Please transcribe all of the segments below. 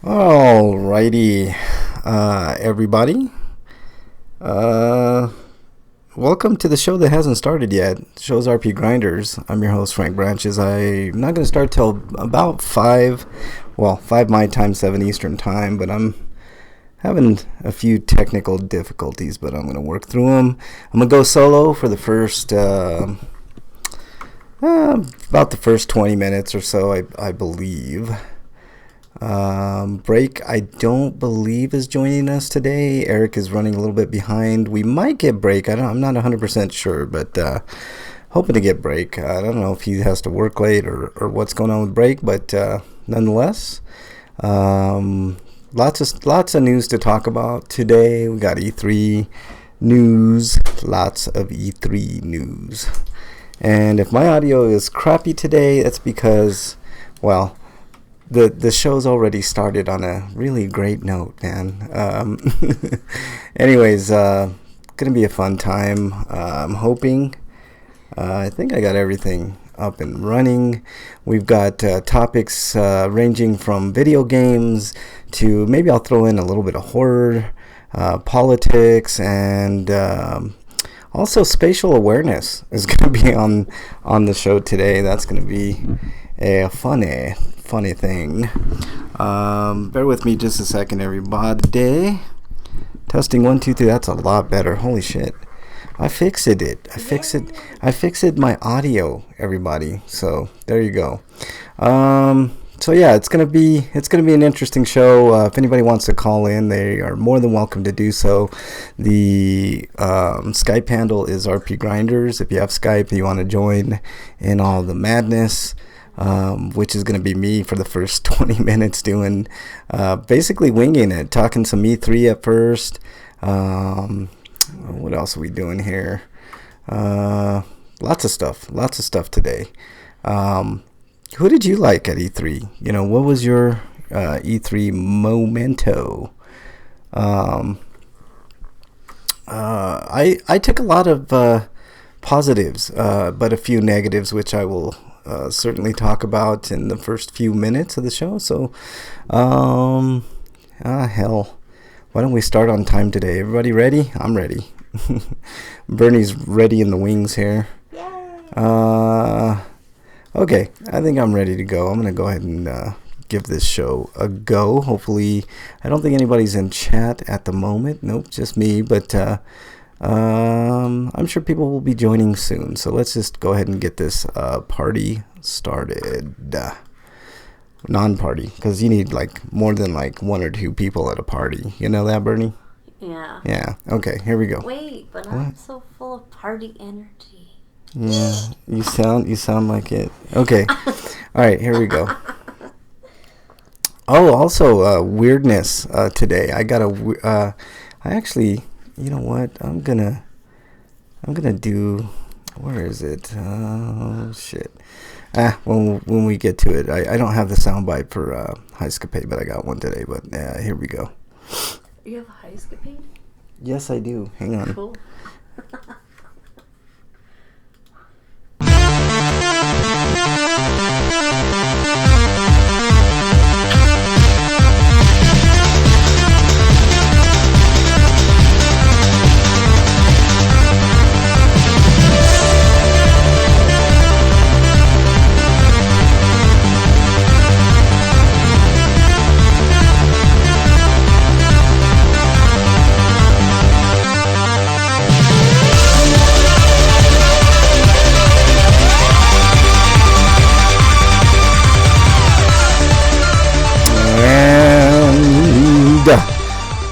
Alrighty, everybody. Uh, Welcome to the show that hasn't started yet. The show's RPGrinders. I'm your host, Frank Branches. I'm not going to start till about 5, 5 my time, 7 Eastern time, but I'm having a few technical difficulties, but I'm going to work through them. I'm going to go solo for the first, about the first 20 minutes or so, I believe. Break, I don't believe, is joining us today. Eric is running a little bit behind. We might get Break. I'm not 100% sure, but hoping to get Break. I don't know if he has to work late or what's going on with Break, but nonetheless, lots of news to talk about today. We got E3 news, lots of E3 news. And if my audio is crappy today, that's because, well, the show's already started on a really great note, man. Anyways, gonna be a fun time. I'm hoping. I think I got everything up and running. We've got topics ranging from video games to maybe I'll throw in a little bit of horror, politics, and also spatial awareness is going to be on the show today. That's going to be a funny thing. Bear with me just a second, everybody. Testing 1 2 3. That's a lot better. Holy shit! I fixed it. I fixed my audio, everybody. So there you go. So yeah, it's gonna be an interesting show. If anybody wants to call in, they are more than welcome to do so. The Skype handle is RPGrinders. If you have Skype and you want to join in all the madness, which is going to be me for the first 20 minutes doing, basically winging it, talking some E3 at first. What else are we doing here? Lots of stuff today. Who did you like at E3? You know, what was your E3 memento? I took a lot of positives, but a few negatives, which I will certainly talk about in the first few minutes of the show. So, hell, why don't we start on time today? Everybody ready? I'm ready. Bernie's ready in the wings here. Okay, I think I'm ready to go. I'm going to go ahead and give this show a go. Hopefully, I don't think anybody's in chat at the moment. Nope, just me. But I'm sure people will be joining soon. So let's just go ahead and get this party started. Non-party, because you need more than 1 or 2 people at a party. You know that, Bernie? Yeah. Yeah. Okay, here we go. Wait, but I'm so full of party energy. Yeah, you sound like it. Okay. All right, here we go. Oh, also weirdness today. I got I actually, you know what? I'm gonna do. Where is it? Oh shit. When we get to it, I don't have the soundbite for Highscapade, but I got one today. But here we go. You have a Highscapade? Yes, I do. Hang on. Cool.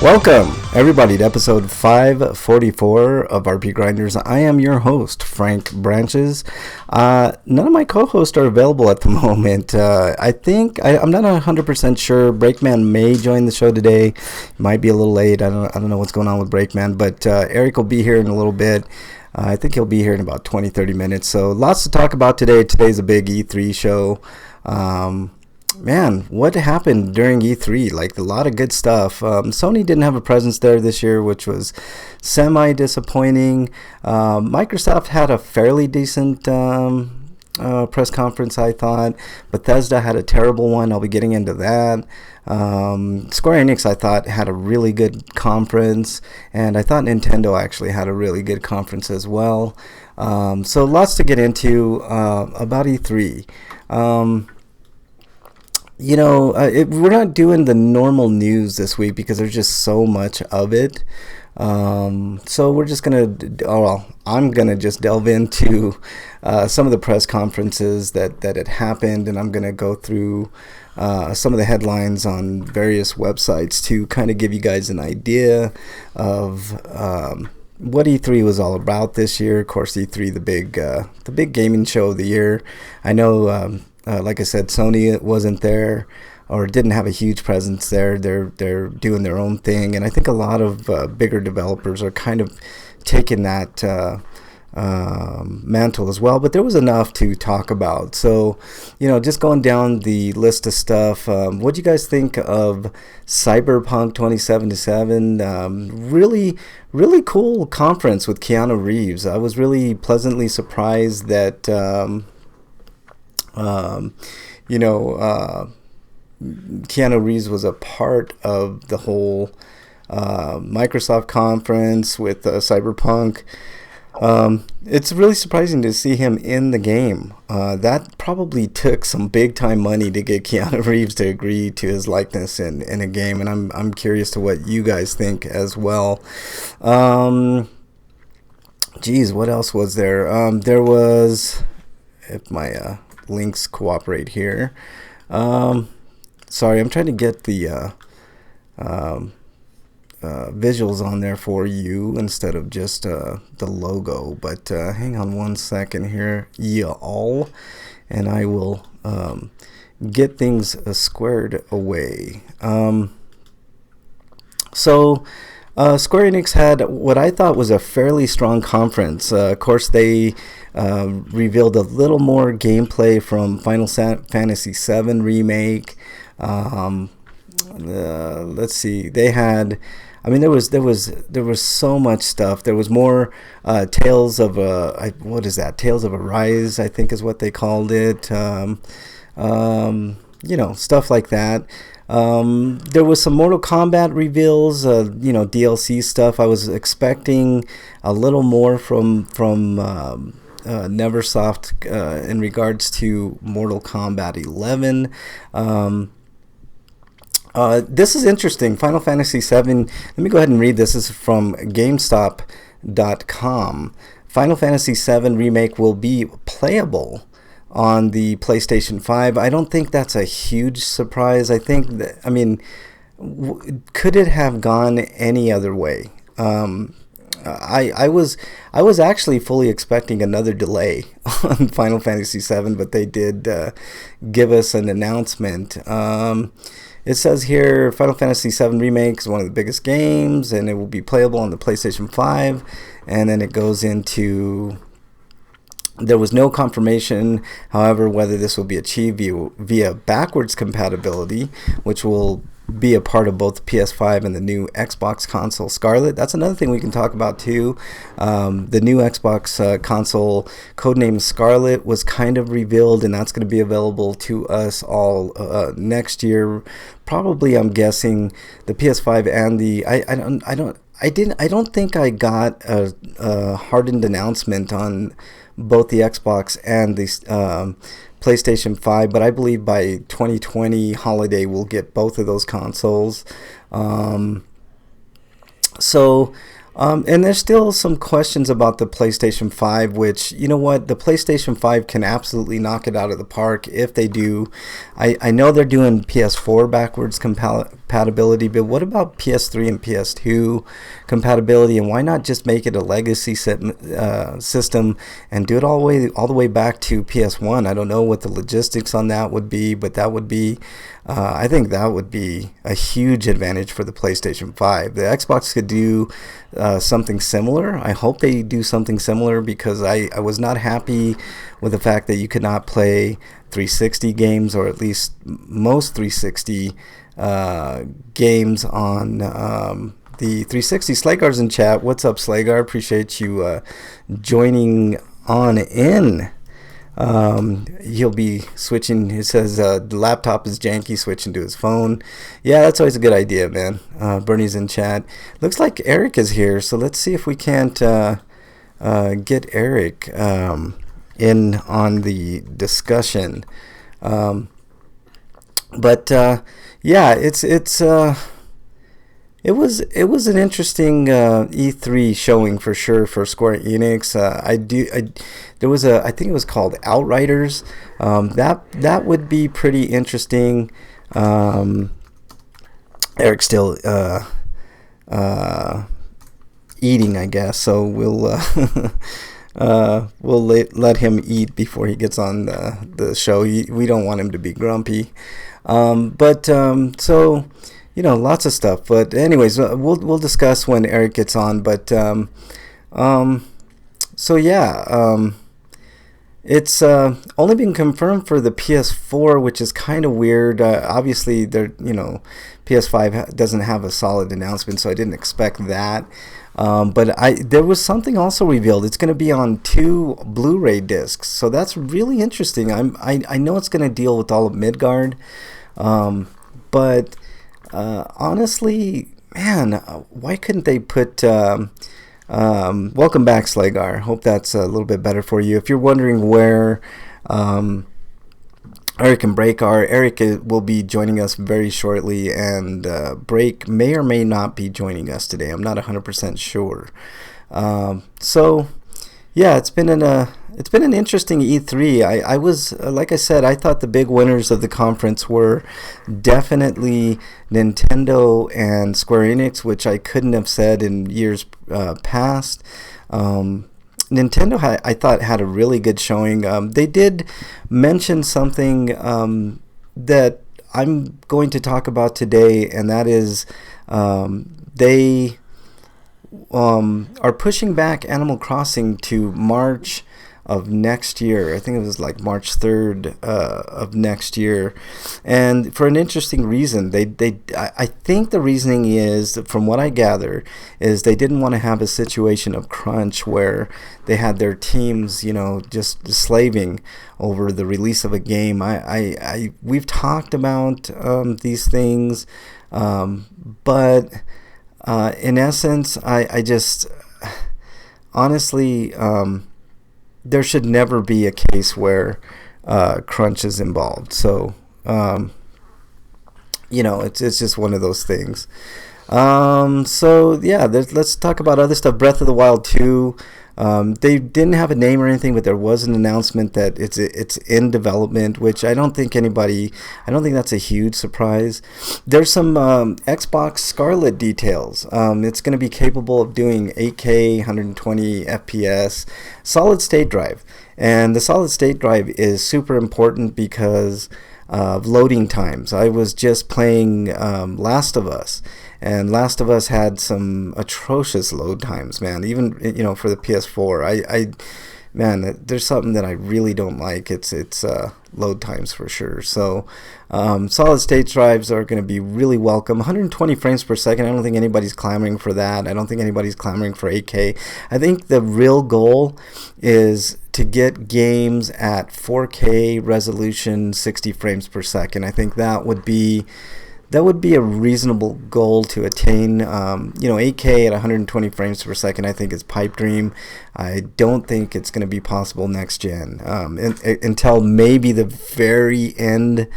Welcome, everybody, to episode 544 of RPGrinders. I am your host, Frank Branches. None of my co-hosts are available at the moment. I think, I'm not 100% sure. Breakman may join the show today. Might be a little late. I don't know what's going on with Breakman, but Eric will be here in a little bit. I think he'll be here in about 20-30 minutes. So lots to talk about today. Today's a big E3 show. Man, what happened during E3? A lot of good stuff. Sony didn't have a presence there this year, which was semi-disappointing. Microsoft had a fairly decent press conference, I thought. Bethesda had a terrible one. I'll be getting into that. Square Enix, I thought, had a really good conference, and I thought Nintendo actually had a really good conference as well. So lots to get into about E3. We're not doing the normal news this week because there's just so much of it. So we're just I'm gonna just delve into some of the press conferences that had happened, and I'm gonna go through some of the headlines on various websites to kind of give you guys an idea of what E3 was all about this year. Of course, E3, the big gaming show of the year. I know, like I said, Sony wasn't there, or didn't have a huge presence there. They're doing their own thing, and I think a lot of bigger developers are kind of taking that mantle as well. But there was enough to talk about. So, just going down the list of stuff. What do you guys think of Cyberpunk 2077? Really, really cool conference with Keanu Reeves. I was really pleasantly surprised that Keanu Reeves was a part of the whole Microsoft conference with Cyberpunk. It's really surprising to see him in the game. That probably took some big time money to get Keanu Reeves to agree to his likeness in a game, and I'm curious to what you guys think as well. What else was there? There was, if my links cooperate here. Sorry, I'm trying to get the visuals on there for you instead of just the logo. But hang on one second here, y'all, and I will get things squared away. Square Enix had what I thought was a fairly strong conference. Of course, they revealed a little more gameplay from Final Fantasy VII Remake. Let's see. They had, there was so much stuff. There was more Tales of Tales of Arise, I think is what they called it. Stuff like that. There was some Mortal Kombat reveals, DLC stuff. I was expecting a little more from Neversoft in regards to Mortal Kombat 11. This is interesting. Final Fantasy VII. Let me go ahead and read this. This is from GameStop.com. Final Fantasy VII Remake will be playable on the PlayStation 5. I don't think that's a huge surprise. I think that, could it have gone any other way? I was actually fully expecting another delay on Final Fantasy VII, but they did give us an announcement. It says here, Final Fantasy VII Remake is one of the biggest games, and it will be playable on the PlayStation 5. And then it goes into, there was no confirmation, however, whether this will be achieved via backwards compatibility, which will be a part of both the PS5 and the new Xbox console Scarlet. That's another thing we can talk about too. The new Xbox console, codenamed Scarlet, was kind of revealed, and that's going to be available to us all next year. Probably, I'm guessing the PS5 and the I don't think I got a hardened announcement on both the Xbox and the PlayStation 5, but I believe by 2020 holiday we'll get both of those consoles. And there's still some questions about the PlayStation 5, which, the PlayStation 5 can absolutely knock it out of the park if they do. I know they're doing PS4 backwards compatibility, but what about PS3 and PS2 compatibility? And why not just make it a legacy system and do it all the way back to PS1? I don't know what the logistics on that would be, but that would be, I think that would be a huge advantage for the PlayStation 5. The Xbox could do something similar. I hope they do something similar, because I was not happy with the fact that you could not play 360 games, or at least most 360 games on the 360. Slagar's in chat. What's up, Slagar? Appreciate you joining on in. He'll be switching. He says the laptop is janky, switching to his phone. Yeah, that's always a good idea, man. Bernie's in chat. Looks like Eric is here, so let's see if we can't get Eric in on the discussion. But yeah, it was an interesting E3 showing for sure for Square Enix. I think it was called Outriders. That would be pretty interesting. Eric's still eating, I guess. So we'll let him eat before he gets on the show. We don't want him to be grumpy. So. Lots of stuff. But anyways, we'll discuss when Eric gets on. But it's only been confirmed for the PS4, which is kind of weird. Obviously, PS5 doesn't have a solid announcement, so I didn't expect that. But there was something also revealed. It's going to be on 2 Blu-ray discs, so that's really interesting. I know it's going to deal with all of Midgard, but honestly, man, why couldn't they put welcome back, Slagar. Hope that's a little bit better for you. If you're wondering where Eric and Break are, Eric will be joining us very shortly, and Break may or may not be joining us today. I'm not 100% sure. So yeah, it's been an interesting E3. I was, like I said, I thought the big winners of the conference were definitely Nintendo and Square Enix, which I couldn't have said in years past. Nintendo, I thought, had a really good showing. They did mention something that I'm going to talk about today, and that is they are pushing back Animal Crossing to March of next year. I think it was like March 3rd of next year, and for an interesting reason. I think the reasoning is, from what I gather, is they didn't want to have a situation of crunch where they had their teams, just slaving over the release of a game. We've talked about these things, but in essence, I just honestly. There should never be a case where crunch is involved. So, it's just one of those things. So yeah, let's talk about other stuff. Breath of the Wild 2. They didn't have a name or anything, but there was an announcement that it's in development, which I don't think that's a huge surprise. There's some Xbox Scarlet details. It's going to be capable of doing 8K, 120 FPS, solid state drive. And the solid state drive is super important because of loading times. I was just playing Last of Us, and Last of Us had some atrocious load times, man. Even for the PS4, man, there's something that I really don't like. It's load times for sure. So solid state drives are going to be really welcome. 120 frames per second. I don't think anybody's clamoring for that. I don't think anybody's clamoring for 8K. I think the real goal is to get games at 4K resolution, 60 frames per second. I think that would be a reasonable goal to attain. 8K at 120 frames per second, I think, is pipe dream. I don't think it's going to be possible next gen until maybe the very end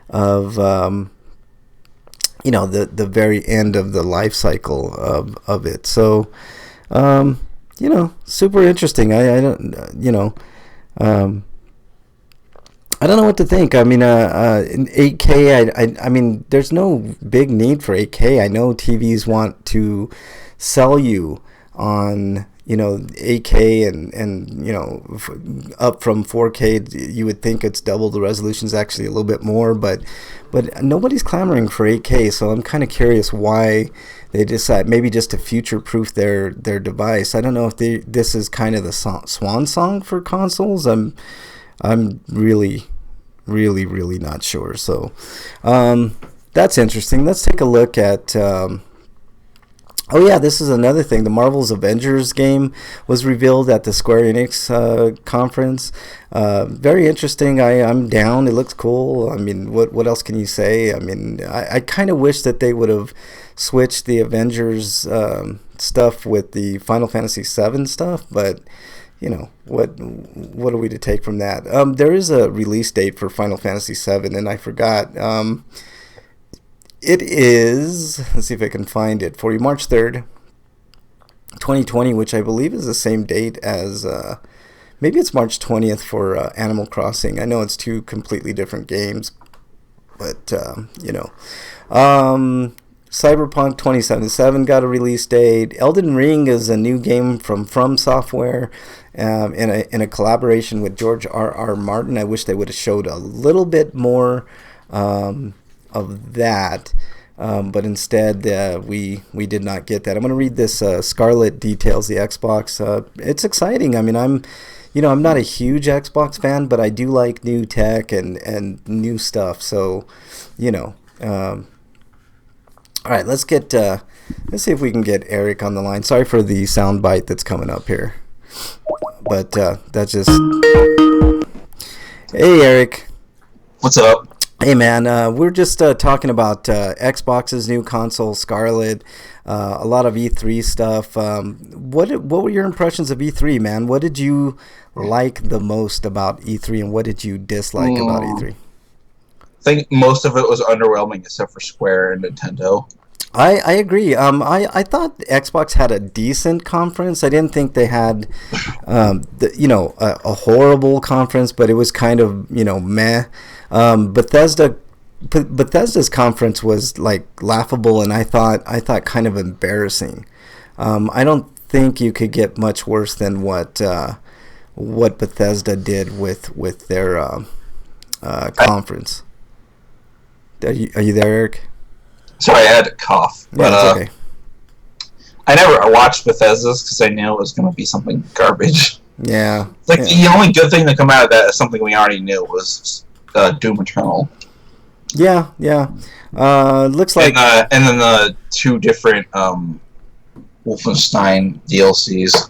of the very end of the life cycle of it. So super interesting. I don't know what to think. I mean, in 8K, I mean, there's no big need for 8K. I know TVs want to sell you on, 8K and up from 4K. You would think it's double the resolution, is actually a little bit more, but nobody's clamoring for 8K. So I'm kind of curious why they decide maybe just to future-proof their device. I don't know if this is kind of the swan song for consoles. I'm really, really, really not sure. So that's interesting. Let's take a look at Oh yeah, this is another thing. The Marvel's Avengers game was revealed at the Square Enix conference. Very interesting. I'm down. It looks cool. I mean, what else can you say? I mean, I kind of wish that they would have switched the Avengers stuff with the Final Fantasy VII stuff, but you know what are we to take from that? There is a release date for Final Fantasy VII, and I forgot. It is, let's see if I can find it for you, March 3rd, 2020, which I believe is the same date as, maybe it's March 20th for Animal Crossing. I know it's two completely different games, but, Cyberpunk 2077 got a release date. Elden Ring is a new game from Software in a collaboration with George R.R. Martin. I wish they would have showed a little bit more of that, but instead we did not get that. I'm going to read this. Scarlet details the Xbox. It's exciting. I mean, I'm not a huge Xbox fan, but I do like new tech and new stuff. So, all right, let's see if we can get Eric on the line. Sorry for the sound bite that's coming up here, but that's just. Hey, Eric. What's up? Hey man, we're just talking about Xbox's new console, Scarlet, a lot of E3 stuff. What were your impressions of E3, man? What did you like the most about E3, and what did you dislike about E3? I think most of it was underwhelming, except for Square and Nintendo. I agree. I thought Xbox had a decent conference. I didn't think they had, a horrible conference, but it was kind of, meh. Bethesda's conference was like laughable, and I thought kind of embarrassing. I don't think you could get much worse than what Bethesda did with their conference. Are you there, Eric? Sorry, I had to cough. But yeah, it's okay. I watched Bethesda's because I knew it was going to be something garbage. Yeah. Like, the only good thing to come out of that is something we already knew was Doom Eternal. Yeah. Looks like... And then the two different Wolfenstein DLCs.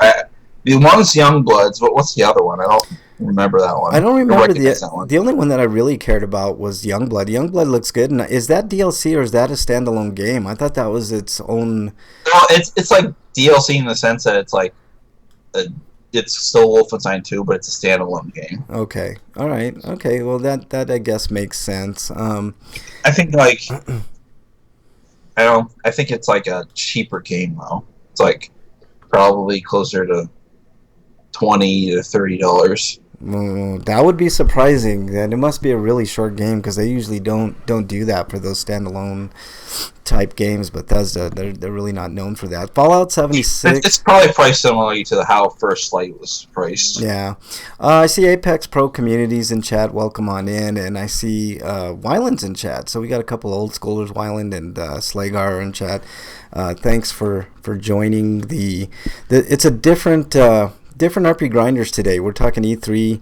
The one's Youngbloods, but what's the other one? I don't remember that one. I don't remember the only one that I really cared about was Youngblood. Youngblood looks good. And is that DLC or is that a standalone game? I thought that was its own. No, it's like DLC in the sense that it's like it's still Wolfenstein 2, but it's a standalone game. Okay, all right, okay. Well, that I guess makes sense. I think I think it's like a cheaper game though. It's like probably closer to $20 to $30. That would be surprising. Then it must be a really short game because they usually don't do that for those standalone type games. Bethesda, they're really not known for that. Fallout 76. It's probably priced similarly to how First Light was priced. Yeah, I see Apex Pro Communities in chat. Welcome on in, and I see Wyland's in chat. So we got a couple old schoolers, Wyland and Slagar in chat. Thanks for joining the. It's a different RPGrinders today. We're talking E3,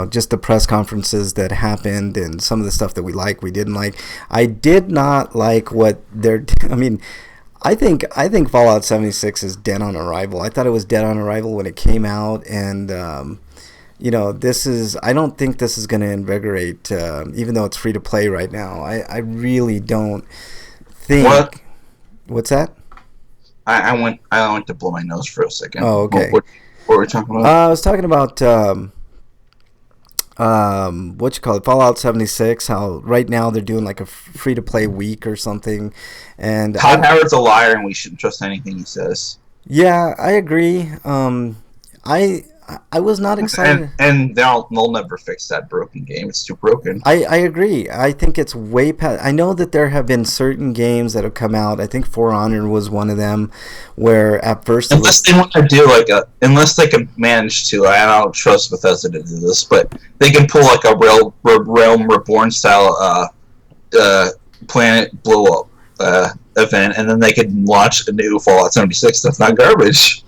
just the press conferences that happened and some of the stuff that we didn't like. I did not like what they're. I mean, I think Fallout 76 is dead on arrival. I thought it was dead on arrival when it came out, and this is. I don't think this is going to invigorate, even though it's free to play right now. I really don't think. What? What's that? I went to blow my nose for a second. Oh, okay. What were we talking about? I was talking about what you call it, Fallout 76. How right now they're doing like a free to play week or something, and Todd Howard's a liar, and we shouldn't trust anything he says. Yeah, I agree. I was not excited, and they'll never fix that broken game. It's too broken. I agree. I think it's way past. I know that there have been certain games that have come out. I think For Honor was one of them, where at first unless they want to do unless they can manage to. I don't trust Bethesda to do this, but they can pull like a Realm Reborn style planet blow up event, and then they could launch a new Fallout 76 that's not garbage.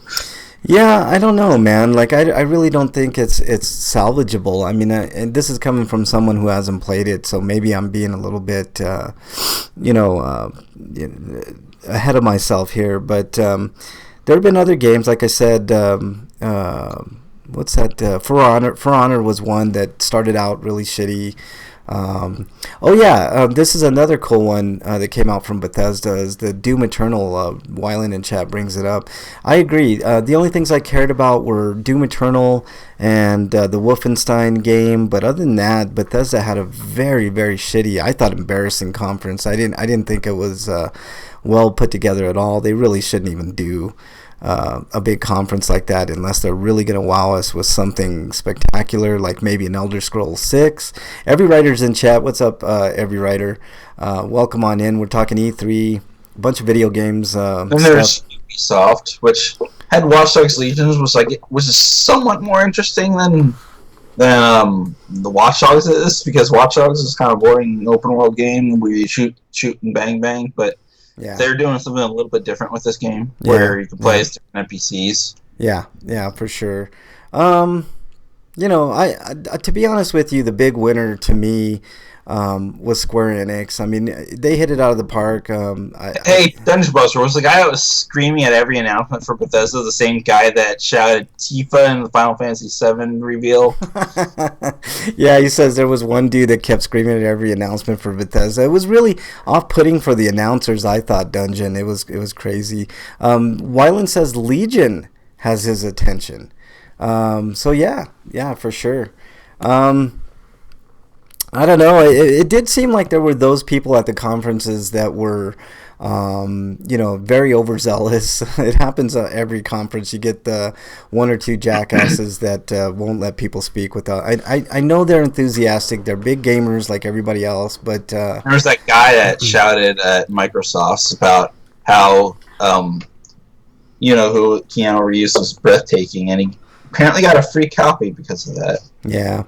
Yeah, I don't know, man. Like, I really don't think it's salvageable. I mean, and this is coming from someone who hasn't played it, so maybe I'm being a little bit, ahead of myself here, but there have been other games, like I said. What's that? For Honor. For Honor was one that started out really shitty. This is another cool one that came out from Bethesda. Is the Doom Eternal? Wyland in chat brings it up. I agree. The only things I cared about were Doom Eternal and the Wolfenstein game. But other than that, Bethesda had a very, very shitty, I thought, embarrassing conference. I didn't think it was well put together at all. They really shouldn't even do a big conference like that unless they're really going to wow us with something spectacular, like maybe an Elder Scrolls 6. Every writer's in chat. What's up, every writer? Welcome on in. We're talking E3, a bunch of video games. And there's Ubisoft, which had Watch Dogs Legions, was somewhat more interesting than the Watch Dogs is, because Watch Dogs is kind of boring open world game where you shoot and bang, but they're doing something a little bit different with this game, where you can play as different NPCs. Yeah, for sure. I to be honest with you, the big winner to me was Square Enix. I mean, they hit it out of the park. Hey, Dungeon Buster, was the guy that was screaming at every announcement for Bethesda the same guy that shouted Tifa in the Final Fantasy VII reveal? Yeah, he says there was one dude that kept screaming at every announcement for Bethesda. It was really off-putting for the announcers, I thought, Dungeon. It was crazy. Wyland says Legion has his attention. So yeah, for sure. I don't know. It did seem like there were those people at the conferences that were, very overzealous. It happens at every conference. You get the one or two jackasses that won't let people speak without. I know they're enthusiastic. They're big gamers like everybody else, but there was that guy that shouted at Microsoft about how, who Keanu Reeves was breathtaking, and he apparently got a free copy because of that. Yeah.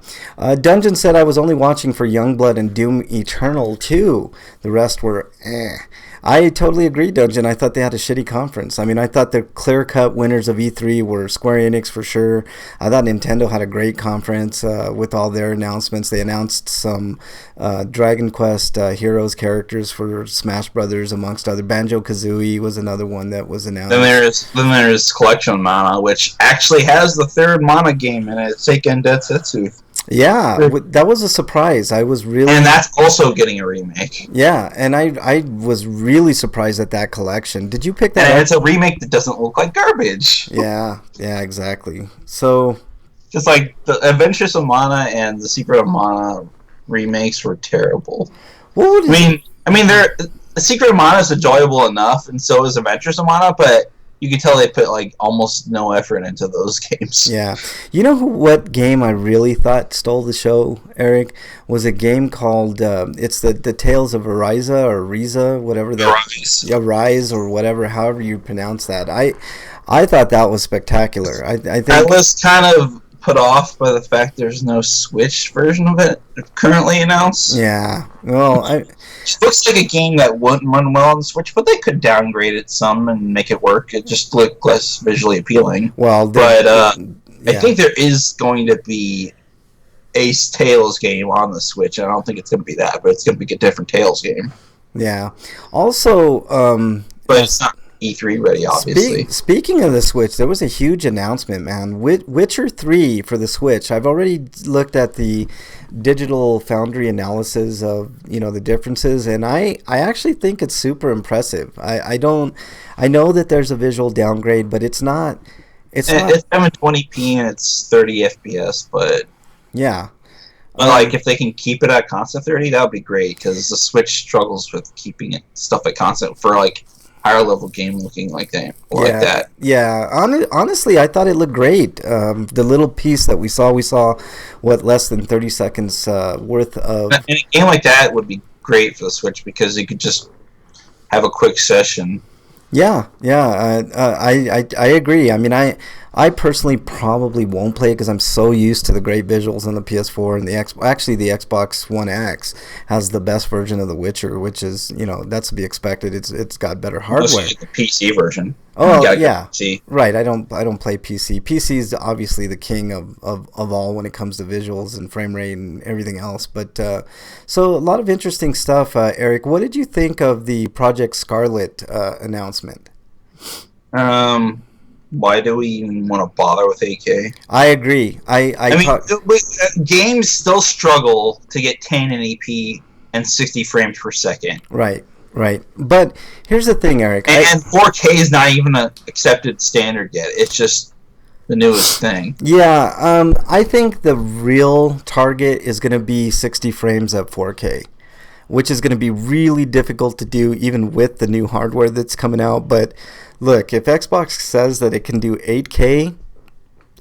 Dungeon said, I was only watching for Youngblood and Doom Eternal too. The rest were eh. I totally agree, Dungeon. I thought they had a shitty conference. I mean, I thought the clear-cut winners of E3 were Square Enix for sure. I thought Nintendo had a great conference with all their announcements. They announced some Dragon Quest Heroes characters for Smash Brothers, amongst other. Banjo-Kazooie was another one that was announced. Then there's Collection Mana, which actually has the third Mana game in it, Seiken Densetsu. Yeah, that was a surprise. I was really... And that's also getting a remake. Yeah, and I was really surprised at that collection. Did you pick that up? And it's a remake that doesn't look like garbage. Yeah, exactly. So... Just like the Adventures of Mana and the Secret of Mana remakes were terrible. What I mean, the Secret of Mana is enjoyable enough, and so is Adventures of Mana, but you can tell they put almost no effort into those games. Yeah. You know what game I really thought stole the show, Eric? Was a game called it's the Tales of Ariza or Riza, whatever that. Arise. Yeah, Rise or whatever, however you pronounce that. I thought that was spectacular. I think I was kind of put off by the fact there's no Switch version of it currently announced. Yeah. Well, it looks like a game that wouldn't run well on the Switch, but they could downgrade it some and make it work. It just looked less visually appealing. Well, I think there is going to be a Tales game on the Switch. I don't think it's going to be that, but it's going to be a different Tales game. Yeah. Also, but it's not E3 ready, obviously. Speaking of the Switch, there was a huge announcement, man. Witcher 3 for the Switch. I've already looked at the Digital Foundry analysis of the differences, and I actually think it's super impressive. I know that there's a visual downgrade, but it's not. It's 720p and it's 30 FPS, but yeah. If they can keep it at constant 30, that would be great, because the Switch struggles with keeping stuff at constant for higher level game looking like that. Yeah. Honestly, I thought it looked great. The little piece that we saw less than 30 seconds worth of. And a game like that would be great for the Switch because you could just have a quick session. Yeah. I agree. I mean, I I personally probably won't play it because I'm so used to the great visuals on the PS4 and actually the Xbox One X has the best version of The Witcher, which is, that's to be expected. It's got better hardware. The PC version. Oh yeah, right. I don't play PC. PC is obviously the king of all when it comes to visuals and frame rate and everything else. But so a lot of interesting stuff. Eric, what did you think of the Project Scarlet announcement? Why do we even want to bother with 8K? I agree. I mean, games still struggle to get 1080p and 60 frames per second. Right. But here's the thing, Eric. And 4K is not even an accepted standard yet. It's just the newest thing. Yeah, I think the real target is going to be 60 frames at 4K, which is going to be really difficult to do even with the new hardware that's coming out. But look, if Xbox says that it can do 8K,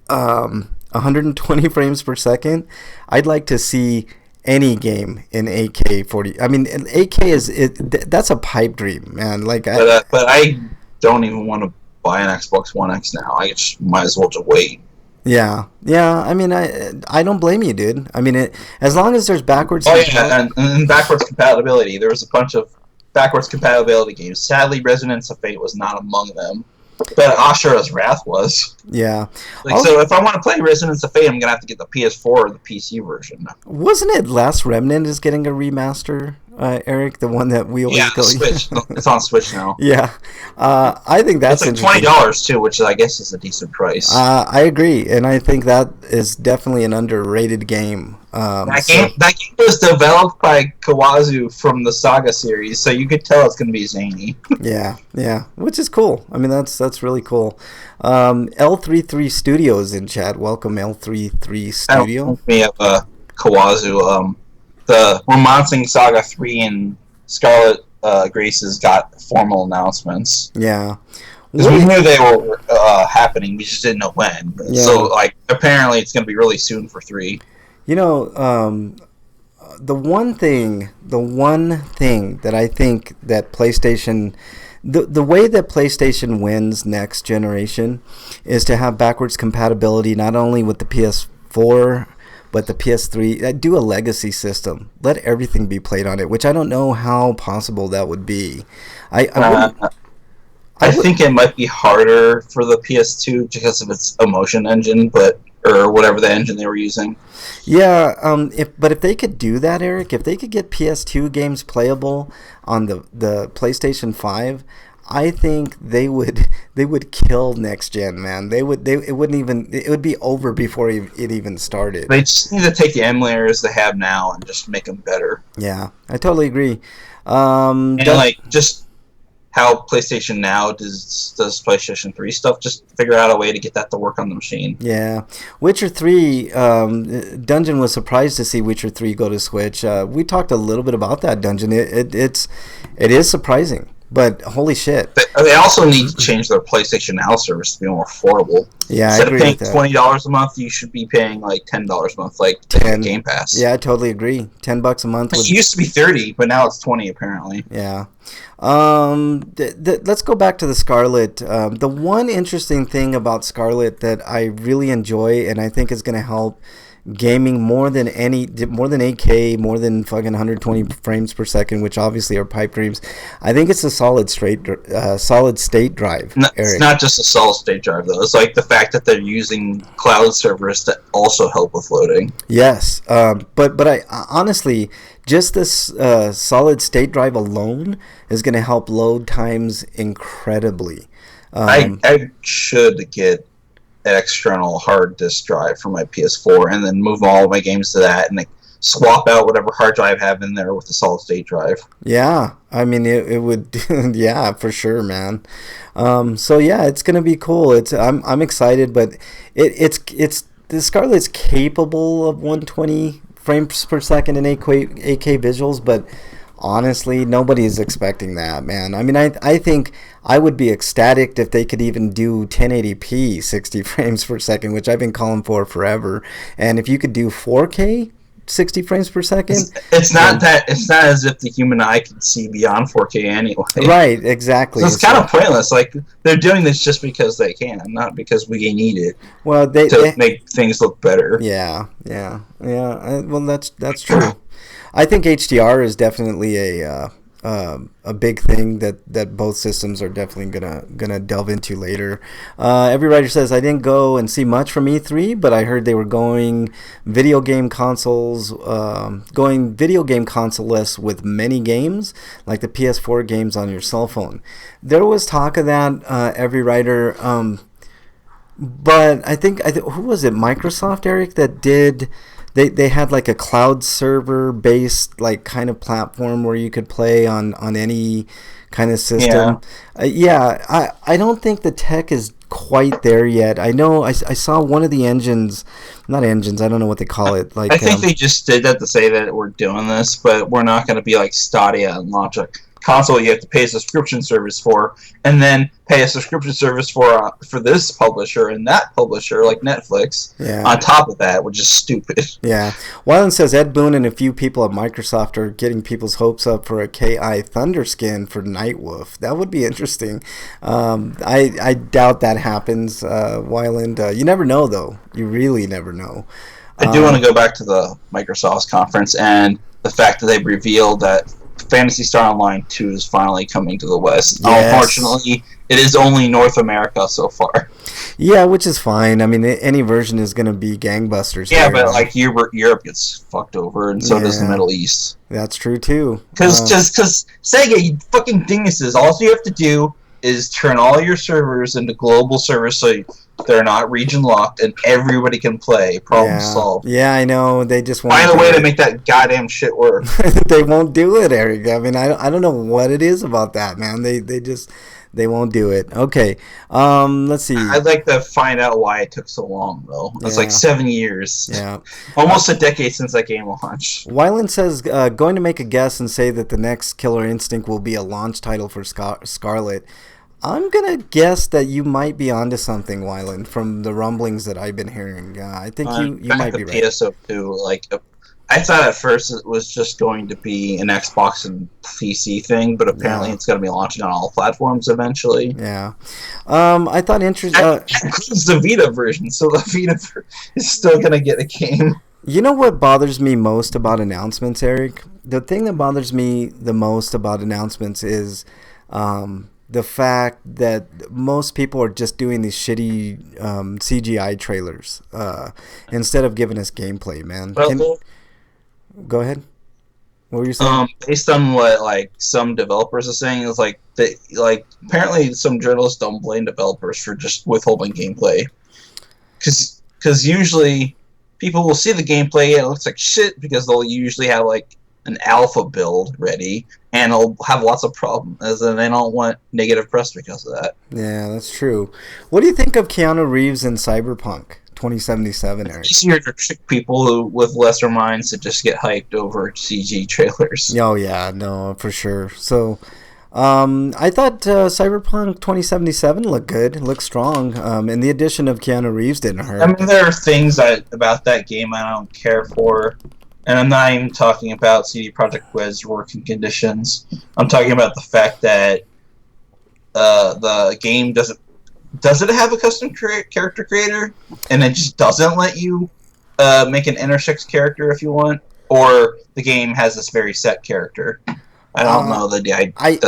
120 frames per second, I'd like to see any game in 8K 40. I mean, 8K that's a pipe dream, man. Like, but I don't even want to buy an Xbox One X now. I just might as well just wait. Yeah. I mean, I don't blame you, dude. I mean, as long as there's backwards. And backwards compatibility. There was a bunch of backwards compatibility games. Sadly, Resonance of Fate was not among them. But Ashura's Wrath was. Yeah. So if I want to play Resonance of Fate, I'm going to have to get the PS4 or the PC version. Wasn't it Last Remnant is getting a remaster, Eric? The one that we always go... Switch. It's on Switch now. Yeah. I think that's it's like $20 too, which I guess is a decent price. I agree, and I think that is definitely an underrated game. That game was developed by Kawazu from the Saga series, so you could tell it's going to be zany. Yeah, which is cool. I mean, that's really cool. L33 Studios in chat. Welcome, L33 Studio. We have Kawazu. The Romancing Saga 3 and Scarlet Graces got formal announcements. Yeah. Because we knew they were happening, we just didn't know when. Yeah. So, apparently it's going to be really soon for 3. The one thing that I think that PlayStation, the way that PlayStation wins next generation is to have backwards compatibility not only with the PS4 but the PS3. Do a legacy system. Let everything be played on it, which I don't know how possible that would be. I think it might be harder for the PS2 because of its Emotion engine, or whatever the engine they were using. Yeah, if they could do that, Eric, if they could get PS2 games playable on the PlayStation 5, I think they would kill next gen, man. It would be over before it even started. They just need to take the emulators they have now and just make them better. Yeah, I totally agree. Just how PlayStation Now does PlayStation 3 stuff, just figure out a way to get that to work on the machine. Yeah. Witcher 3, Dungeon was surprised to see Witcher 3 go to Switch. We talked a little bit about that, Dungeon. It is surprising. But holy shit! They also need to change their PlayStation Now service to be more affordable. Yeah, instead I agree of paying $20 a month, you should be paying like $10 a month, like Game Pass. Yeah, I totally agree. $10 a month. It used to be $30, but now it's $20 apparently. Yeah. Let's go back to the Scarlet. The one interesting thing about Scarlet that I really enjoy and I think is going to help gaming more than 8K, more than fucking 120 frames per second, which obviously are pipe dreams. I think it's a solid state drive. It's not just a solid state drive though. It's like the fact that they're using cloud servers to also help with loading. Yes, but I honestly, just this solid state drive alone is going to help load times incredibly. I should get an external hard disk drive for my PS4 and then move all of my games to that and swap out whatever hard drive I have in there with the solid state drive. Yeah, I mean it would. Yeah, for sure, man. So yeah, it's gonna be cool. I'm excited, but it's the Scarlet's capable of 120 frames per second in 8K visuals, but honestly, nobody is expecting that, man. I mean, I think I would be ecstatic if they could even do 1080p 60 frames per second, which I've been calling for forever. And if you could do 4K 60 frames per second. It's not as if the human eye can see beyond 4K anyway. Right, exactly. So it's kind of pointless. Like, they're doing this just because they can, not because we need it. Well, to make things look better. Yeah. Well, that's true. I think HDR is definitely a big thing that both systems are definitely gonna delve into later. Every writer says, I didn't go and see much from E3, but I heard they were going video game consoleless with many games, like the PS4 games on your cell phone. There was talk of that, every writer, but I think who was it? Microsoft, Eric, that did. They had like a cloud server based like kind of platform where you could play on any kind of system. I don't think the tech is quite there yet. I know I saw one of the engines, not engines, I don't know what they call it. Like I think they just did that to say that we're doing this, but we're not going to be like Stadia and launch a console you have to pay a subscription service for, and then pay a subscription service for this publisher and that publisher like Netflix on top of that, which is stupid. Yeah. Wyland says Ed Boon and a few people at Microsoft are getting people's hopes up for a KI Thunder skin for Nightwolf. That would be interesting. I doubt that happens, Wyland. You never know, though. You really never know. I do want to go back to the Microsoft's conference and the fact that they've revealed that Phantasy Star Online 2 is finally coming to the West. Yes. Unfortunately, it is only North America so far. Yeah, which is fine. I mean, any version is going to be gangbusters. Yeah, but like Europe gets fucked over, and so does the Middle East. That's true too. Because Sega, you fucking dinguses, all you have to do is turn all your servers into global servers so they're not region locked and everybody can play. Problem solved. Yeah, I know. They just find a way to make that goddamn shit work. They won't do it, Eric. I mean, I don't know what it is about that, man. They won't do it. Okay. Let's see. I'd like to find out why it took so long, though. It's like 7 years. Yeah. Almost a decade since that game launched. Wyland says, going to make a guess and say that the next Killer Instinct will be a launch title for Scarlet. I'm going to guess that you might be onto something, Wyland, from the rumblings that I've been hearing. I think you might be right. PSO2, like, I thought at first it was just going to be an Xbox and PC thing, but apparently it's going to be launching on all platforms eventually. Yeah. I thought interesting. Includes the Vita version, so the Vita is still going to get a game. You know what bothers me most about announcements, Eric? The thing that bothers me the most about announcements is the fact that most people are just doing these shitty CGI trailers instead of giving us gameplay, man. Go ahead. What were you saying? Based on what like some developers are saying, is like apparently some journalists don't blame developers for just withholding gameplay, because usually people will see the gameplay and it looks like shit because they'll usually have like an alpha build ready and it'll have lots of problems and they don't want negative press because of that. Yeah, that's true. What do you think of Keanu Reeves in Cyberpunk 2077, Eric? It's easier to trick people with lesser minds to just get hyped over CG trailers. Oh yeah, no, for sure. So I thought Cyberpunk 2077 looked good, looked strong, and the addition of Keanu Reeves didn't hurt. I mean, there are things about that game I don't care for. And I'm not even talking about CD Projekt Red's working conditions. I'm talking about the fact that the game does it have a custom character creator, and it just doesn't let you make an intersex character if you want, or the game has this very set character. I don't know the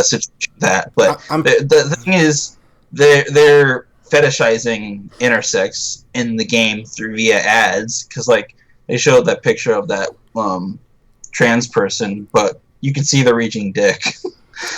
situation of that, but the thing is, they're fetishizing intersex in the game via ads, because like they showed that picture of that trans person, but you can see the reaching dick.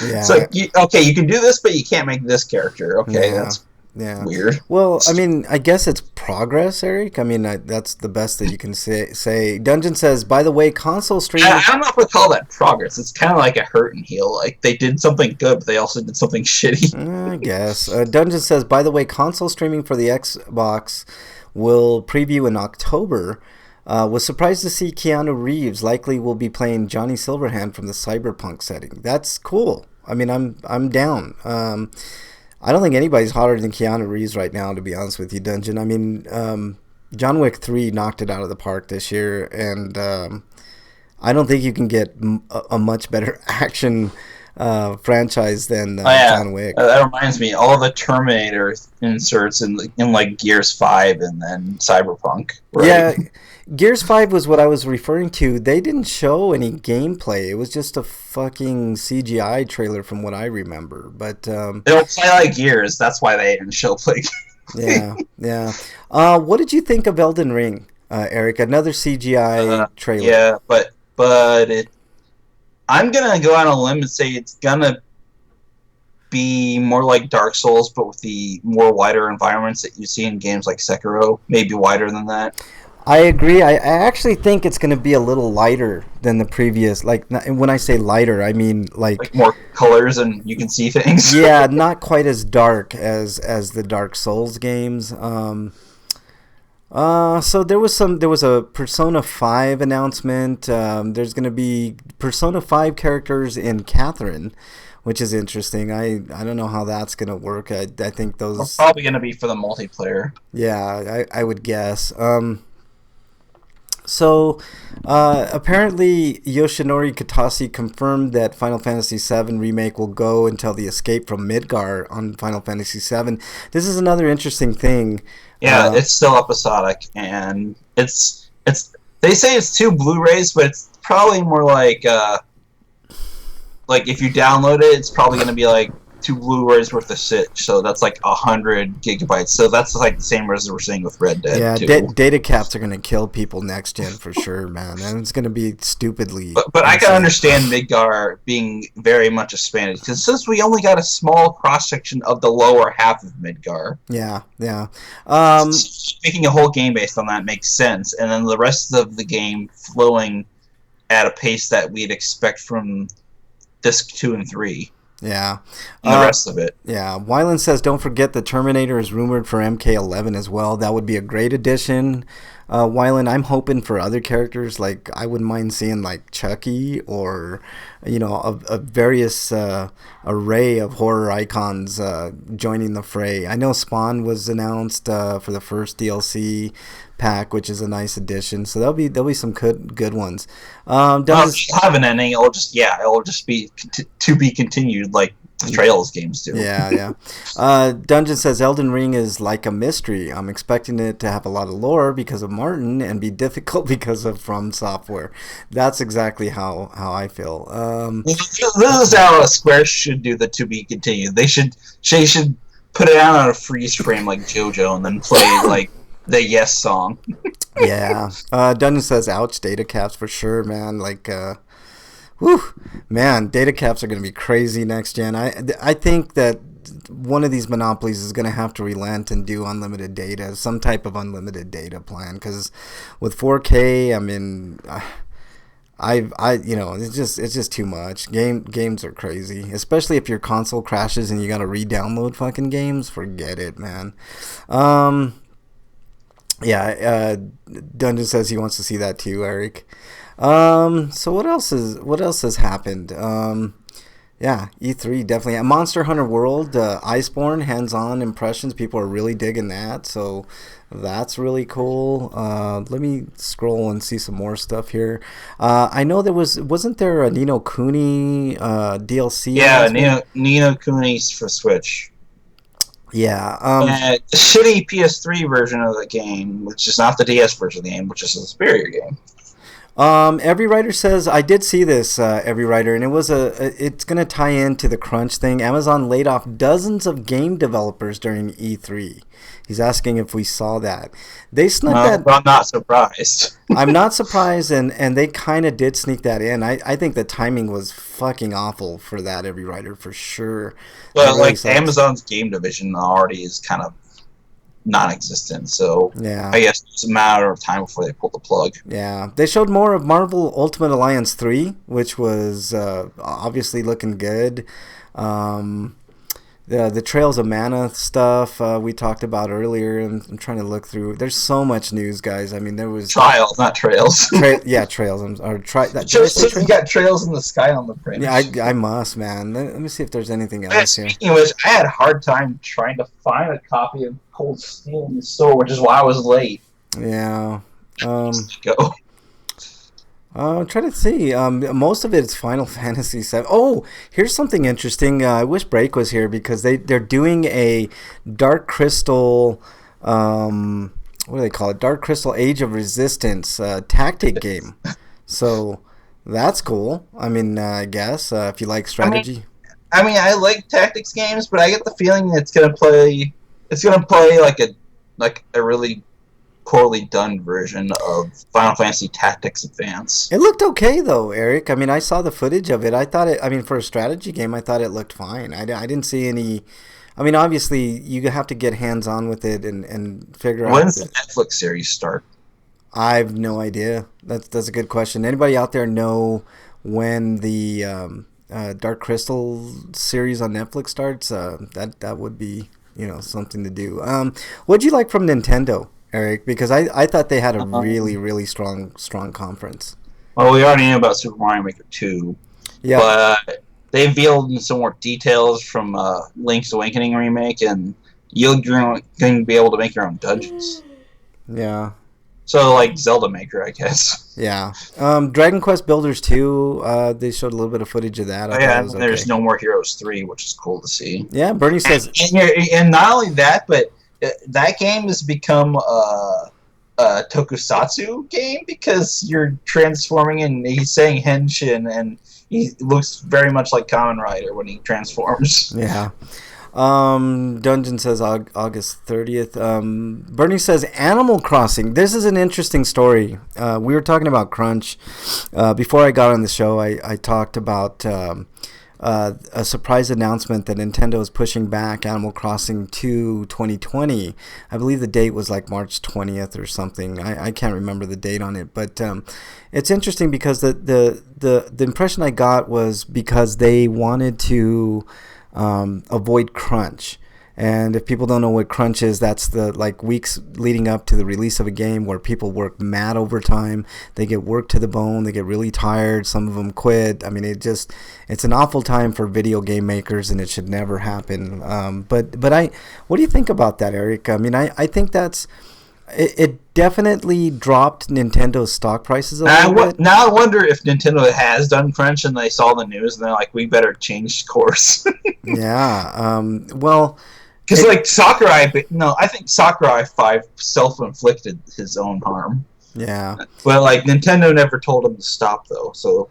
Yeah. It's like, okay, you can do this, but you can't make this character. Okay, that's weird. Well, I mean, I guess it's progress, Eric. I mean, that's the best that you can say. Dungeon says, by the way, console streaming... I don't know if we call that progress. It's kind of like a hurt and heal. Like, they did something good, but they also did something shitty. I guess. Dungeon says, by the way, console streaming for the Xbox will preview in October. Was surprised to see Keanu Reeves likely will be playing Johnny Silverhand from the Cyberpunk setting. That's cool. I mean, I'm down. I don't think anybody's hotter than Keanu Reeves right now, to be honest with you, Dungeon. I mean, John Wick 3 knocked it out of the park this year, and I don't think you can get a much better action franchise than John Wick. That reminds me, all the Terminator inserts in like Gears 5 and then Cyberpunk. Right? Yeah, Gears 5 was what I was referring to. They didn't show any gameplay. It was just a fucking CGI trailer from what I remember. But they don't play like Gears. That's why they didn't show play. yeah. What did you think of Elden Ring, Eric? Another CGI trailer. Yeah, but I'm gonna go out on a limb and say it's gonna be more like Dark Souls, but with the more wider environments that you see in games like Sekiro. Maybe wider than that. I agree. I actually think it's going to be a little lighter than the previous. Like, when I say lighter, I mean like more colors and you can see things. Yeah, not quite as dark as the Dark Souls games. So there was a Persona 5 announcement. There's going to be Persona 5 characters in Catherine, which is interesting. I don't know how that's going to work. I think those probably going to be for the multiplayer. Yeah, I would guess. So, apparently Yoshinori Kitase confirmed that Final Fantasy VII Remake will go until the escape from Midgar on Final Fantasy VII. This is another interesting thing. Yeah, it's still episodic, and it's they say it's 2 Blu-rays, but it's probably more like if you download it, it's probably going to be like 2 Blu-rays worth of sit, so that's like 100 gigabytes. So that's like the same as we're seeing with Red Dead. Yeah, data caps are gonna kill people next gen for sure, man, and it's gonna be stupidly. But I can understand Midgar being very much expanded because since we only got a small cross section of the lower half of Midgar. Yeah. Making a whole game based on that makes sense, and then the rest of the game flowing at a pace that we'd expect from disc 2 and 3. Yeah. And the rest of it. Yeah. Wyland says, don't forget the Terminator is rumored for MK11 as well. That would be a great addition. Wyland, I'm hoping for other characters. Like, I wouldn't mind seeing, like, Chucky or, a various array of horror icons joining the fray. I know Spawn was announced for the first DLC pack, which is a nice addition. So there'll be some good ones. If you have an ending, it'll just be to be continued, like the Trails games do. Yeah. Dungeon says Elden Ring is like a mystery. I'm expecting it to have a lot of lore because of Martin and be difficult because of From Software. That's exactly how I feel. This is how Square should do the to be continued. They should put it out on a freeze frame like JoJo and then play like the Yes song. Yeah. Dungeon says, ouch, data caps for sure, man. Like, whew, man, data caps are going to be crazy next gen. I think that one of these monopolies is going to have to relent and do unlimited data, some type of unlimited data plan. Because with 4K, I mean, it's just too much. Games are crazy, especially if your console crashes and you got to re-download fucking games. Forget it, man. Yeah, Dungeon says he wants to see that too, Eric. So what else has happened? Yeah, E3 definitely. Monster Hunter World, Iceborne, hands-on impressions. People are really digging that, so that's really cool. Let me scroll and see some more stuff here. I know wasn't there a Ni no Kuni DLC? Yeah, Ni no Kuni's for Switch. Yeah. The shitty PS3 version of the game, which is not the DS version of the game, which is a superior game. Every Writer says, I did see this, Every Writer, and it's going to tie into the crunch thing. Amazon laid off dozens of game developers during E3. He's asking if we saw that. They snuck that. I'm not surprised. I'm not surprised, and they kind of did sneak that in. I think the timing was fucking awful for that, Every Writer, for sure. Well, like, Amazon's game division already is kind of non-existent, so yeah. I guess it's a matter of time before they pull the plug. Yeah, they showed more of Marvel Ultimate Alliance 3, which was obviously looking good. The Trails of Mana stuff we talked about earlier, and I'm trying to look through. There's so much news, guys. I mean, there was Trials, not Trails. Trails. You got Trails in the Sky on the print. Yeah, I must, man. Let me see if there's anything else here. Speaking of which, I had a hard time trying to find a copy of Cold Steel in the store, which is why I was late. Yeah. Go. I'm trying to see. Most of it is Final Fantasy VII. Oh, here's something interesting. I wish Break was here because they're doing a Dark Crystal. What do they call it? Dark Crystal Age of Resistance tactic game. So that's cool. I mean, I guess if you like strategy. I like tactics games, but I get the feeling it's gonna play like a really poorly done version of Final Fantasy Tactics Advance. It looked okay though, Eric. I mean, I saw the footage of it. I thought it. I mean, for a strategy game, I thought it looked fine. I didn't see any. I mean, obviously, you have to get hands on with it and figure out. When's the Netflix series start? I've no idea. That's a good question. Anybody out there know when the Dark Crystal series on Netflix starts? That would be something to do. What'd you like from Nintendo, Eric? Because I thought they had a really strong conference. Well, we already knew about Super Mario Maker 2. Yeah. But they revealed some more details from Link's Awakening remake, and you're going to be able to make your own dungeons. Yeah. So, like Zelda Maker, I guess. Yeah. Dragon Quest Builders 2, they showed a little bit of footage of that. There's No More Heroes 3, which is cool to see. Yeah, Bernie says... And not only that, but that game has become a tokusatsu game because you're transforming and he's saying Henshin, and he looks very much like Kamen Rider when he transforms. Yeah. Dungeon says August 30th. Bernie says Animal Crossing. This is an interesting story. We were talking about crunch. Before I got on the show, I talked about a surprise announcement that Nintendo is pushing back Animal Crossing to 2020. I believe the date was like March 20th or something. I can't remember the date on it, but it's interesting because the impression I got was because they wanted to avoid crunch. And if people don't know what crunch is, that's the weeks leading up to the release of a game where people work mad overtime. They get worked to the bone. They get really tired. Some of them quit. I mean, it's an awful time for video game makers, and it should never happen. But what do you think about that, Eric? I mean, I think it definitely dropped Nintendo's stock prices a little bit. Now I wonder if Nintendo has done crunch and they saw the news and they're like, we better change course. Yeah. Well... Because Sakurai, I think Sakurai 5 self-inflicted his own harm. Yeah. But Nintendo never told him to stop though, so.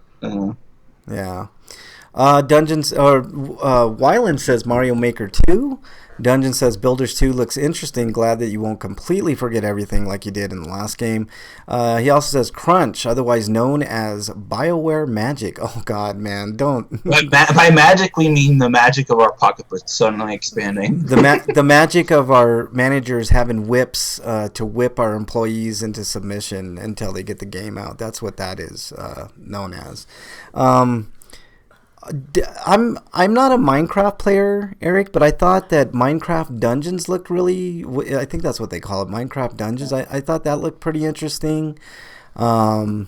Yeah. Dungeons or Wyland says Mario Maker 2. Dungeon says Builders 2 looks interesting. Glad that you won't completely forget everything like you did in the last game. He also says Crunch, otherwise known as BioWare Magic. Oh God, man, don't. By magic, we mean the magic of our pocketbook suddenly expanding. The magic of our managers having whips to whip our employees into submission until they get the game out. That's what that is known as. I'm not a Minecraft player, Eric, but I thought that Minecraft Dungeons looked really. I think that's what they call it, Minecraft Dungeons. I thought that looked pretty interesting. Then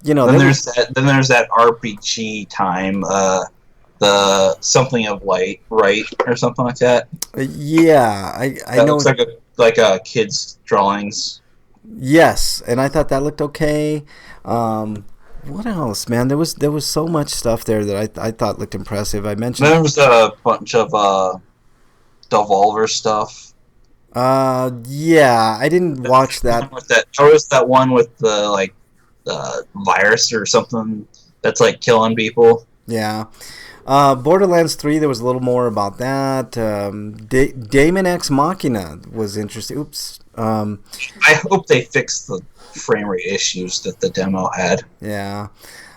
there's that RPG time, the something of light, right, or something like that. Yeah, I know. Looks like a kid's drawings. Yes, and I thought that looked okay. What else, man? There was so much stuff there that I thought looked impressive. I mentioned there was a bunch of Devolver stuff. Yeah, I didn't watch that. There was that one with the virus or something that's killing people. Yeah. Borderlands 3, there was a little more about that. Daemon X Machina was interesting. Oops. I hope they fix the frame rate issues that the demo had. Yeah.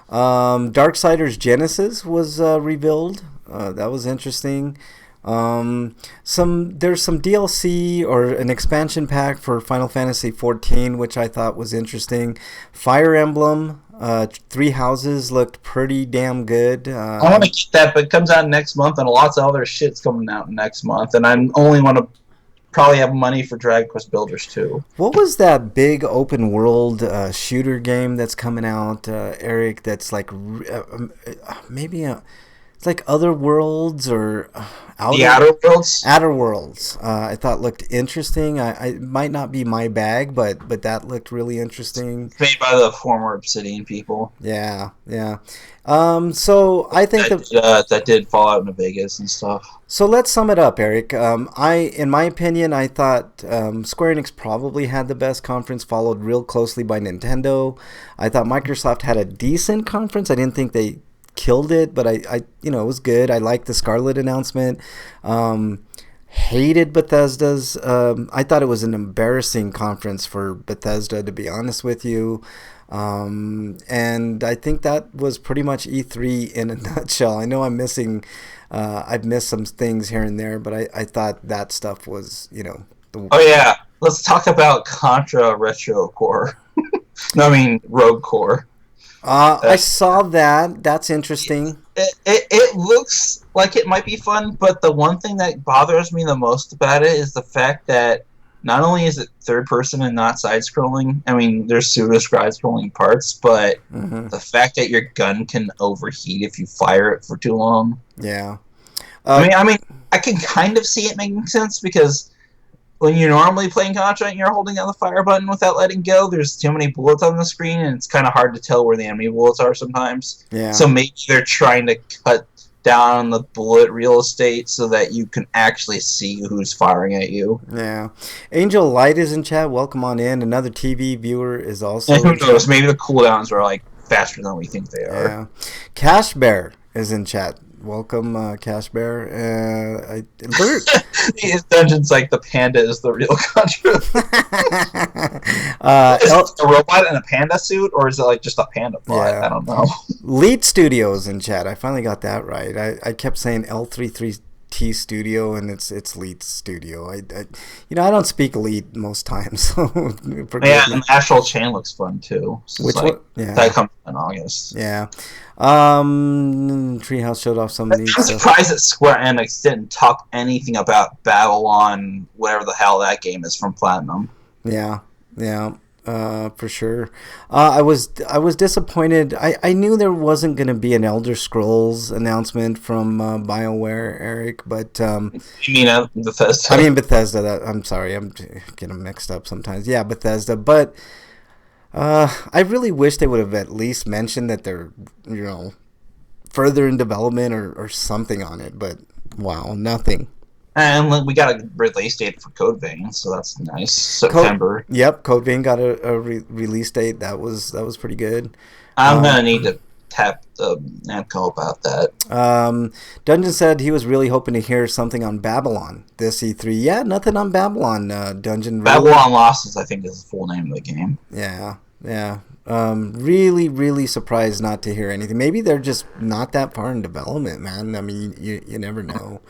Darksiders Genesis was revealed. That was interesting. There's some DLC or an expansion pack for Final Fantasy XIV, which I thought was interesting. Fire Emblem, Three Houses looked pretty damn good. I want to get that, but it comes out next month, and lots of other shit's coming out next month, and I only want to probably have money for Dragon Quest Builders 2. What was that big open world shooter game that's coming out, Eric? That's maybe It's like Other Worlds or The Outer Worlds. Outer Worlds. I thought looked interesting. I it might not be my bag, but that looked really interesting. Made by the former Obsidian people. Yeah, yeah. So I think that did Fallout New Vegas and stuff. So let's sum it up, Eric. In my opinion, I thought Square Enix probably had the best conference, followed real closely by Nintendo. I thought Microsoft had a decent conference. I didn't think they killed it, but I it was good. I liked the Scarlet announcement. Hated Bethesda's. I thought it was an embarrassing conference for Bethesda, to be honest with you. And I think that was pretty much E3 in a nutshell. I know I'm missing. I've missed some things here and there, but I thought that stuff was, Oh yeah, let's talk about Contra Retro Core. No, I mean Rogue Core. I saw that. That's interesting. It looks like it might be fun, but the one thing that bothers me the most about it is the fact that not only is it third person and not side scrolling. I mean, there's pseudo side scrolling parts, but the fact that your gun can overheat if you fire it for too long. Yeah. I mean, I can kind of see it making sense because when you're normally playing Contra and you're holding down the fire button without letting go, there's too many bullets on the screen, and it's kind of hard to tell where the enemy bullets are sometimes. Yeah. So maybe they're trying to cut down on the bullet real estate so that you can actually see who's firing at you. Yeah. Angel Light is in chat. Welcome on in. Another TV viewer is also. And who knows? Maybe the cooldowns are like faster than we think they are. Yeah. Cash Bear is in chat. Welcome, Cash Bear. His dungeon's like the panda is the real Contra. Is it a robot in a panda suit, or is it like just a panda bot? Yeah. I don't know. Lead Studios in chat. I finally got that right. I kept saying L33T Studio, and it's Lead Studio. I don't speak Lead most times. So yeah, and the actual chain looks fun too. So which one? Yeah. That comes in August. Yeah. Treehouse showed off some of these. I'm surprised that Square Enix didn't talk anything about Babylon, whatever the hell that game is from Platinum. Yeah, for sure. I was disappointed. I knew there wasn't going to be an Elder Scrolls announcement from BioWare, Eric, but you mean Bethesda? I mean Bethesda. I'm sorry, I'm getting them mixed up sometimes. Yeah, Bethesda, but. I really wish they would have at least mentioned that they're, further in development or something on it. But wow, nothing. And we got a release date for Code Vein, so that's nice. September. Code Vein got a release date. That was pretty good. I'm gonna need to tap the Namco about that. Dungeon said he was really hoping to hear something on Babylon this E3. Yeah, nothing on Babylon. Dungeon. Babylon Losses, I think, is the full name of the game. Yeah. Really, really surprised not to hear anything. Maybe they're just not that far in development, man. I mean, you never know.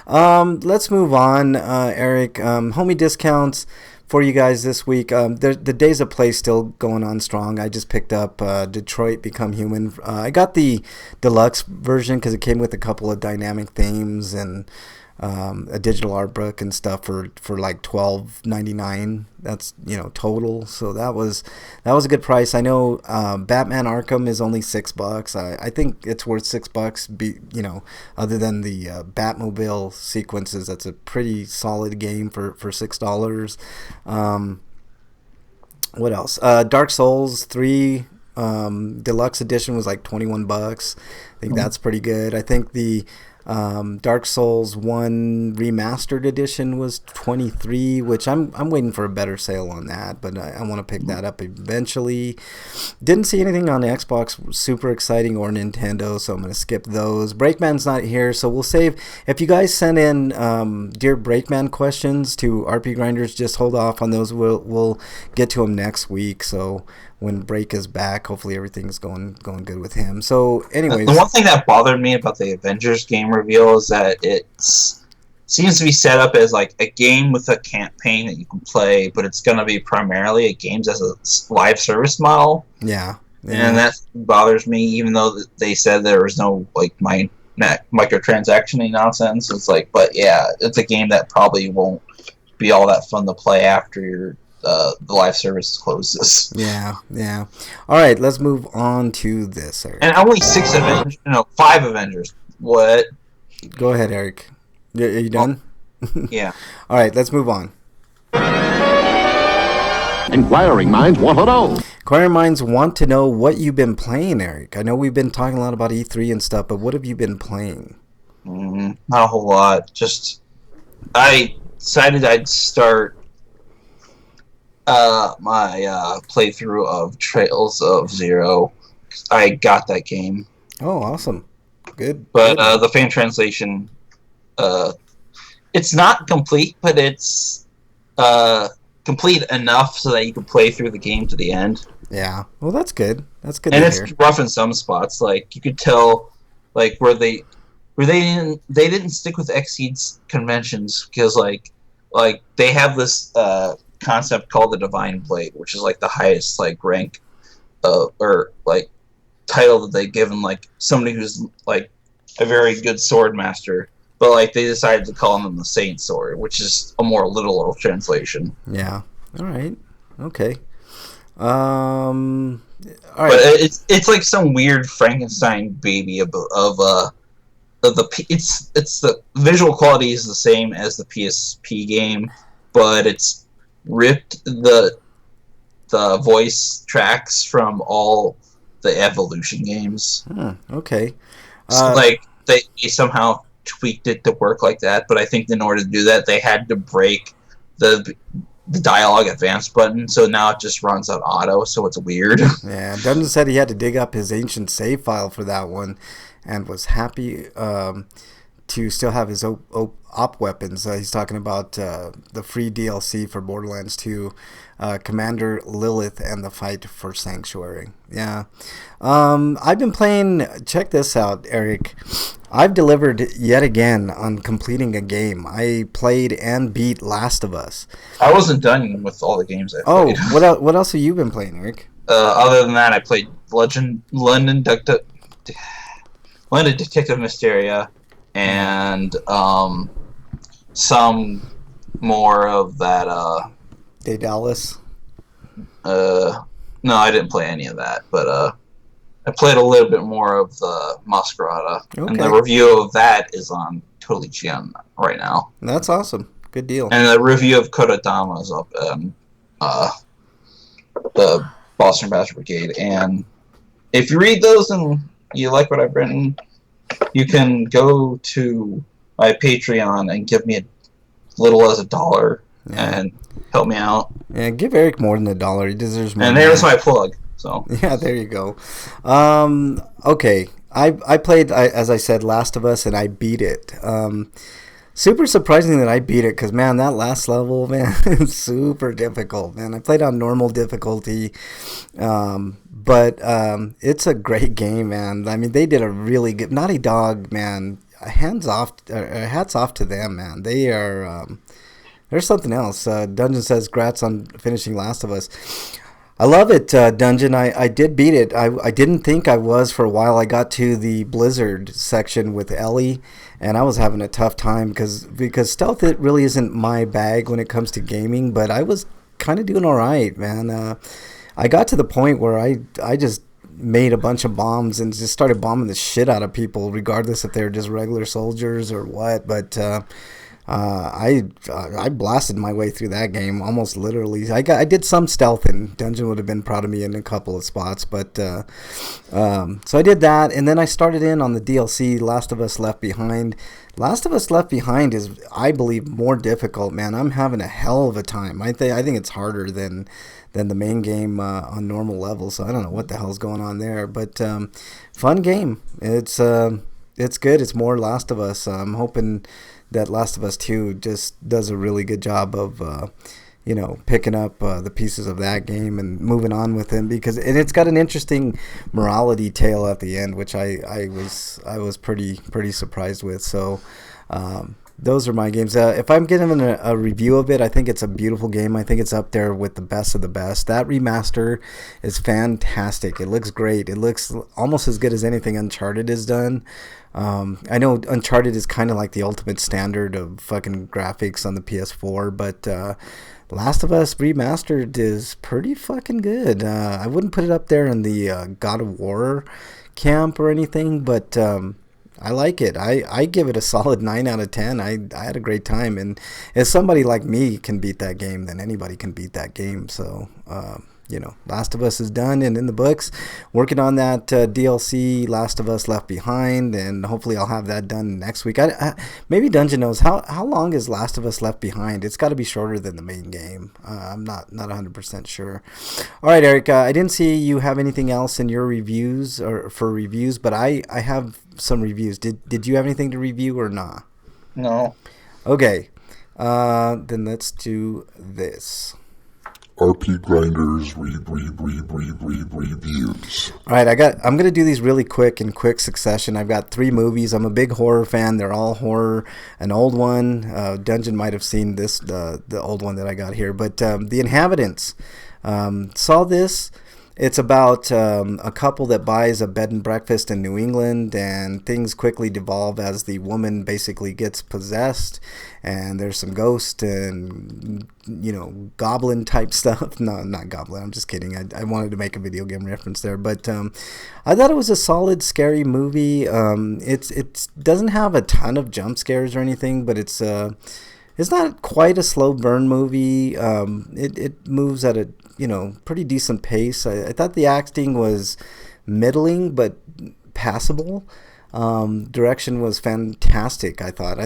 Let's move on, Eric. Homie discounts for you guys this week. The Days of Play still going on strong. I just picked up Detroit Become Human. I got the deluxe version because it came with a couple of dynamic themes and a digital art book and stuff for like $12.99. That's total. So that was a good price. I know Batman Arkham is only $6. I think it's worth $6. Other than the Batmobile sequences, that's a pretty solid game for $6. What else? Dark Souls 3 deluxe edition was like $21. I think that's pretty good. I think the Dark Souls 1 remastered edition was $23, which I'm waiting for a better sale on that, but I want to pick that up eventually. Didn't see anything on the Xbox super exciting or Nintendo, so I'm going to skip those. Breakman's not here, so we'll save. If you guys send in Dear Breakman questions to RPGrinders, just hold off on those. We'll get to them next week, so when Break is back, hopefully everything's going good with him. So anyways, the one thing that bothered me about the Avengers game reveal is that it seems to be set up as like a game with a campaign that you can play, but it's going to be primarily a games as a live service model. Yeah. And that bothers me, even though they said there was no like microtransaction nonsense. It's like, but yeah, it's a game that probably won't be all that fun to play after the live service closes. Yeah. All right, let's move on to this. Eric. And only 5 Avengers. What? Go ahead, Eric. Are you done? Yeah. All right, let's move on. Inquiring minds want to know. Inquiring minds want to know what you've been playing, Eric. I know we've been talking a lot about E3 and stuff, but what have you been playing? Not a whole lot. Just I decided I'd start my playthrough of Trails of Zero. I got that game. Oh, awesome. Good. But good. The fan translation, it's not complete, but it's complete enough so that you can play through the game to the end. Yeah. Well, that's good. That's good. And to it's hear. rough in some spots. Like you could tell, like where they didn't stick with Xseed's conventions because like they have this concept called the Divine Blade, which is like the highest like rank or like title that they've given like somebody who's like a very good sword master, but like they decided to call them the Saint Sword, which is a more literal translation. Yeah. All right. Okay. All right. But it's like some weird Frankenstein baby of the it's the visual quality is the same as the PSP game, but it's ripped the voice tracks from all the Evolution games. Okay. So like they somehow tweaked it to work like that, but I think in order to do that they had to break the dialogue advance button, so now it just runs on auto, so it's weird. Yeah, Dungeon said he had to dig up his ancient save file for that one and was happy to still have his op weapons. He's talking about the free DLC for Borderlands 2, Commander Lilith, and the fight for Sanctuary. Yeah. I've been playing, check this out, Eric. I've delivered yet again on completing a game. I played and beat Last of Us. I wasn't done with all the games I played. Oh, what else have you been playing, Eric? Other than that, I played London Detective Mysteria, and some more of that. Daedalus? No, I didn't play any of that, but I played a little bit more of the Masquerada, and the review of that is on Totally Chion right now. That's awesome. Good deal. And the review of Kodadama is up the Boston Bastard Brigade. And if you read those and you like what I've written, you can go to my Patreon and give me a little as $1 and help me out. Yeah, give Eric more than $1. He deserves more. And there's my plug. So yeah, there you go. Okay, I played, as I said, Last of Us, and I beat it. Super surprising that I beat it, because, man, that last level, man, is super difficult, man. I played on normal difficulty, but it's a great game, man. I mean, they did a really good... Naughty Dog, man, hats off to them, man. They are... there's something else. Dungeon says, "Grats on finishing Last of Us." I love it, Dungeon. I did beat it. I didn't think I was for a while. I got to the Blizzard section with Ellie, and I was having a tough time because stealth, it really isn't my bag when it comes to gaming, but I was kind of doing all right, man. I got to the point where I just made a bunch of bombs and just started bombing the shit out of people, regardless if they were just regular soldiers or what, but... I blasted my way through that game almost literally. I did some stealth, and Dungeon would have been proud of me in a couple of spots, but so I did that, and then I started in on the DLC Last of Us Left Behind. Last of Us Left Behind is, I believe, more difficult, man. I'm having a hell of a time. I think it's harder than the main game on normal level, so I don't know what the hell's going on there, but fun game. It's good. It's more Last of Us. I'm hoping that Last of Us 2 just does a really good job of, picking up the pieces of that game and moving on with him, because it's got an interesting morality tale at the end, which I was pretty surprised with. So those are my games. If I'm giving a review of it, I think it's a beautiful game. I think it's up there with the best of the best. That remaster is fantastic. It looks great. It looks almost as good as anything Uncharted has done. I know Uncharted is kind of like the ultimate standard of fucking graphics on the PS4, but Last of Us Remastered is pretty fucking good. I wouldn't put it up there in the God of War camp or anything, but I like it. I give it a solid 9 out of 10. I had a great time, and if somebody like me can beat that game, then anybody can beat that game. So, Last of Us is done and in the books. Working on that DLC, Last of Us Left Behind, and hopefully I'll have that done next week. Maybe Dungeon knows how long is Last of Us Left Behind. It's got to be shorter than the main game. I'm not 100% sure. All right, Eric. I didn't see you have anything else in your reviews or for reviews, but I have some reviews. Did you have anything to review or not? No. Okay. Then let's do this. RPGrinders reviews. All right, I'm gonna do these really quick in quick succession. I've got 3 movies. I'm a big horror fan. They're all horror. An old one, Dungeon might have seen this, the old one that I got here. But The Inhabitants, saw this. It's about a couple that buys a bed and breakfast in New England, and things quickly devolve as the woman basically gets possessed, and there's some ghost and, goblin type stuff. No, not goblin. I'm just kidding. I wanted to make a video game reference there, but I thought it was a solid, scary movie. It doesn't have a ton of jump scares or anything, but it's not quite a slow burn movie. It moves at a pretty decent pace. I thought the acting was middling but passable. Direction was fantastic. I thought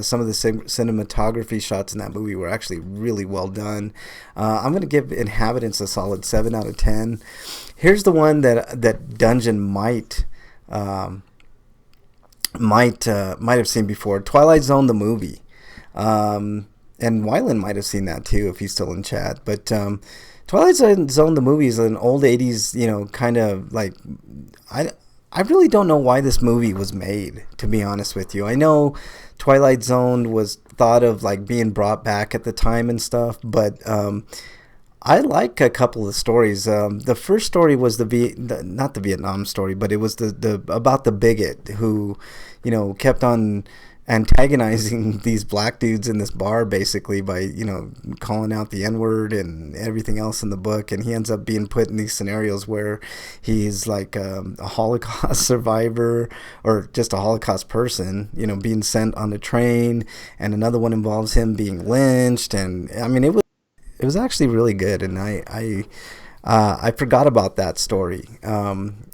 some of the cinematography shots in that movie were actually really well done. I'm going to give Inhabitants a solid 7 out of 10. Here's the one that Dungeon might have seen before. Twilight Zone the movie. And Wyland might have seen that too if he's still in chat. But Twilight Zone the movie is an old 80s, kind of like... I really don't know why this movie was made, to be honest with you. I know Twilight Zone was thought of like being brought back at the time and stuff, but I like a couple of stories. The first story was not the Vietnam story, but it was the about the bigot who, kept on antagonizing these black dudes in this bar basically by calling out the N-word and everything else in the book, and he ends up being put in these scenarios where he's like a Holocaust survivor or just a Holocaust person, being sent on a train, and another one involves him being lynched, and I mean it was actually really good, and I forgot about that story. And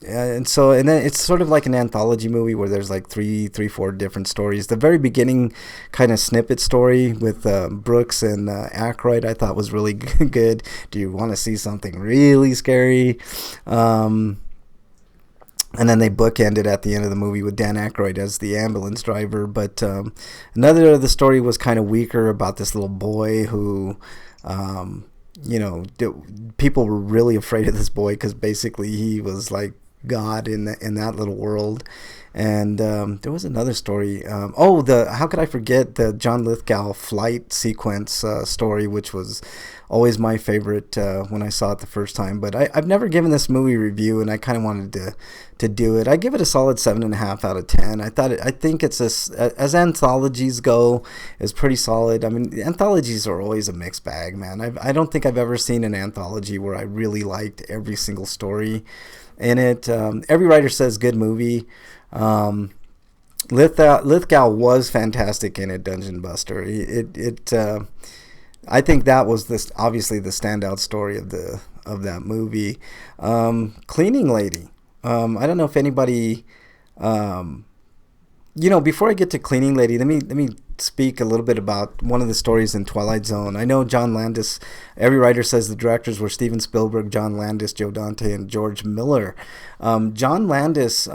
then it's sort of like an anthology movie where there's like 4 different stories. The very beginning kind of snippet story with Brooks and Aykroyd I thought was really good. Do you want to see something really scary? And then they bookended at the end of the movie with Dan Aykroyd as the ambulance driver. But another of the story was kind of weaker about this little boy who... people were really afraid of this boy because basically he was like God in that little world. And there was another story. How could I forget the John Lithgow flight sequence story, which was always my favorite when I saw it the first time. But I've never given this movie a review, and I kind of wanted to do it. I give it a solid 7.5 out of 10. I think it's as anthologies go, is pretty solid. I mean, anthologies are always a mixed bag, man. I don't think I've ever seen an anthology where I really liked every single story in it. Every writer says good movie. Lithgow was fantastic in it, Dungeon Buster. I think that was obviously the standout story of that movie. Cleaning Lady. I don't know if anybody, before I get to Cleaning Lady, let me speak a little bit about one of the stories in Twilight Zone. I know John Landis, every writer says the directors were Steven Spielberg, John Landis, Joe Dante, and George Miller. John Landis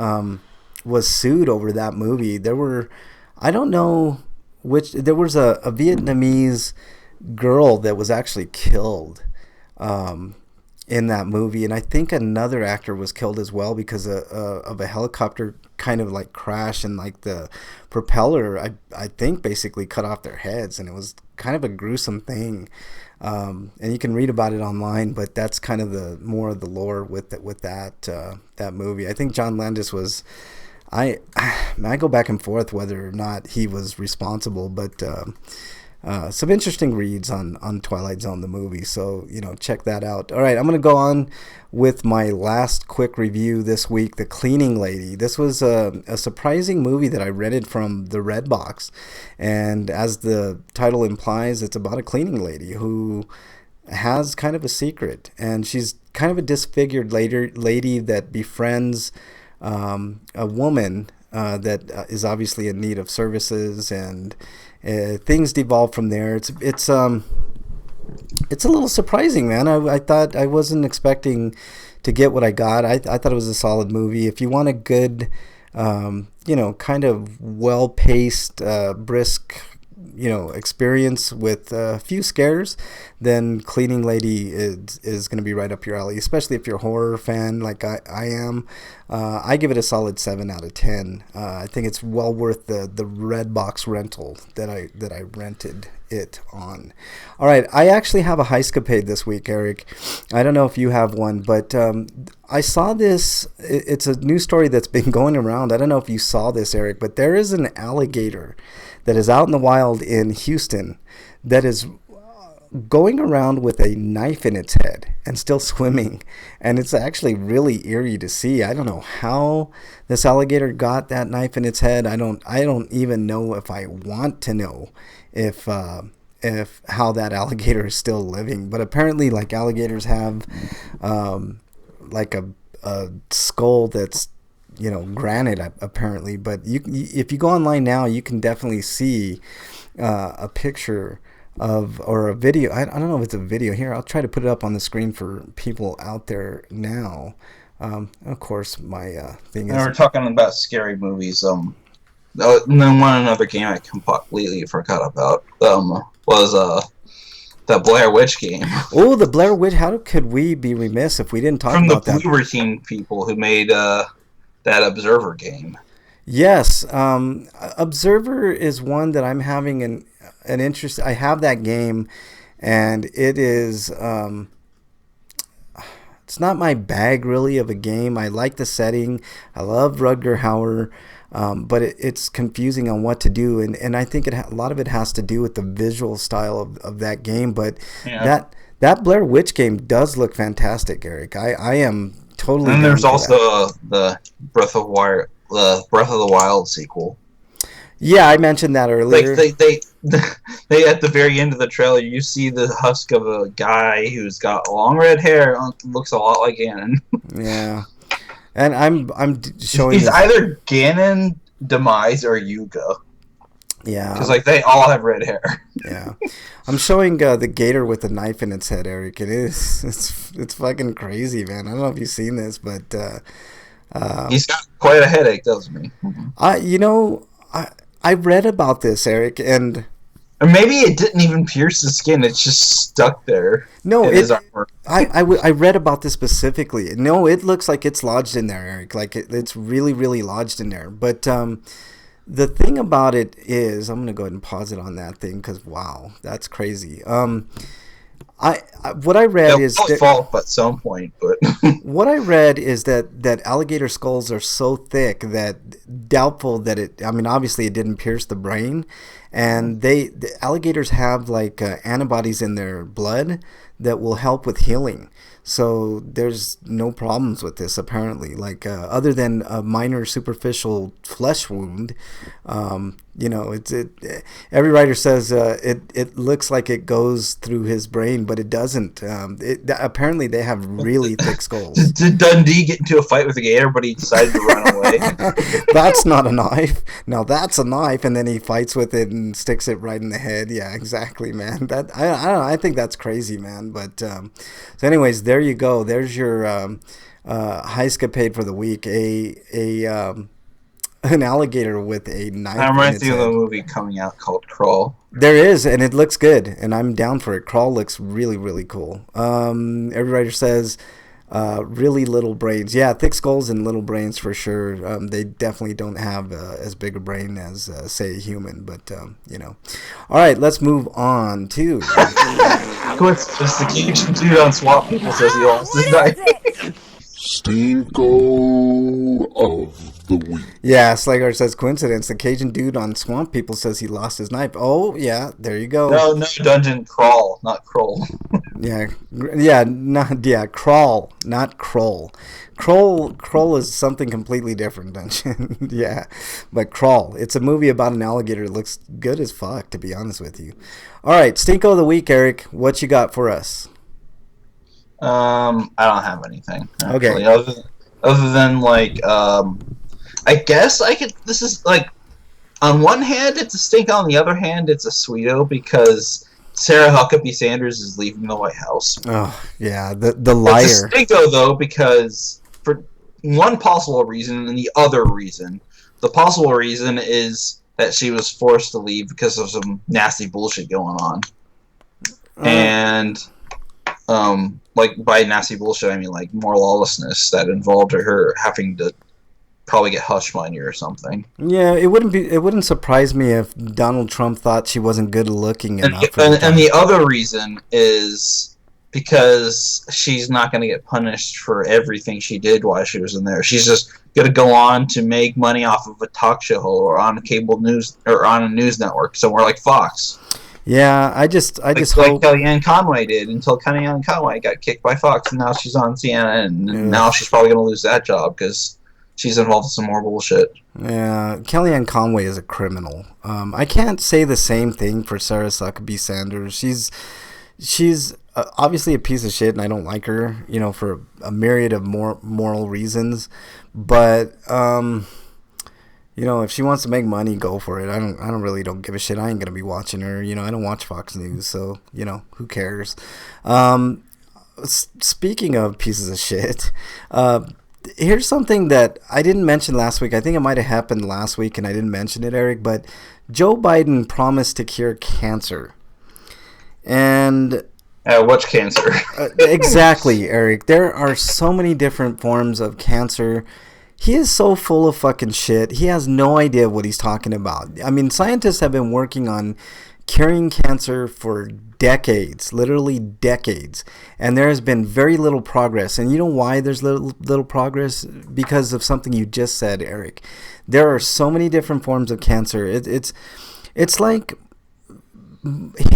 was sued over that movie. There was a Vietnamese girl that was actually killed in that movie, and I think another actor was killed as well because of a helicopter kind of like crash, and like the propeller I think basically cut off their heads, and it was kind of a gruesome thing. And you can read about it online, but that's kind of the more of the lore with that movie. I think John Landis was I go back and forth whether or not he was responsible, but some interesting reads on Twilight Zone the movie. So check that out. All right, I'm gonna go on with my last quick review this week, The Cleaning Lady. This was a surprising movie that I rented from the Redbox, and as the title implies, it's about a cleaning lady who has kind of a secret, and she's kind of a disfigured lady that befriends a woman that is obviously in need of services, and things devolve from there. It's a little surprising, man. I thought I wasn't expecting to get what I got. I thought it was a solid movie. If you want a good, kind of well-paced, brisk, experience with a few scares, then Cleaning Lady is going to be right up your alley, especially if you're a horror fan like I am. I give it a solid 7 out of 10. I think it's well worth the Redbox rental that I rented it on. All right, I actually have a heistcapade this week, Eric. I don't know if you have one, but I saw this. It's a news story that's been going around. I don't know if you saw this, Eric, but there is an alligator that is out in the wild in Houston that is going around with a knife in its head and still swimming, and it's actually really eerie to see. I don't know how this alligator got that knife in its head. I don't even know if I want to know if how that alligator is still living. But apparently, like, alligators have like a skull that's granite apparently. But if you go online now, you can definitely see a picture of, or a video. I don't know if it's a video. Here, I'll try to put it up on the screen for people out there now. Of course, my thing is. We're talking about scary movies. And then another game I completely forgot about was the Blair Witch game. Oh, the Blair Witch! How could we be remiss if we didn't talk about that? From the Bloober Team people who made that Observer game. Yes, Observer is one that I'm having an interest. I have that game, and it is it's not my bag really of a game. I like the setting. I love Rutger Hauer. But it's confusing on what to do, and I think a lot of it has to do with the visual style of that game. But yeah. that Blair Witch game does look fantastic, Eric. I am totally. And there's also the Breath of the Wild sequel. Yeah, I mentioned that earlier. Like they at the very end of the trailer, you see the husk of a guy who's got long red hair, looks a lot like Ganon. Yeah. And I'm showing. He's either Ganon, Demise, or Yuga. Yeah. Because they all have red hair. Yeah. I'm showing the gator with a knife in its head, Eric. It's fucking crazy, man. I don't know if you've seen this, but he's got quite a headache, doesn't he? I read about this, Eric, and. Or maybe it didn't even pierce the skin; it's just stuck there. No, I read about this specifically. No, it looks like it's lodged in there, Eric. Like it's really, really lodged in there. But the thing about it is, I'm gonna go ahead and pause it on that thing because wow, that's crazy. What I read is that fall at some point, but what I read is that alligator skulls are so thick that doubtful that it. I mean, obviously it didn't pierce the brain, and the alligators have like antibodies in their blood that will help with healing. So there's no problems with this apparently. Like other than a minor superficial flesh wound, every writer says it looks like it goes through his brain, but it doesn't. Apparently they have really thick skulls. Did Dundee get into a fight with a gator, but he decided to run away? That's not a knife. Now that's a knife, and then he fights with it and sticks it right in the head. Yeah, exactly, man. I don't know. I think that's crazy, man. But so, anyways, there you go. There's your heistcapade for the week. An alligator with a knife. I'm right through the movie coming out called Crawl. There is, and it looks good, and I'm down for it. Crawl looks really, really cool. Every writer says really little brains. Yeah, thick skulls and little brains for sure. They definitely don't have as big a brain as, say, a human, but, All right, let's move on to... Of course, just the Cajun dude on SWAT people says he lost his knife. Stinko of the week. Yeah, Slagar says coincidence. The Cajun dude on Swamp People says he lost his knife. Oh, yeah, there you go. No, dungeon crawl, not kroll. Crawl, not Kroll. Kroll is something completely different, dungeon. Yeah, but Crawl. It's a movie about an alligator that looks good as fuck, to be honest with you. All right, Stinko of the week, Eric. What you got for us? I don't have anything, actually. Okay. Other than, like, I guess I could... This is, like, on one hand, it's a stink. On the other hand, it's a sweeto, because Sarah Huckabee Sanders is leaving the White House. Oh, yeah, the liar. It's a stinko, though, because for one possible reason and the other reason. The possible reason is that she was forced to leave because of some nasty bullshit going on. And, like, by nasty bullshit, I mean, like, more lawlessness that involved her having to probably get hush money or something. Yeah, it wouldn't surprise me if Donald Trump thought she wasn't good looking enough. And the other reason is because she's not going to get punished for everything she did while she was in there. She's just going to go on to make money off of a talk show or on a cable news or on a news network somewhere like Fox. Yeah, I just like hope Kellyanne Conway did until Kellyanne Conway got kicked by Fox, and now she's on CNN, and now she's probably going to lose that job because she's involved in some more bullshit. Yeah, Kellyanne Conway is a criminal. I can't say the same thing for Sarah Huckabee Sanders. She's obviously a piece of shit, and I don't like her, for a myriad of moral reasons. But if she wants to make money, go for it. I don't give a shit. I ain't gonna be watching her. I don't watch Fox News, so who cares? Speaking of pieces of shit, here's something that I didn't mention last week. I think it might have happened last week, and I didn't mention it, Eric. But Joe Biden promised to cure cancer, and what's cancer? Exactly, Eric. There are so many different forms of cancer. He is so full of fucking shit. He has no idea what he's talking about. I mean, scientists have been working on curing cancer for decades, literally decades. And there has been very little progress. And you know why there's little progress? Because of something you just said, Eric. There are so many different forms of cancer. It's like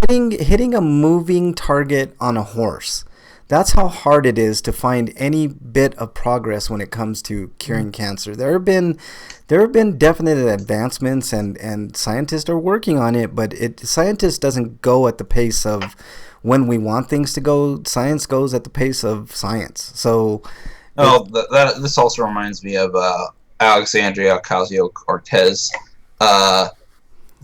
hitting a moving target on a horse. That's how hard it is to find any bit of progress when it comes to curing cancer. There have been definite advancements, and scientists are working on it, but scientists doesn't go at the pace of when we want things to go. Science goes at the pace of science. So, this also reminds me of Alexandria Ocasio-Cortez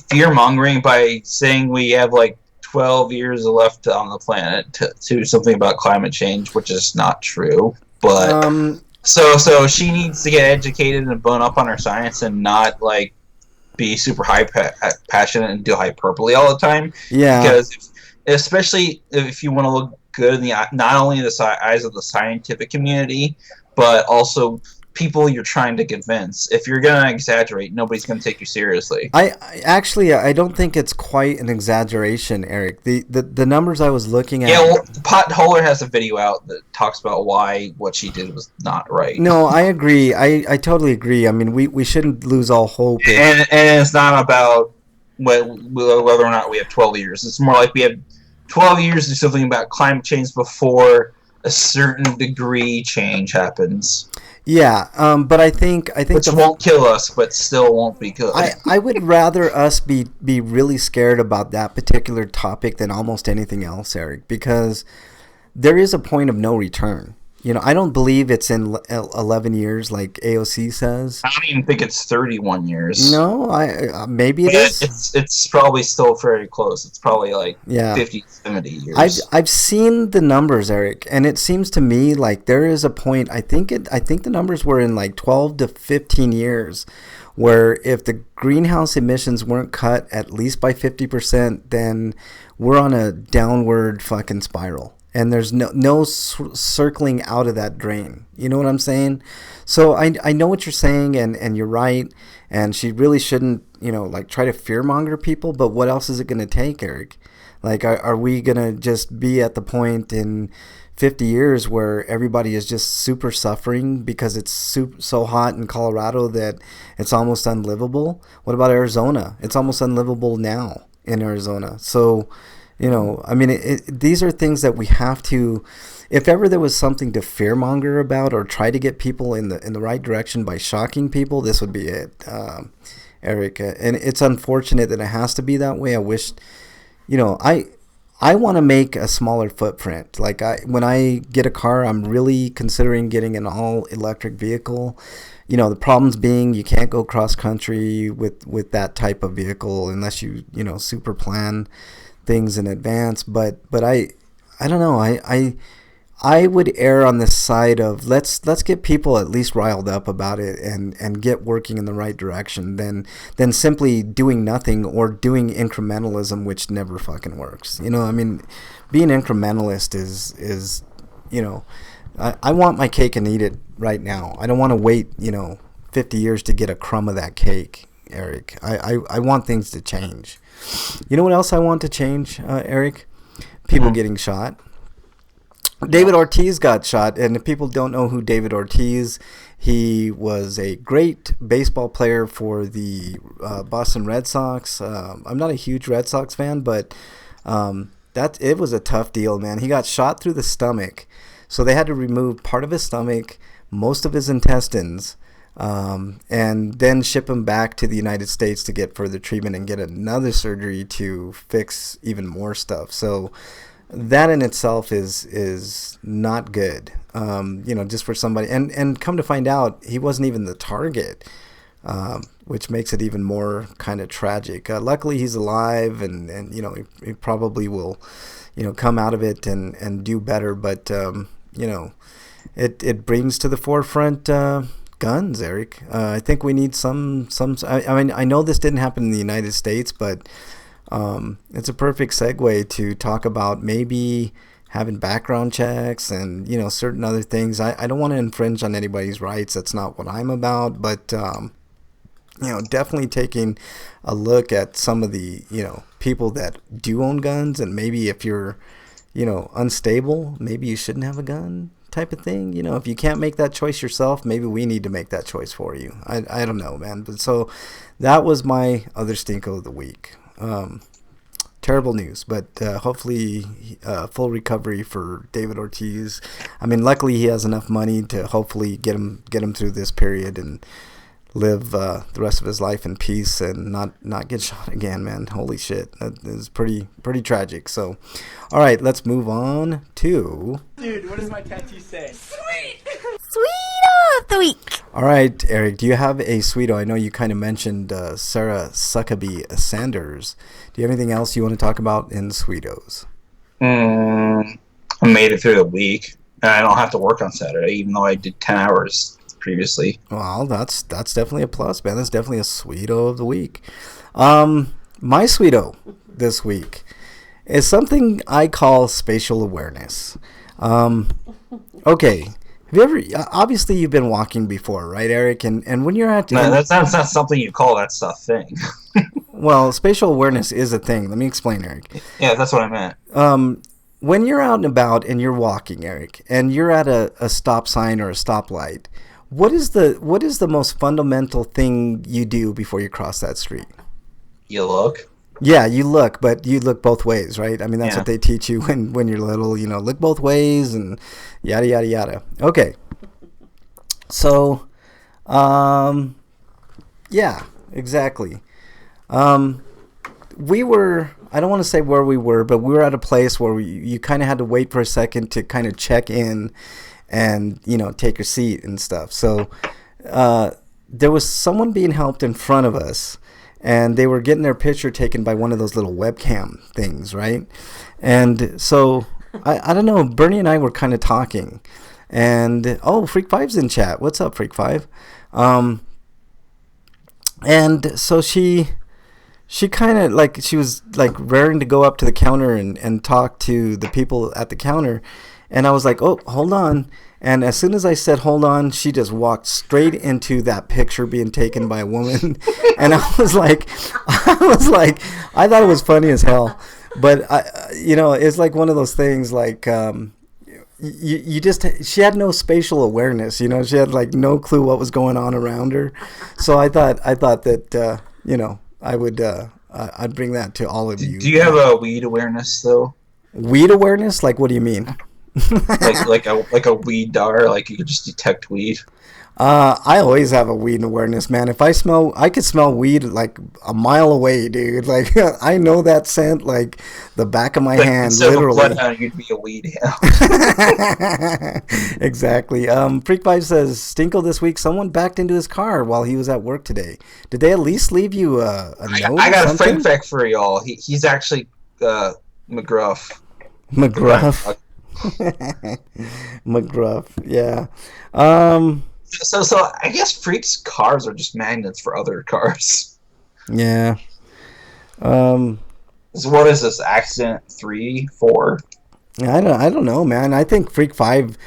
fear-mongering by saying we have like 12 years left on the planet to something about climate change, which is not true. But so she needs to get educated and bone up on her science and not like be super passionate and do hyperbole all the time. Yeah. Because especially if you want to look good in the not only the eyes of the scientific community, but also people you're trying to convince. If you're gonna exaggerate, nobody's gonna take you seriously. I don't think it's quite an exaggeration, Eric. The numbers I was looking at. Yeah, well, Potholer has a video out that talks about why what she did was not right. No, I agree. I totally agree. I mean, we shouldn't lose all hope. And it's not about whether or not we have 12 years. It's more like we have 12 years to do something about climate change before a certain degree change happens. Yeah, but I think which won't kill us, but still won't be good. I would rather us be really scared about that particular topic than almost anything else, Eric, because there is a point of no return. I don't believe it's in 11 years like AOC says. I don't even think it's 31 years. No, maybe it is. It's probably still very close. It's probably like 50, 70 years. I've seen the numbers, Eric, and it seems to me like there is a point. I think the numbers were in like 12 to 15 years, where if the greenhouse emissions weren't cut at least by 50%, then we're on a downward fucking spiral. And there's no circling out of that drain. You know what I'm saying? So I know what you're saying, and you're right. And she really shouldn't, like try to fearmonger people. But what else is it going to take, Eric? Like, are we going to just be at the point in 50 years where everybody is just super suffering because it's so hot in Colorado that it's almost unlivable? What about Arizona? It's almost unlivable now in Arizona. So, I mean, these are things that we have to, if ever there was something to fearmonger about or try to get people in the right direction by shocking people, this would be it, Eric. And it's unfortunate that it has to be that way. I wish, I want to make a smaller footprint. Like when I get a car, I'm really considering getting an all-electric vehicle. The problems being you can't go cross-country with that type of vehicle unless you super plan things in advance. But I don't know. I would err on the side of let's get people at least riled up about it and get working in the right direction than simply doing nothing or doing incrementalism, which never fucking works. I mean, being incrementalist is I want my cake and eat it right now. I don't want to wait 50 years to get a crumb of that cake, Eric. I want things to change. You know what else I want to change, Eric? People getting shot. David Ortiz got shot, and if people don't know who David Ortiz, he was a great baseball player for the Boston Red Sox. I'm not a huge Red Sox fan, but it was a tough deal, man. He got shot through the stomach, so they had to remove part of his stomach, most of his intestines, and then ship him back to the United States to get further treatment and get another surgery to fix even more stuff. So that in itself is not good, just for somebody. And come to find out, he wasn't even the target, which makes it even more kind of tragic. Luckily, he's alive, and he probably will, come out of it and do better. But, it brings to the forefront guns, Eric. I think we need some. I mean, I know this didn't happen in the United States, but it's a perfect segue to talk about maybe having background checks and certain other things. I don't want to infringe on anybody's rights. That's not what I'm about. But definitely taking a look at some of the people that do own guns, and maybe if you're unstable, maybe you shouldn't have a gun, type of thing. If you can't make that choice yourself, maybe we need to make that choice for you. I don't know, man. But so that was my other stinko of the week. Terrible news, but hopefully full recovery for David Ortiz. I mean, luckily he has enough money to hopefully get him through this period and live the rest of his life in peace and not get shot again, man. Holy shit, that is pretty tragic. So, all right, let's move on to. Dude, what does my tattoo say? Sweet. Sweeto of the week. All right, Eric, do you have a sweeto? I know you kind of mentioned Sarah Suckaby Sanders. Do you have anything else you want to talk about in sweetos? I made it through the week, and I don't have to work on Saturday, even though I did 10 hours previously. Well, that's definitely a plus, man. That's definitely a sweeto of the week. My sweeto this week is something I call spatial awareness. Okay. Have you ever? Obviously, you've been walking before, right, Eric? And when you're at no, that's not something you call that stuff thing. Well, spatial awareness is a thing. Let me explain, Eric. Yeah, that's what I meant. When you're out and about and you're walking, Eric, and you're at a stop sign or a stoplight, what is the most fundamental thing you do before you cross that street? You look. Yeah, you look, but you look both ways, right? I mean, that's Yeah. what they teach you when you're little, look both ways and yada, yada, yada. Okay. So, yeah, exactly. We were, I don't want to say where we were, but we were at a place where you kind of had to wait for a second to kind of check in and, take your seat and stuff. So, there was someone being helped in front of us, and they were getting their picture taken by one of those little webcam things, right? And so, I don't know, Bernie and I were kind of talking, and, Freak Five's in chat. What's up, Freak Five? And so she kind of, she was, raring to go up to the counter and talk to the people at the counter, and I was like, oh, hold on. And as soon as I said, hold on, she just walked straight into that picture being taken by a woman. And I was like, I thought it was funny as hell. But, it's like one of those things you just she had no spatial awareness. You know, she had like no clue what was going on around her. So I thought that you know, I'd bring that to all of you. Do you have a weed awareness though? Weed awareness? Like, what do you mean? like a weed dar, like you could just detect weed. I always have a weed awareness, man. If I could smell weed like a mile away, dude. Like, I know that scent like the back of my hand, instead literally. Of a bloodhound, you'd be a weed hound. Exactly. Freak Five says, Stinkle this week, someone backed into his car while he was at work today. Did they at least leave you a note? I got a Frank fact for y'all. He's actually McGruff. McGruff. McGruff, yeah. So I guess Freak's cars are just magnets for other cars. Yeah. So what is this? Accident 3, 4? I don't know, man. I think Freak 5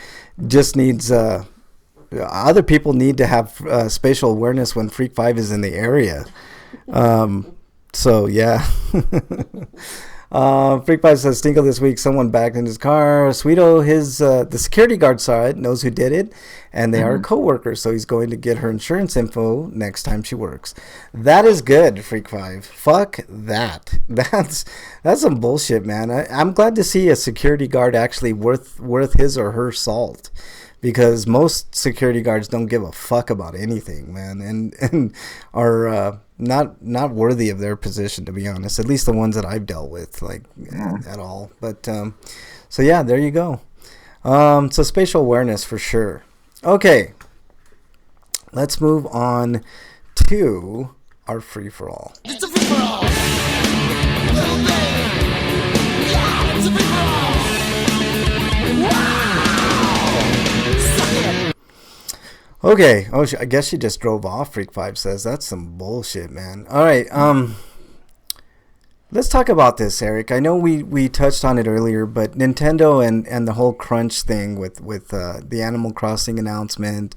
just needs other people need to have spatial awareness when Freak 5 is in the area. So yeah. Freak 5 says, Stinkle this week, someone backed in his car. Sweeto, the security guard saw it, knows who did it, and they are co-workers, so he's going to get her insurance info next time she works. That is good, Freak 5. Fuck that. That's some bullshit, man. I'm glad to see a security guard actually worth his or her salt. Because most security guards don't give a fuck about anything, man, and are not worthy of their position, to be honest. At least the ones that I've dealt with, like at all. But so yeah, there you go. So spatial awareness for sure. Okay, let's move on to our free for all. It's a free for all. Little baby. Yeah, it's a free for all. Wow. Okay. Oh, I guess she just drove off. Freak 5 says that's some bullshit, man. All right. Let's talk about this, Eric. I know we touched on it earlier, but Nintendo and the whole crunch thing with the Animal Crossing announcement.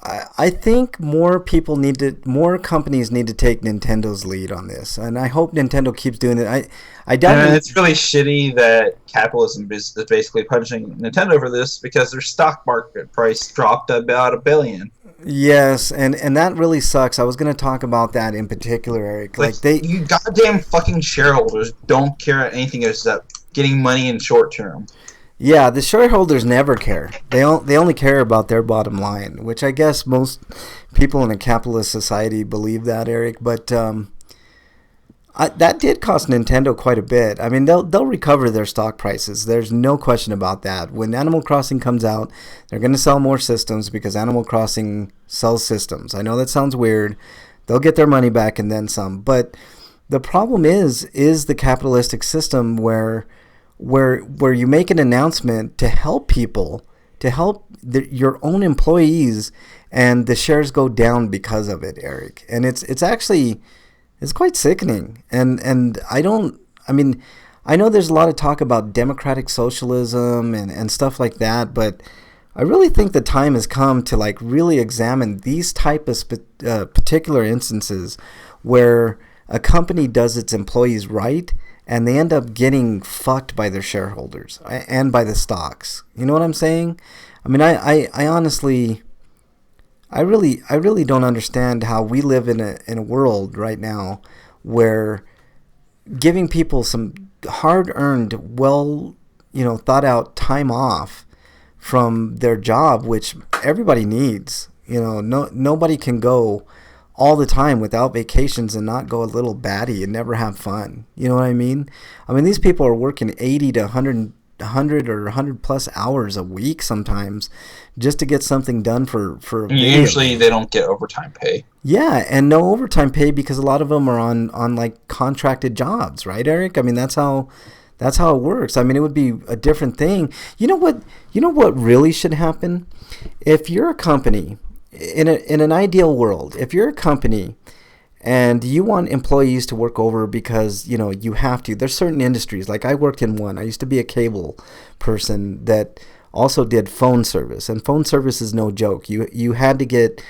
I think more companies need to take Nintendo's lead on this, and I hope Nintendo keeps doing it. I doubt. And it's really shitty that capitalism is basically punishing Nintendo for this because their stock market price dropped about $1 billion. Yes, and that really sucks. I was going to talk about that in particular, Eric. You goddamn fucking shareholders don't care anything except getting money in short term. Yeah, the shareholders never care. They only care about their bottom line, which I guess most people in a capitalist society believe that, Eric. But that did cost Nintendo quite a bit. I mean, they'll recover their stock prices. There's no question about that. When Animal Crossing comes out, they're going to sell more systems because Animal Crossing sells systems. I know that sounds weird. They'll get their money back and then some. But the problem is the capitalistic system where you make an announcement to help people, to help your own employees, and the shares go down because of it, Eric. And it's quite sickening. And I know there's a lot of talk about democratic socialism and stuff like that, but I really think the time has come to like really examine these type of particular instances where a company does its employees right and they end up getting fucked by their shareholders and by the stocks. You know what I'm saying? I mean, I honestly, I really don't understand how we live in a world right now where giving people some hard-earned, thought out time off from their job, which everybody needs. Nobody can go all the time without vacations and not go a little batty and never have fun. You know what I mean? I mean, these people are working 80 to 100 or 100 plus hours a week sometimes just to get something done for usually they don't get overtime pay. Yeah, and no overtime pay because a lot of them are on like contracted jobs, right, Eric? I mean, that's how it works. I mean, it would be a different thing. You know what really should happen? If you're a company in an ideal world, if you're a company and you want employees to work over because, you have to. There's certain industries, like I worked in one. I used to be a cable person that also did phone service. And phone service is no joke. You had to get,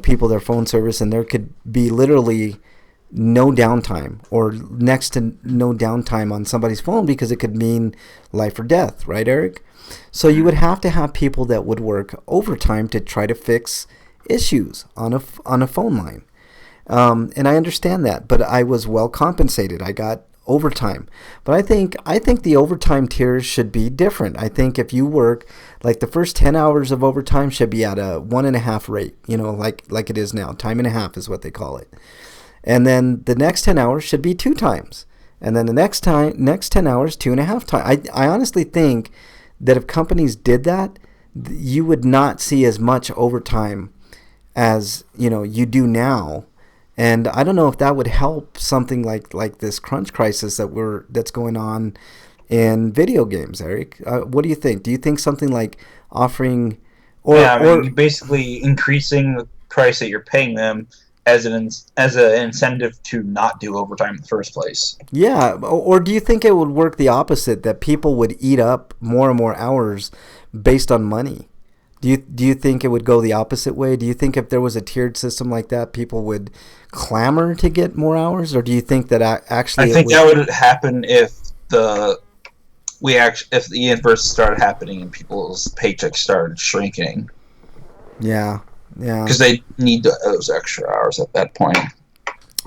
people their phone service, and there could be literally no downtime or next to no downtime on somebody's phone because it could mean life or death, right, Eric? So you would have to have people that would work overtime to try to fix issues on a phone line. And I understand that, but I was well compensated. I got overtime. But I think the overtime tiers should be different. I think if you work, like the first 10 hours of overtime should be at a 1.5 rate, like it is now. Time and a half is what they call it. And then the next 10 hours should be 2 times. And then the next 10 hours, 2.5 times. I honestly think that if companies did that, you would not see as much overtime as, you do now. And I don't know if that would help something like this crunch crisis that's going on in video games, Eric. What do you think? Do you think something like offering or basically increasing the price that you're paying them as an incentive to not do overtime in the first place? Yeah, or do you think it would work the opposite, that people would eat up more and more hours based on money? Do you think it would go the opposite way? Do you think if there was a tiered system like that, people would clamor to get more hours, or do you think that actually? I think that would happen if the inverse started happening and people's paychecks started shrinking. Yeah. Because they need those extra hours at that point.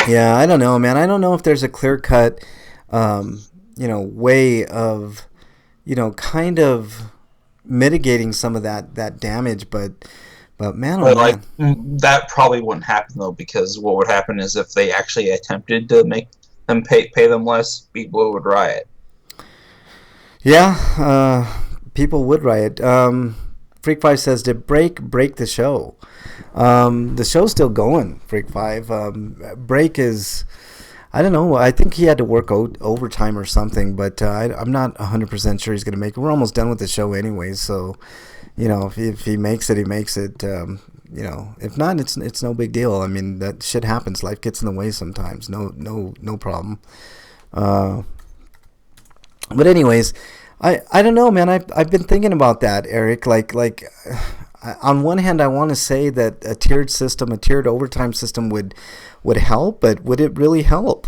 Yeah, I don't know, man. I don't know if there's a clear-cut, way of, kind of mitigating some of that damage, but man, that probably wouldn't happen though, because what would happen is if they actually attempted to make them pay them less, people would riot. Yeah, people would riot. Freak5 says, did break the show? The show's still going, Freak5. Break is, I don't know, I think he had to work overtime or something, but I'm not 100% sure he's going to make it. We're almost done with the show anyways, so, if he makes it, he makes it. If not, it's no big deal. I mean, that shit happens. Life gets in the way sometimes. No problem. But anyways, I don't know, man. I've been thinking about that, Eric. Like on one hand, I want to say that a tiered overtime system would help, but would it really help?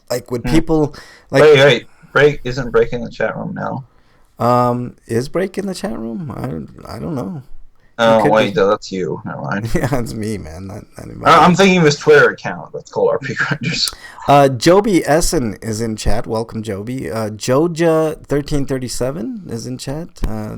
Like, would people like? Wait, isn't Break in the chat room now? Is Break in the chat room? I don't know. Oh wait, that's you. Never mind. Yeah, it's me, man. Not anybody. I'm thinking of his Twitter account. That's called RPGrinders. Joby Essen is in chat. Welcome, Joby. Joja1337 is in chat.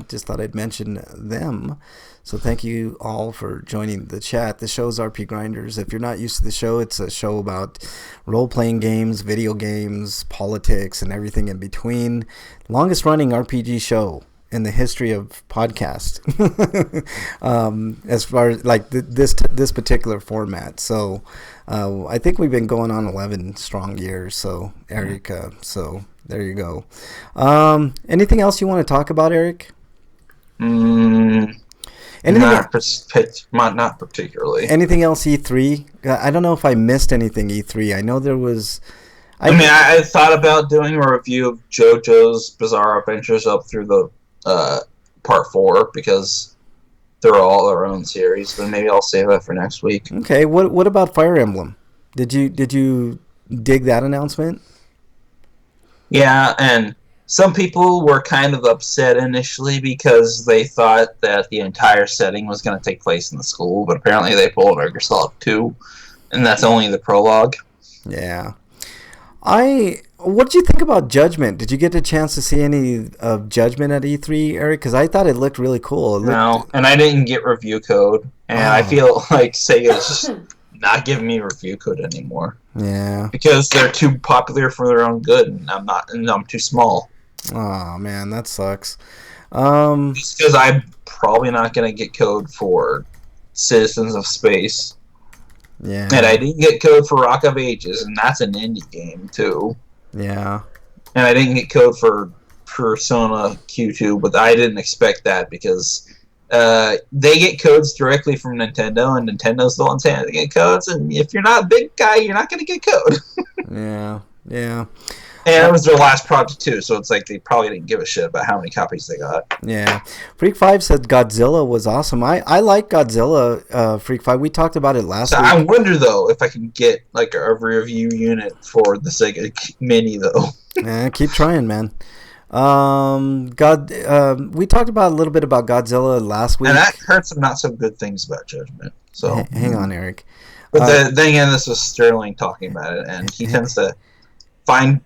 Just thought I'd mention them. So thank you all for joining the chat. The show's RPGrinders. If you're not used to the show, it's a show about role-playing games, video games, politics, and everything in between. Longest running RPG show in the history of podcast, as far as like this particular format. So I think we've been going on 11 strong years. So Eric, so there you go. Anything else you want to talk about, Eric? Not particularly. Anything else E3? I don't know if I missed anything E3. I know there was. I thought about doing a review of JoJo's Bizarre Adventures up through the part 4 because they're all their own series, but maybe I'll save that for next week. Okay. What about Fire Emblem? Did you dig that announcement? Yeah, and some people were kind of upset initially because they thought that the entire setting was going to take place in the school, but apparently they pulled Microsoft too, and that's only the prologue. Yeah. What did you think about Judgment? Did you get a chance to see any of Judgment at E3, Eric? Because I thought it looked really cool. No, and I didn't get review code, and I feel like Sega's just not giving me review code anymore. Yeah. Because they're too popular for their own good, and I'm too small. Oh man, that sucks. Just because I'm probably not going to get code for Citizens of Space. Yeah. And I didn't get code for Rock of Ages, and that's an indie game too. Yeah. And I didn't get code for Persona Q2, but I didn't expect that because they get codes directly from Nintendo, and Nintendo's the ones handing get codes. And if you're not a big guy, you're not going to get code. Yeah. And it was their last project too, so it's like they probably didn't give a shit about how many copies they got. Yeah. Freak 5 said Godzilla was awesome. I like Godzilla, Freak 5. We talked about it last week. I wonder though if I can get like a review unit for the Sega Mini though. Keep trying, man. We talked about a little bit about Godzilla last week. And that heard some not so good things about Judgment. So hang on, Eric. But then again, this was Sterling talking about it, and he tends to find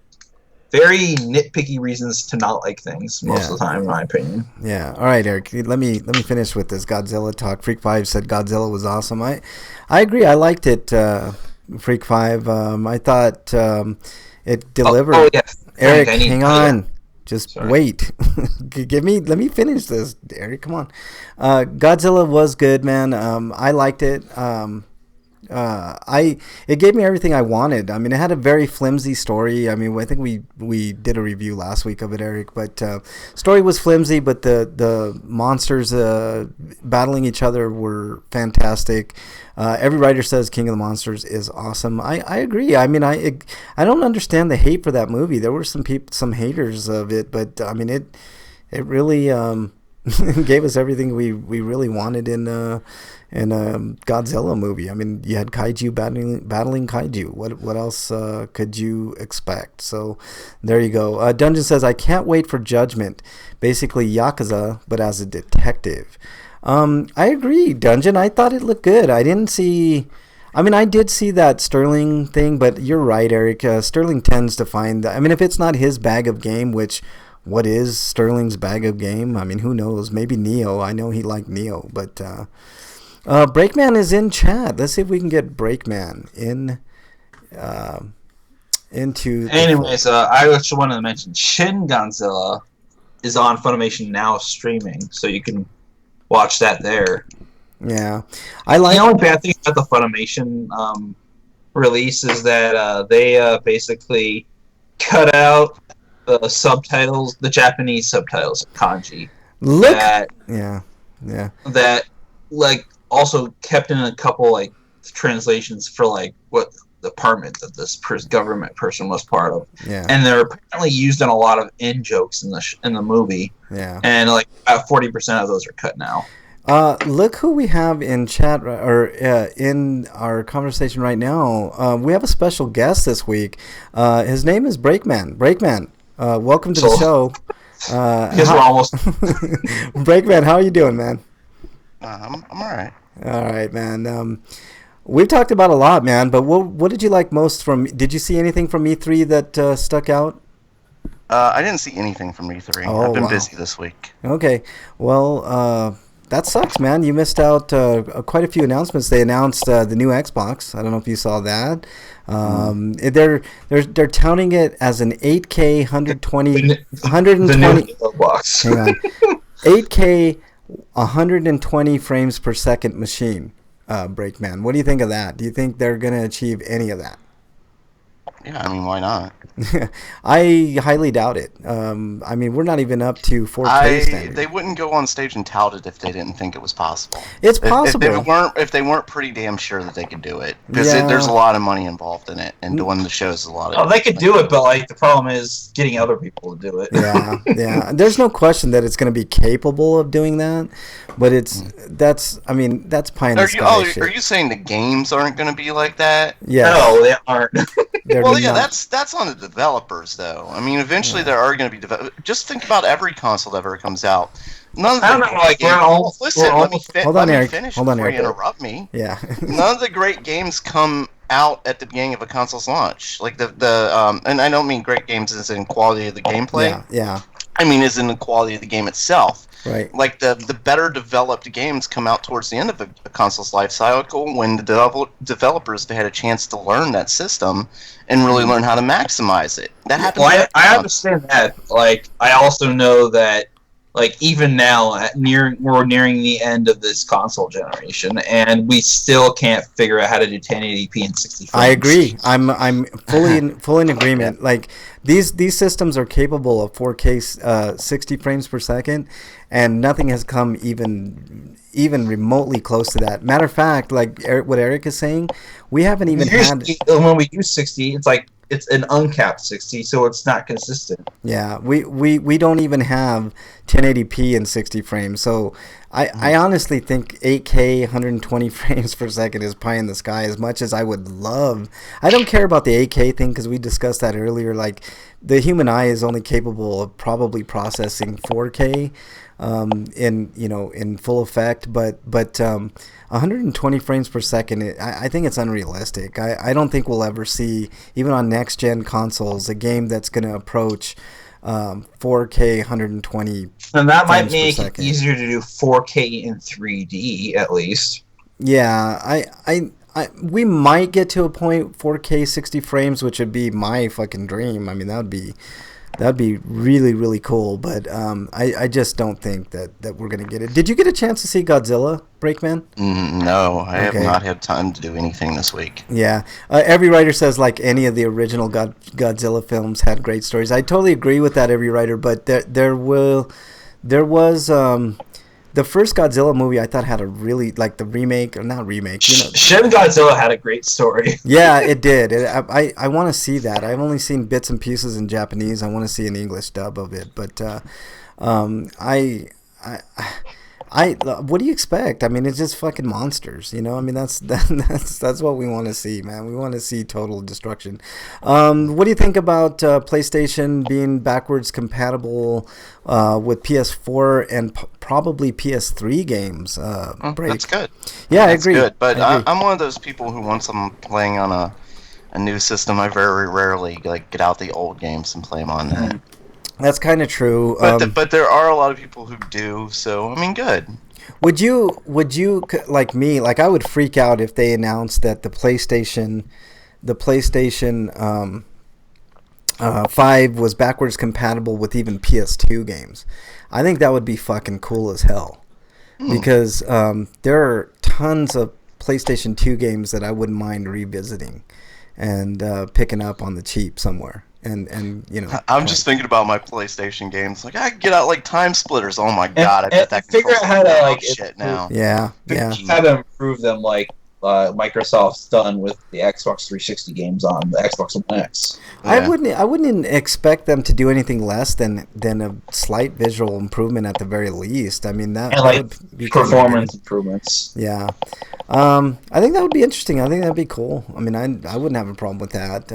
very nitpicky reasons to not like things most of the time, in my opinion. Yeah. All right, Eric. Let me finish with this Godzilla talk. Freak 5 said Godzilla was awesome. I agree. I liked it. Freak 5. I thought it delivered. Oh yeah, Eric, hang on. Just wait. Let me finish this, Eric. Come on. Godzilla was good, man. I liked it. It gave me everything I wanted. I mean, it had a very flimsy story. I mean, I think we did a review last week of it, Eric. But story was flimsy, but the monsters battling each other were fantastic. Every writer says King of the Monsters is awesome. I agree. I mean, I don't understand the hate for that movie. There were some haters of it, but I mean, it really gave us everything we really wanted in a Godzilla movie. I mean, you had kaiju battling kaiju. What else could you expect? So there you go. Dungeon says, I can't wait for Judgment. Basically Yakuza, but as a detective. I agree, Dungeon. I thought it looked good. I did see that Sterling thing, but you're right, Eric. Sterling tends to find that. I mean, if it's not his bag of game, which what is Sterling's bag of game? I mean, who knows? Maybe Neo. I know he liked Neo, but Breakman is in chat. Let's see if we can get Breakman into. Anyways, I just wanted to mention Shin Godzilla is on Funimation Now streaming, so you can watch that there. Yeah, I like. The only bad thing about the Funimation release is that they basically cut out the subtitles, the Japanese subtitles of kanji. That like also kept in a couple like translations for like what department that this government person was part of. Yeah. And they're apparently used in a lot of in jokes in the movie. Yeah. And like about 40% of those are cut now. Look who we have in chat or in our conversation right now. We have a special guest this week. His name is Breakman. Breakman, welcome to the show. Because we're almost Breakman, how are you doing, man? I'm all right. All right, man. We've talked about a lot, man. But what did you like most from? Did you see anything from E3 that stuck out? I didn't see anything from E3. I've been busy this week. Okay, well, that sucks, man. You missed out quite a few announcements. They announced the new Xbox. I don't know if you saw that. They're touting it as an 8K 120 box. Hang on, 8K 120 frames per second machine. Breakman, what do you think of that? Do you think they're going to achieve any of that? Yeah, I mean, why not? I highly doubt it. I mean, we're not even up to 4K standard. They wouldn't go on stage and tout it if they didn't think it was possible. It's possible. If they weren't pretty damn sure that they could do it, because there's a lot of money involved in it, and doing the shows is a lot of. Oh, they could do it, but like the problem is getting other people to do it. Yeah. There's no question that it's going to be capable of doing that, but that's pie in the sky shit. Are you saying the games aren't going to be like that? Yeah. No, they aren't. Well, yeah, that's on the developers, though. I mean, eventually there are going to be just think about every console that ever comes out. None of the Hold on, Eric. Interrupt me. Yeah. None of the great games come out at the beginning of a console's launch. Like and I don't mean great games as in quality of the gameplay. Yeah. I mean as in the quality of the game itself. Right. Like the better developed games come out towards the end of a console's life cycle when the developers have had a chance to learn that system and really learn how to maximize it. That happens. Well, I understand that. Like, I also know that, like, even now, we're nearing the end of this console generation, and we still can't figure out how to do 1080p and 60 frames. I agree. I'm fully in agreement. Like, these systems are capable of 4K 60 frames per second, and nothing has come even remotely close to that. Matter of fact, like what Eric is saying, we haven't even had. When we use 60, it's like it's an uncapped 60, so it's not consistent. Yeah, we don't even have 1080p in 60 frames. So I honestly think 8K 120 frames per second is pie in the sky as much as I would love. I don't care about the 8K thing because we discussed that earlier. Like the human eye is only capable of probably processing 4K in full effect, but 120 frames per second, I think it's unrealistic. I don't think we'll ever see, even on next gen consoles, a game that's going to approach 4K 120. And that might make it easier to do 4K in 3D at least. Yeah, we might get to a point 4K 60 frames, which would be my fucking dream. I mean, that'd be really, really cool, but I just don't think that we're going to get it. Did you get a chance to see Godzilla, Breakman? No, I have not had time to do anything this week. Yeah. Every writer says, like, any of the original Godzilla films had great stories. I totally agree with that, every writer, but there was... the first Godzilla movie I thought had a really, like, the remake, or not remake, Shin Godzilla had a great story. Yeah, it did. I want to see that. I've only seen bits and pieces in Japanese. I want to see an English dub of it. But what do you expect? I mean, it's just fucking monsters, I mean, that's what we want to see, man. We want to see total destruction. What do you think about PlayStation being backwards compatible with PS4 and probably PS3 games? That's good. Yeah, that's I agree. Good. But I'm one of those people who, once I'm playing on a new system, I very rarely get out the old games and play them on that. That's kind of true. But there are a lot of people who do, so I mean, good. Would you like me? Like, I would freak out if they announced that the PlayStation 5 was backwards compatible with even PS2 games. I think that would be fucking cool as hell, because there are tons of PlayStation 2 games that I wouldn't mind revisiting and picking up on the cheap somewhere. And I'm just thinking about my PlayStation games. Like, I could get out like Time Splitters. Oh my god, I bet that figure out how to shit now. Yeah. How to improve them, like Microsoft's done with the Xbox 360 games on the Xbox One X. Yeah. I wouldn't expect them to do anything less than a slight visual improvement at the very least. I mean, that would be performance improvements. Yeah. I think that would be interesting. I think that'd be cool. I mean, I wouldn't have a problem with that.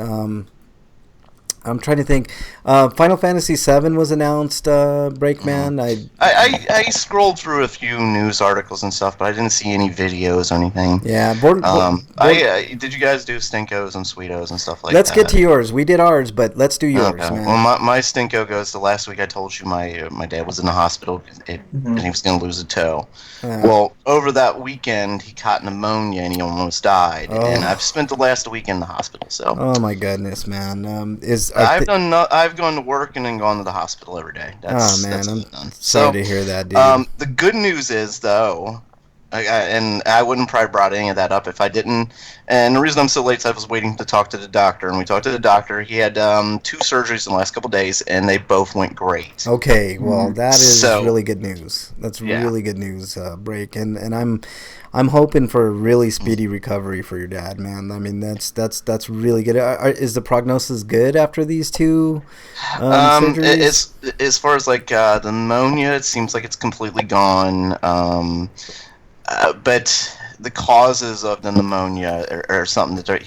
I'm trying to think. Final Fantasy VII was announced. Breakman. I scrolled through a few news articles and stuff, but I didn't see any videos or anything. Yeah. Did you guys do Stinkos and Sweetos and stuff like let's that? Let's get to yours. We did ours, but let's do yours, man. Well, my Stinko goes to last week. I told you my dad was in the hospital and he was going to lose a toe. Well, over that weekend, he caught pneumonia and he almost died. And I've spent the last week in the hospital. So. Oh my goodness, man. I've gone to work and then gone to the hospital every day. I'm sorry to hear that, dude. The good news is, though, and I wouldn't probably brought any of that up if I didn't. And the reason I'm so late is I was waiting to talk to the doctor, and we talked to the doctor. He had 2 surgeries in the last couple of days, and they both went great. Okay, well, that is really good news. That's really good news, Break, and I'm hoping for a really speedy recovery for your dad, man. I mean, that's really good. Is the prognosis good after these 2 surgeries? As far as like the pneumonia, it seems like it's completely gone. But the causes of the pneumonia are something that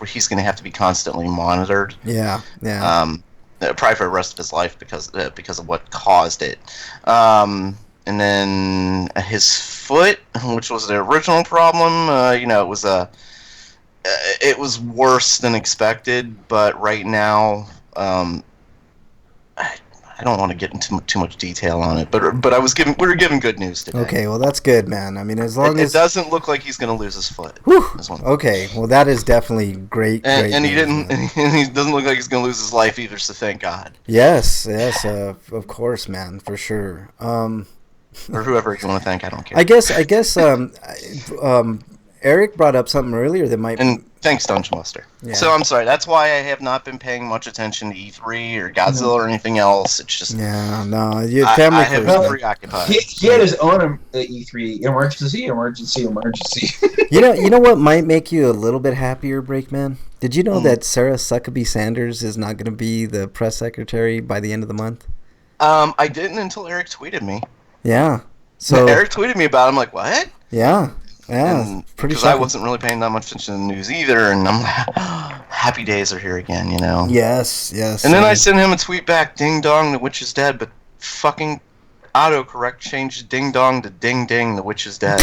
he's going to have to be constantly monitored. Yeah. Probably for the rest of his life because of what caused it. And then his foot, which was the original problem, it was worse than expected. But right now, I don't want to get into too much detail on it, but we were given good news today. Okay, well that's good, man. I mean, as long as it doesn't look like he's going to lose his foot. Okay, well that is definitely great. And he news, didn't. And he doesn't look like he's going to lose his life either. So thank God. Yes, of course, man, for sure. Or whoever you want to thank, I don't care. I guess. Eric brought up something earlier that might. And thanks, Dungeon Master. Yeah. So I'm sorry. That's why I have not been paying much attention to E3 or Godzilla or anything else. It's just Yeah, no, you I family have first. been preoccupied. He had his own E3 emergency. You know what might make you a little bit happier, Breakman? Did you know that Sarah Huckabee Sanders is not going to be the press secretary by the end of the month? I didn't until Eric tweeted me. Yeah. So Eric tweeted me about it. I'm like, what? Yeah. And Pretty because I shocking. wasn't really paying that much attention to the news either, and I'm like, happy days are here again, you know. Yes. And then I sent him a tweet back, "Ding dong, the witch is dead," but fucking autocorrect changed "ding dong" to "ding ding, the witch is dead."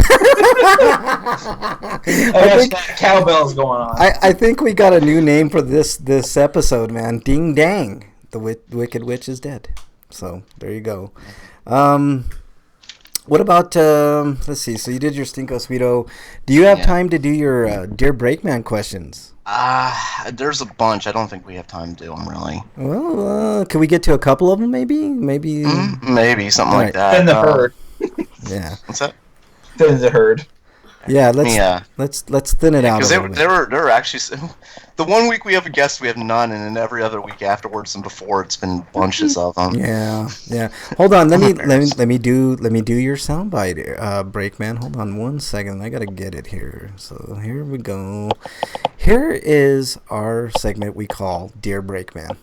I think cowbells going on. I think we got a new name for this episode, man. Ding dang, the wicked witch is dead. So there you go. What about let's see. So you did your Stinko Sweeto. Do you have time to do your Dear Breakman questions? There's a bunch. I don't think we have time to do them really. Well, can we get to a couple of them? Maybe. Maybe something All like right. that. Thin the herd. Yeah. What's that? Thin the herd. Yeah. Let's thin it out a Because little bit. there were actually the 1 week we have a guest, we have none, and then every other week afterwards and before, it's been bunches of them. Yeah. Hold on. Let me do your soundbite, Breakman. Hold on 1 second. I gotta get it here. So here we go. Here is our segment we call Dear Breakman.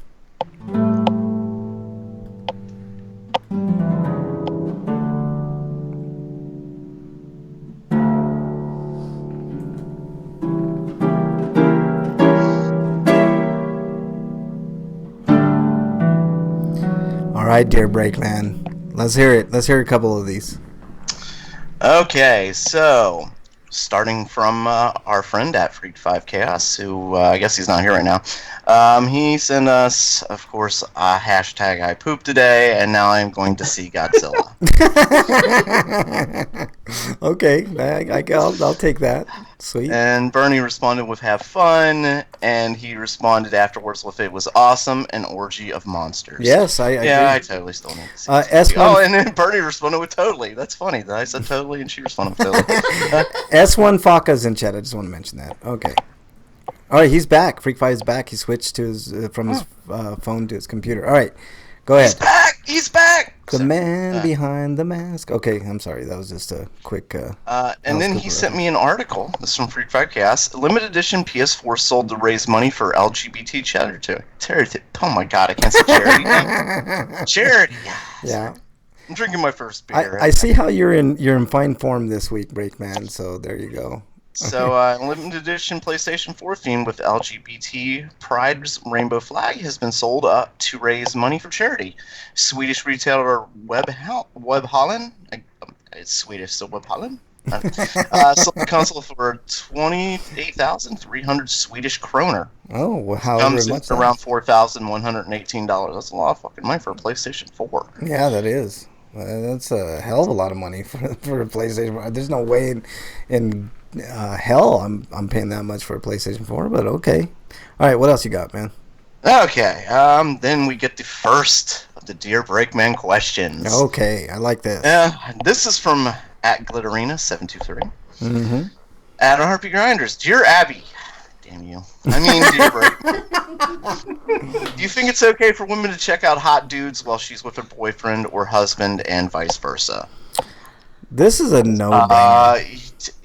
All right, Dear Breakman. Let's hear it. Let's hear a couple of these. Okay, so starting from our friend at Freak 5 Chaos, who I guess he's not here right now. He sent us, of course, a hashtag I pooped today, and now I'm going to see Godzilla. Okay, I'll take that. Sweet. And Bernie responded with "have fun," and he responded afterwards with "it was awesome, an orgy of monsters." Yes, I I agree. totally still need to see. S1 Oh, and then Bernie responded with "totally." That's funny. That I said "totally," and she responded with "totally." S1 Faka's in chat. I just want to mention that. Okay. All right, he's back. Freak Five is back. He switched to his from his phone to his computer. All right, go ahead. He's back. He's back. The man behind the mask. Okay, I'm sorry. That was just a quick. And then he sent me an article. This is from Freak 5 Chaos. Limited edition PS4 sold to raise money for LGBT charity. Oh my god, I can't say charity. Charity. Yeah. I'm drinking my first beer. I see how you're in fine form this week, Breakman. So there you go. So, limited edition PlayStation 4 theme with LGBT Pride's rainbow flag has been sold up to raise money for charity. Swedish retailer Webhallen, it's Swedish, so Webhallen, sold the console for 28,300 Swedish kroner. Oh, well, however Comes much in around $4,118. That's a lot of fucking money for a PlayStation 4. Yeah, that is. That's a hell of a lot of money for a PlayStation. There's no way in hell I'm paying that much for a PlayStation 4, but okay. All right, what else you got, man? Okay, then we get the first of the Dear Breakman questions. Okay, I like this. This is from at Glitterina723. Mm-hmm. At RPGrinders, Dear Abby. Damn you. I mean, Dear Breakman. Do you think it's okay for women to check out hot dudes while she's with her boyfriend or husband and vice versa? This is a no.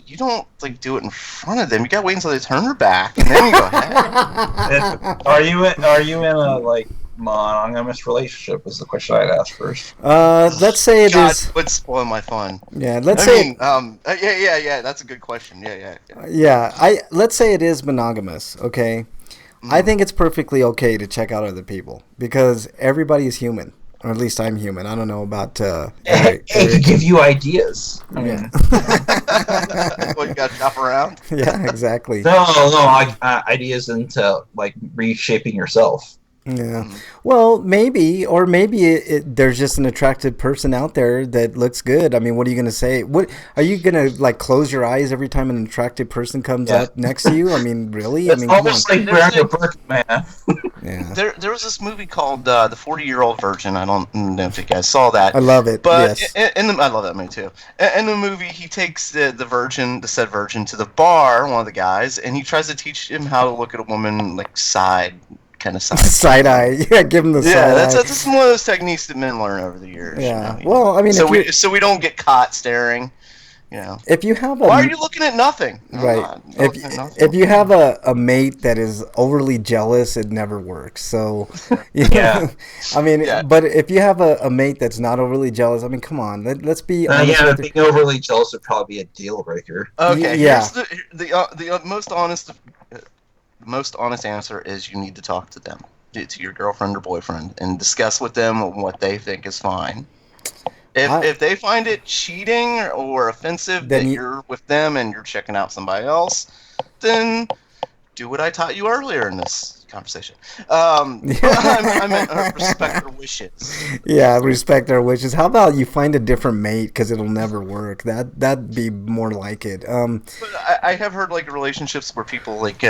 You don't do it in front of them. You gotta wait until they turn her back, and then you go ahead. Are you in a monogamous relationship? Is the question I'd ask first. Let's say it God, is. would spoil my fun. Yeah, let's say. Yeah. That's a good question. Yeah. Let's say it is monogamous. Okay, I think it's perfectly okay to check out other people because everybody is human. Or at least I'm human. I don't know about Eric. It could give you ideas. I mean, Well, you got to shop around. Yeah, exactly. no, ideas into reshaping yourself. Yeah. Well, maybe there's just an attractive person out there that looks good. I mean, what are you going to say? What are you going to close your eyes every time an attractive person comes up next to you? I mean, really? It's almost like wearing a Birkin, man. Yeah. There was this movie called The 40-Year-Old Virgin. I don't know if you guys saw that. I love it. But yes. I love that movie too. In the movie, he takes the said virgin, to the bar, one of the guys, and he tries to teach him how to look at a woman like side Side eye. Yeah, give him the side eye. That's one of those techniques that men learn over the years. Yeah. You know? Well, I mean, so we don't get caught staring. You know. If you have Why are you looking at nothing? Right. If you have a mate that is overly jealous, it never works. So, Yeah. I mean, Yeah. but if you have a mate that's not overly jealous, I mean, come on, let's be honest. Yeah, with being overly jealous would probably be a deal breaker. Okay. Yeah. Here's the most honest answer is you need to talk to them, to your girlfriend or boyfriend, and discuss with them what they think is fine. If they find it cheating or offensive Then that you're with them and you're checking out somebody else, then do what I taught you earlier in this conversation. I meant respect their wishes. Yeah, respect their wishes. How about you find a different mate because it'll never work? That'd be more like it. But I have heard like relationships where people like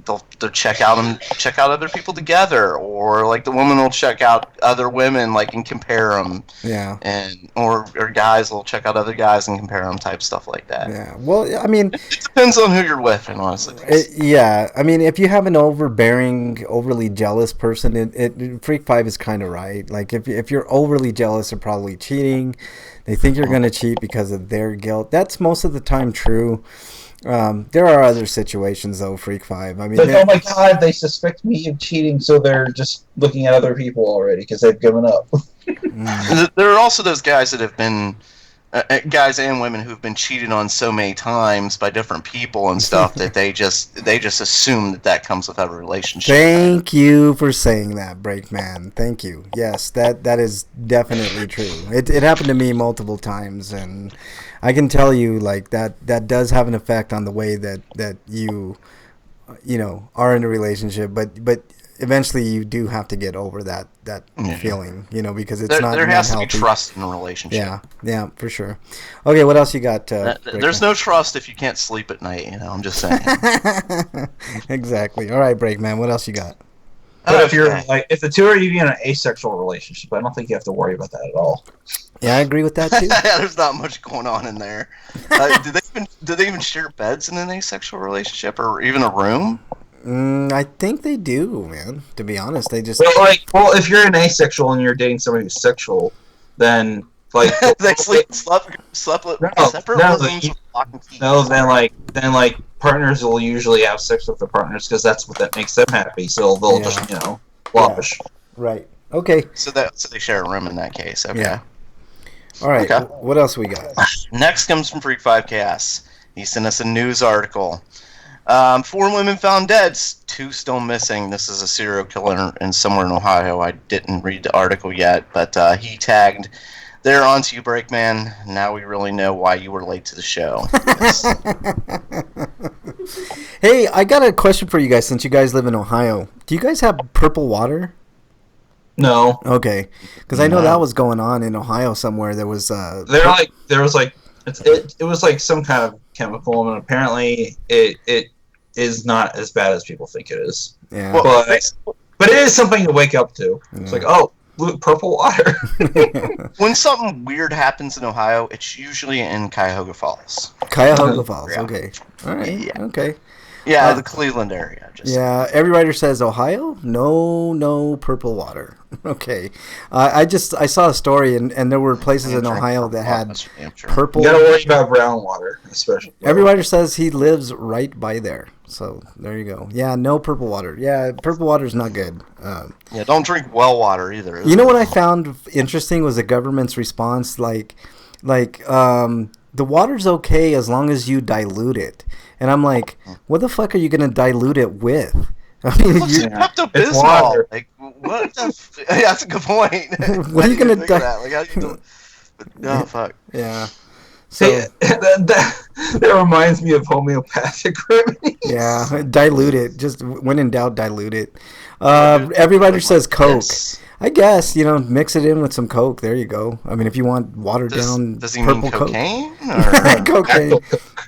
they'll check out other people together, or like the woman will check out other women like and compare them. Yeah. And or guys will check out other guys and compare them, type stuff like that. Yeah. Well, I mean, it depends on who you're with, and honestly. Yeah. I mean, if you have an overbearing, overly jealous person, Freak 5 is kind of right. Like if you're overly jealous, they're probably cheating. They think you're going to cheat because of their guilt. That's most of the time true. There are other situations though, Freak 5. I mean, Like, oh my god, they suspect me of cheating, so they're just looking at other people already because they've given up. There are also those guys that have been guys and women who've been cheated on so many times by different people and stuff that they just assume that comes with every relationship. Thank you for saying that, Breakman. Thank you. Yes, that is definitely true. It happened to me multiple times, and I can tell you, like, that does have an effect on the way that you are in a relationship, but eventually you do have to get over that feeling, because it's not there has to be healthy. Trust in a relationship. Yeah, for sure. Okay, what else you got? There's no trust if you can't sleep at night. I'm just saying. Exactly. All right, Breakman. What else you got? But if the two are you in an asexual relationship, I don't think you have to worry about that at all. Yeah, I agree with that too. There's not much going on in there. Do they even share beds in an asexual relationship, or even a room? I think they do, man. To be honest, they just well, if you're an asexual and you're dating somebody who's sexual, then like they slept separate rooms. Then partners will usually have sex with their partners because that's what that makes them happy. So they'll just wash. Right. Okay. So they share a room in that case. Okay. Yeah. All right. Okay. What else we got? Next comes from Freak 5 Chaos. He sent us a news article. 4 women found dead, 2 still missing. This is a serial killer somewhere in Ohio. I didn't read the article yet, but he tagged, "They're on to you, Breakman. Now we really know why you were late to the show." Hey, I got a question for you guys since you guys live in Ohio. Do you guys have purple water? No. Okay. Because I know that was going on in Ohio somewhere. There was it was like some kind of chemical, and apparently it is not as bad as people think it is. Yeah. But it is something to wake up to. Yeah. It's like, oh, purple water. When something weird happens in Ohio, it's usually in Cuyahoga Falls. Cuyahoga Falls. Yeah. Okay. All right. Yeah. Okay. Yeah, the Cleveland area. Every writer says Ohio, no purple water. Okay, I saw a story and there were places in Ohio that had purple. You gotta worry about brown water, especially. Every writer says he lives right by there, so there you go. Yeah, no purple water. Yeah, purple water is not good. Don't drink well water either. You know what I found interesting was the government's response, like the water's okay as long as you dilute it. And I'm like, what the fuck are you going to dilute it with? I mean, Pepto-Bismol. Like, what the that's a good point. What are you going to dilute? Like, how do you no, fuck. Yeah. So that reminds me of homeopathic remedies. Yeah, dilute it. Just when in doubt, dilute it. Everybody says Coke. Yes. I guess, mix it in with some Coke. There you go. I mean, if you want watered down does he purple mean cocaine? Coke. Cocaine.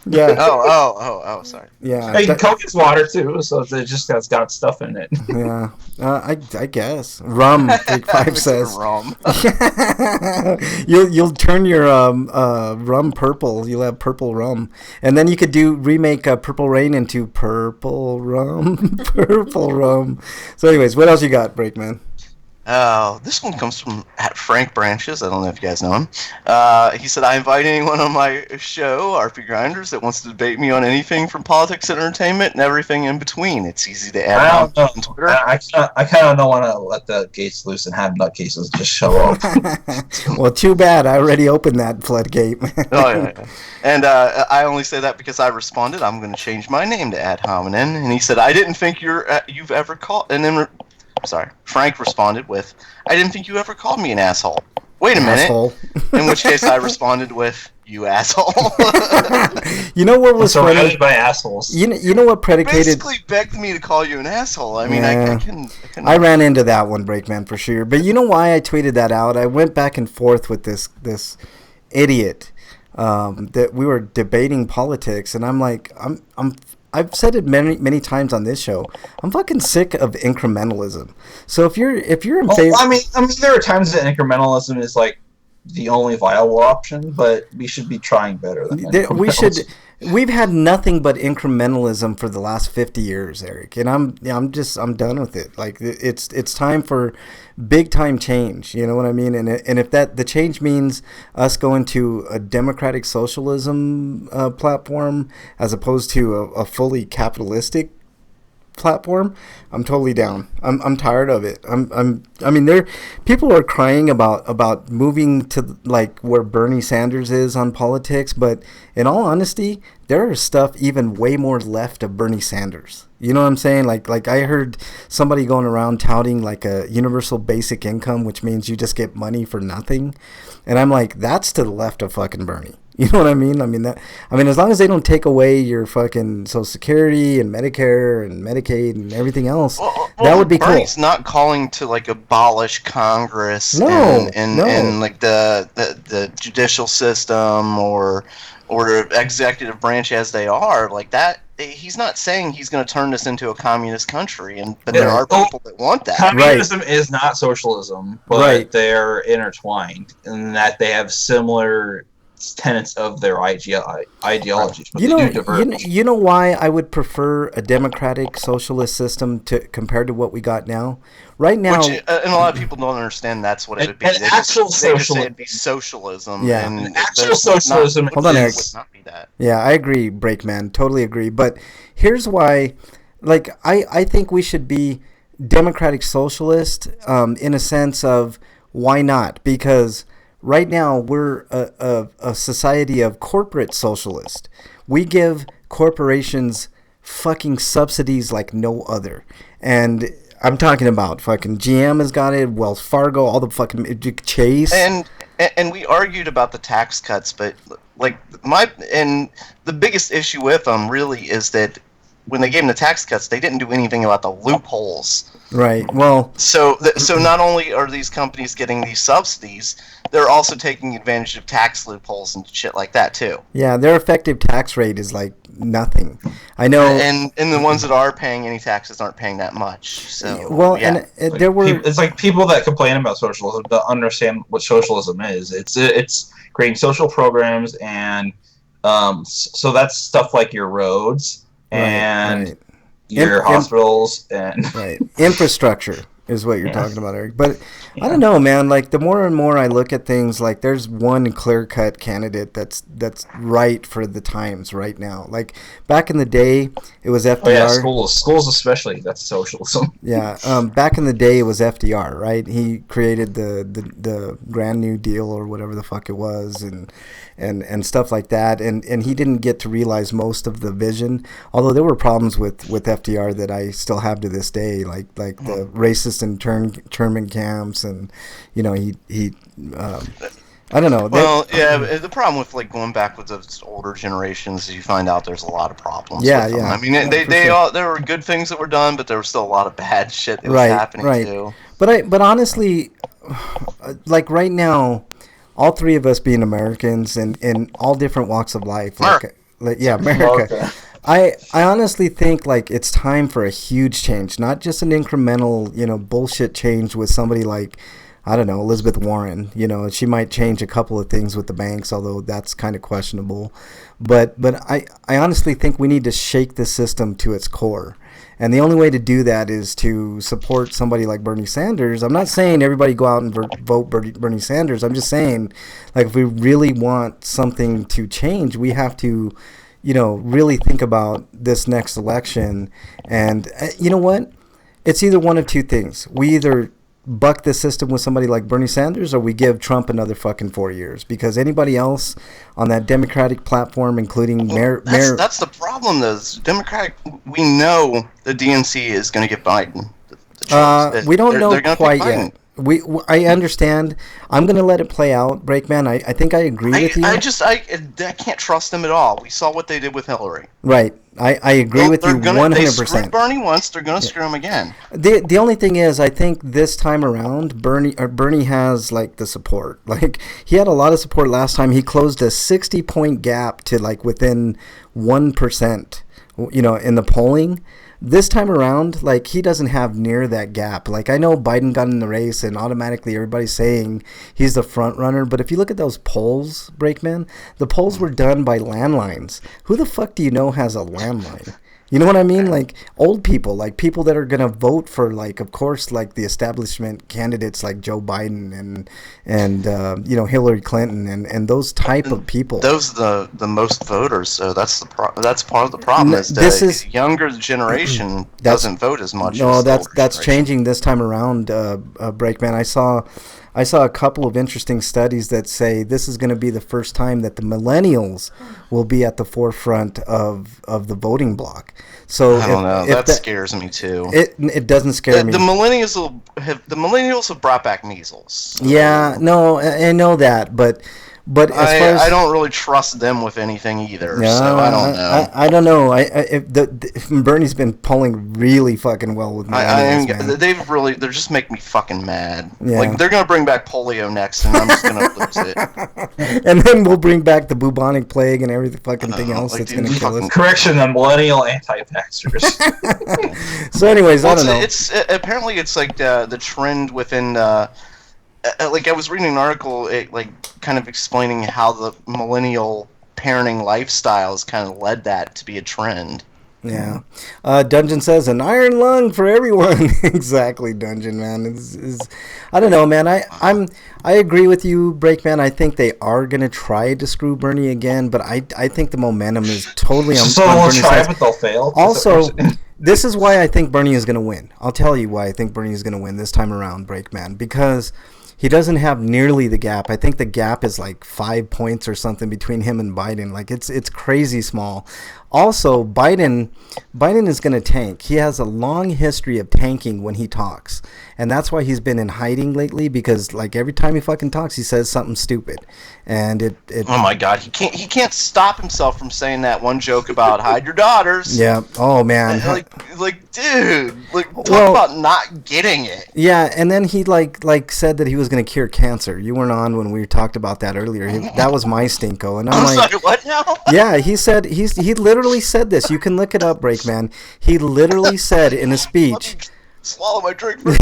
Yeah. Oh, sorry. Yeah. Hey, Coke is water too, so it just has got stuff in it. Yeah. I guess rum. Big Five Mix it with says. rum. You'll turn your rum purple. You'll have purple rum, and then you could remake Purple Rain into purple rum, purple rum. So, anyways, what else you got, Breakman? Oh, this one comes from at Frank Branches. I don't know if you guys know him. He said, I invite anyone on my show, RPGrinders, that wants to debate me on anything from politics and entertainment and everything in between. It's easy to add I on don't know. Twitter. I kind of don't want to let the gates loose and have nutcases just show up. Well, too bad. I already opened that floodgate. Oh, yeah. And I only say that because I responded, I'm going to change my name to Ad Hominem. And he said, I didn't think you've ever called... And then... Sorry. Frank responded with, I didn't think you ever called me an asshole. Wait a minute. Asshole. In which case I responded with, you asshole. You know what was funny? Surrounded by assholes. You know what predicated... Basically begged me to call you an asshole. I mean, Yeah. I can... I ran into that one, Breakman, for sure. But you know why I tweeted that out? I went back and forth with this idiot that we were debating politics, and I'm like, I've said it many times on this show. I'm fucking sick of incrementalism. So if you're in favor, I mean, there are times that incrementalism is like the only viable option, but we should be trying better than incrementalism. We've had nothing but incrementalism for the last 50 years, Eric, and I'm done with it. Like it's time for big time change. You know what I mean? And if the change means us going to a democratic socialism platform as opposed to a fully capitalistic platform, I'm totally down. I'm tired of it. I mean, people are crying about moving to like where Bernie Sanders is on politics, but in all honesty, there is stuff even way more left of Bernie Sanders. You know what I'm saying? Like I heard somebody going around touting like a universal basic income, which means you just get money for nothing. And I'm like, that's to the left of fucking Bernie. You know what I mean? I mean, as long as they don't take away your fucking Social Security and Medicare and Medicaid and everything else, that would be cool. Bernie's not calling to like abolish Congress and like the judicial system or the executive branch as they are like that. He's not saying he's going to turn this into a communist country, but there are people that want that. Communism is not socialism, but they're intertwined in that they have similar tenets of their ideologies. But you know why I would prefer a democratic socialist system compared to what we got now? Right now, which, and a lot of people don't understand that's what it would be. An actual socialism. It'd be socialism. Yeah. And actual socialism. Hold on, Eric. Would not be that. Yeah, I agree, Breakman. Totally agree. But here's why. Like, I think we should be democratic socialist in a sense of why not? Because right now we're a society of corporate socialist. We give corporations fucking subsidies like no other. And I'm talking about fucking GM has got it, Wells Fargo, all the fucking Chase. And we argued about the tax cuts, but like the biggest issue with them really is that when they gave them the tax cuts, they didn't do anything about the loopholes. Right. Well, so not only are these companies getting these subsidies, they're also taking advantage of tax loopholes and shit like that too. Yeah, their effective tax rate is like nothing. I know. And the ones that are paying any taxes aren't paying that much. So well, yeah. and there were. It's like people that complain about socialism don't understand what socialism is. It's creating social programs, and so that's stuff like your roads and your hospitals and infrastructure is what you're talking about, Eric. But I don't know, man. Like the more and more I look at things, like there's one clear-cut candidate that's right for the times right now. Like back in the day, it was FDR. Oh, yeah, schools especially. That's socialism. Yeah, back in the day, it was FDR, right? He created the Grand New Deal or whatever the fuck it was, and stuff like that. And he didn't get to realize most of the vision. Although there were problems with FDR that I still have to this day, like the racist internment camps, and you know he I don't know. Well, yeah, the problem with like going back with those older generations is you find out there's a lot of problems. Yeah, with them. yeah. I mean, there were good things that were done, but there was still a lot of bad shit that was happening too. But honestly, like right now, all three of us being Americans and in all different walks of life, like Like, yeah, America. Okay. I honestly think like it's time for a huge change, not just an incremental, bullshit change with somebody like, I don't know, Elizabeth Warren. She might change a couple of things with the banks, although that's kind of questionable. But I honestly think we need to shake the system to its core. And the only way to do that is to support somebody like Bernie Sanders. I'm not saying everybody go out and vote Bernie Sanders. I'm just saying, like, if we really want something to change, we have to, really think about this next election. And you know what? It's either one of two things. We either buck the system with somebody like Bernie Sanders, or we give Trump another fucking 4 years, because anybody else on that Democratic platform, including that's the problem. Though Democratic, we know the DNC is going to get Biden. We don't know quite yet. I understand. I'm going to let it play out, Breakman. I think I agree with you. I can't trust them at all. We saw what they did with Hillary. Right. I agree with you 100%. They screwed Bernie once, they're going to screw him again. The only thing is, I think this time around, Bernie has, like, the support. Like, he had a lot of support last time. He closed a 60-point gap to, like, within 1%, in the polling. This time around, like, he doesn't have near that gap. Like, I know Biden got in the race and automatically everybody's saying he's the front runner, but if you look at those polls, Breakman, the polls were done by landlines. Who the fuck do you know has a landline? You know what I mean? Like, old people, like people that are going to vote for, like, of course, like the establishment candidates like Joe Biden and Hillary Clinton and those type of people. Those are the most voters, so that's part of the problem. The younger generation doesn't vote as much. No, that's changing this time around, Breakman. I saw a couple of interesting studies that say this is going to be the first time that the millennials will be at the forefront of the voting block. So I don't know. That scares me too. It doesn't scare me. The millennials have brought back measles. So. Yeah, no, I know that, but as far as I don't really trust them with anything either. No, so I don't know. I don't know. Bernie's been polling really fucking well with millennials, man. They're just making me fucking mad. Yeah. Like, they're gonna bring back polio next, and I'm just gonna lose it. And then we'll bring back the bubonic plague and every fucking thing else that's gonna kill us. Correction, the millennial anti-vaxxers. So, anyways, I don't know. Apparently it's like the trend within. Like, I was reading an article, kind of explaining how the millennial parenting lifestyle has kind of led that to be a trend. Yeah. Dungeon says, an iron lung for everyone. Exactly, Dungeon, man. I don't know, man. I agree with you, Breakman. I think they are going to try to screw Bernie again, but I think the momentum is totally on Bernie's side. But they'll fail. Also, this is why I think Bernie is going to win. I'll tell you why I think Bernie is going to win this time around, Breakman, because he doesn't have nearly the gap. I think the gap is like 5 points or something between him and Biden. Like, it's crazy small. Also, Biden is going to tank. He has a long history of tanking when he talks. And that's why he's been in hiding lately, because, like, every time he fucking talks, he says something stupid. And it oh my God, he can't stop himself from saying that one joke about hide your daughters. Yeah. Oh man. Like dude, talk about not getting it. Yeah, and then he like said that he was going to cure cancer. You weren't on when we talked about that earlier. That was my stinko, and I'm like, sorry, what now? Yeah, he said he literally said this. You can look it up, Breakman. He literally said in a speech. Swallow my drink for a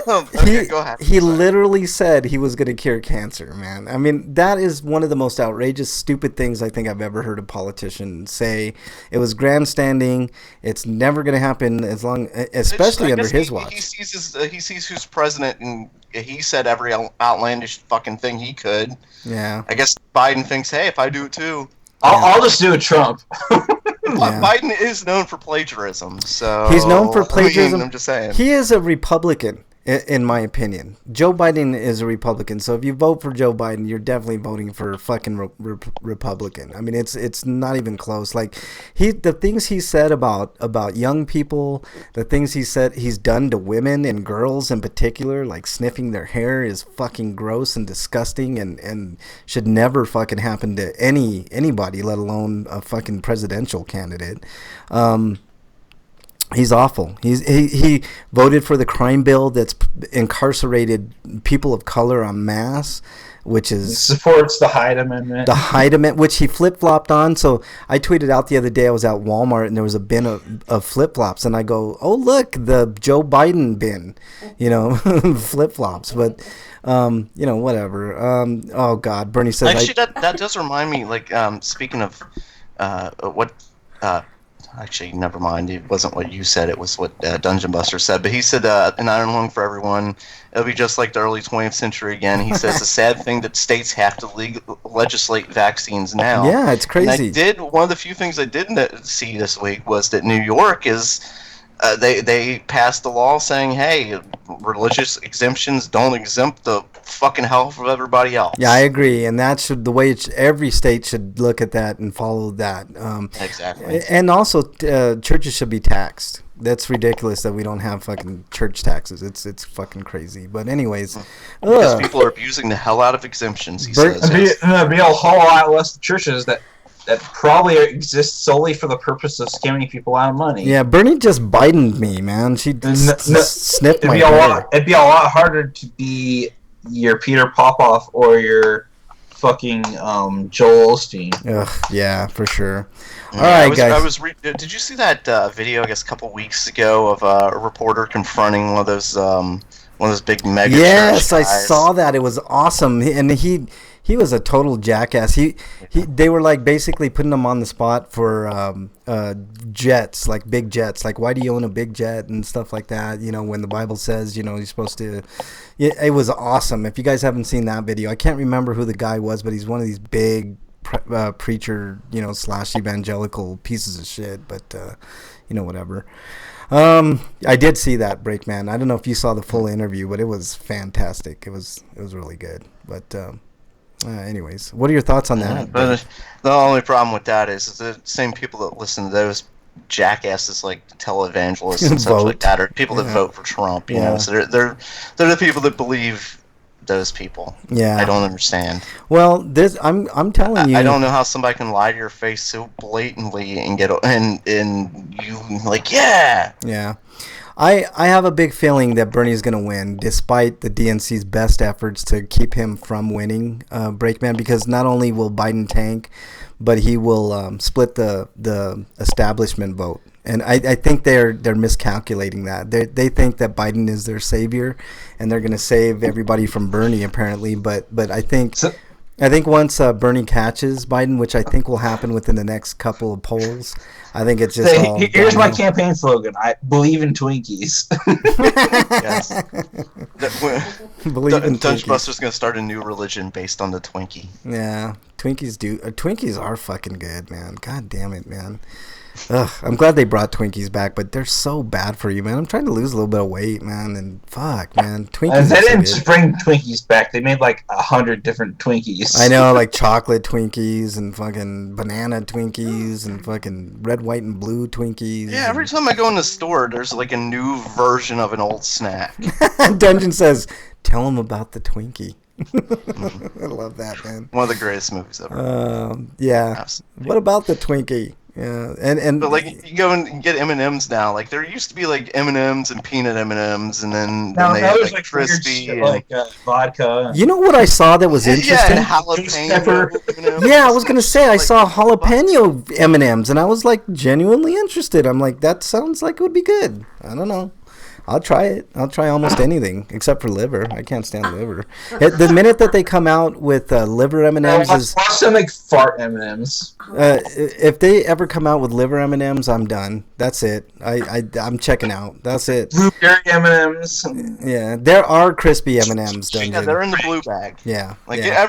okay, go ahead. He literally said he was going to cure cancer, man. I mean, that is one of the most outrageous, stupid things I think I've ever heard a politician say. It was grandstanding. It's never going to happen especially under his watch. He sees who's president, and he said every outlandish fucking thing he could. Yeah. I guess Biden thinks, hey, if I do it too. I'll just do it, Trump. Yeah. Biden is known for plagiarism, so he's known for plagiarism. I mean, I'm just saying. He is a Republican, in my opinion. Joe Biden is a Republican, so if you vote for Joe Biden, you're definitely voting for a fucking Republican. I mean, it's not even close. Like, the things he said about young people, the things he's done to women and girls in particular, like sniffing their hair, is fucking gross and disgusting, and should never fucking happen to anybody, let alone a fucking presidential candidate. He's awful. He voted for the crime bill that's incarcerated people of color en masse, which is... He supports the Hyde Amendment. The Hyde Amendment, which he flip-flopped on. So I tweeted out the other day, I was at Walmart, and there was a bin of flip-flops. And I go, oh, look, the Joe Biden bin, flip-flops. But, whatever. Oh, God. Bernie says... Actually, that does remind me, speaking of what... Actually, never mind. It wasn't what you said. It was what Dungeon Buster said. But he said, an iron lung for everyone. It'll be just like the early 20th century again. He says, a sad thing that states have to legislate vaccines now. Yeah, it's crazy. And one of the few things I didn't see this week was that New York is... They passed a law saying, hey, religious exemptions don't exempt the fucking health of everybody else. Yeah, I agree, and that's the way every state should look at that and follow that. Exactly. And also, churches should be taxed. That's ridiculous that we don't have fucking church taxes. It's fucking crazy. But anyways, because people are abusing the hell out of exemptions. He says there'd be a whole lot less churches that probably exist solely for the purpose of scamming people out of money. Yeah, Bernie just Bidened me, man. She snipped my hair. It'd be a lot harder to be your Peter Popoff or your fucking Joel Osteen. Ugh, yeah, for sure. Yeah, All right, guys. Did you see that video? I guess a couple weeks ago of a reporter confronting one of those big mega. Yes, I saw that. It was awesome, and he was a total jackass. They were like basically putting him on the spot for jets, like big jets. Like, why do you own a big jet and stuff like that? When the Bible says, you're supposed to. It was awesome. If you guys haven't seen that video, I can't remember who the guy was, but he's one of these big preacher, / evangelical pieces of shit. But whatever. I did see that Breakman. I don't know if you saw the full interview, but it was fantastic. It was really good. But anyways, what are your thoughts on that? But the only problem with that is the same people that listen to those jackasses like televangelists and such like that are people that vote for Trump. You know, so they're the people that believe those people. Yeah, I don't understand. Well, I'm telling you, I don't know how somebody can lie to your face so blatantly and get and you like yeah. I have a big feeling that Bernie's going to win, despite the DNC's best efforts to keep him from winning, Breakman, because not only will Biden tank, but he will split the establishment vote. And I think they're miscalculating that. They think that Biden is their savior, and they're going to save everybody from Bernie, apparently. But I think... I think once Bernie catches Biden, which I think will happen within the next couple of polls, I think it's just all... Here's my campaign slogan. I believe in Twinkies. Yes. Believe in Twinkies. Dungeon Buster's going to start a new religion based on the Twinkie. Yeah. Twinkies are fucking good, man. God damn it, man. Ugh, I'm glad they brought Twinkies back, but they're so bad for you, man. I'm trying to lose a little bit of weight, man, and fuck, man. Twinkies. They didn't bring Twinkies back. They made like 100 different Twinkies. I know, like chocolate Twinkies and fucking banana Twinkies and fucking red, white, and blue Twinkies. Yeah, every time I go in the store, there's like a new version of an old snack. Dungeon says, "Tell them about the Twinkie." I love that, man. One of the greatest movies ever. Yeah. Absolutely. What about the Twinkie? Yeah, and but like you go and get M&Ms now. Like there used to be like M&Ms and peanut M&Ms, and then they had like crispy shit, like vodka. You know what I saw that was interesting? Yeah, jalapeno M&Ms. Yeah, I was gonna say I saw jalapeno M&Ms, and I was like genuinely interested. I'm like, that sounds like it would be good. I don't know. I'll try it. I'll try almost anything except for liver. I can't stand liver. The minute that they come out with liver M&Ms is... Watch them like fart M&Ms. If they ever come out with liver M&Ms, I'm done. That's it. I'm checking out. That's it. Blueberry M&Ms. Yeah, there are crispy M&Ms. Yeah, they're in the blue bag. Yeah, like yeah.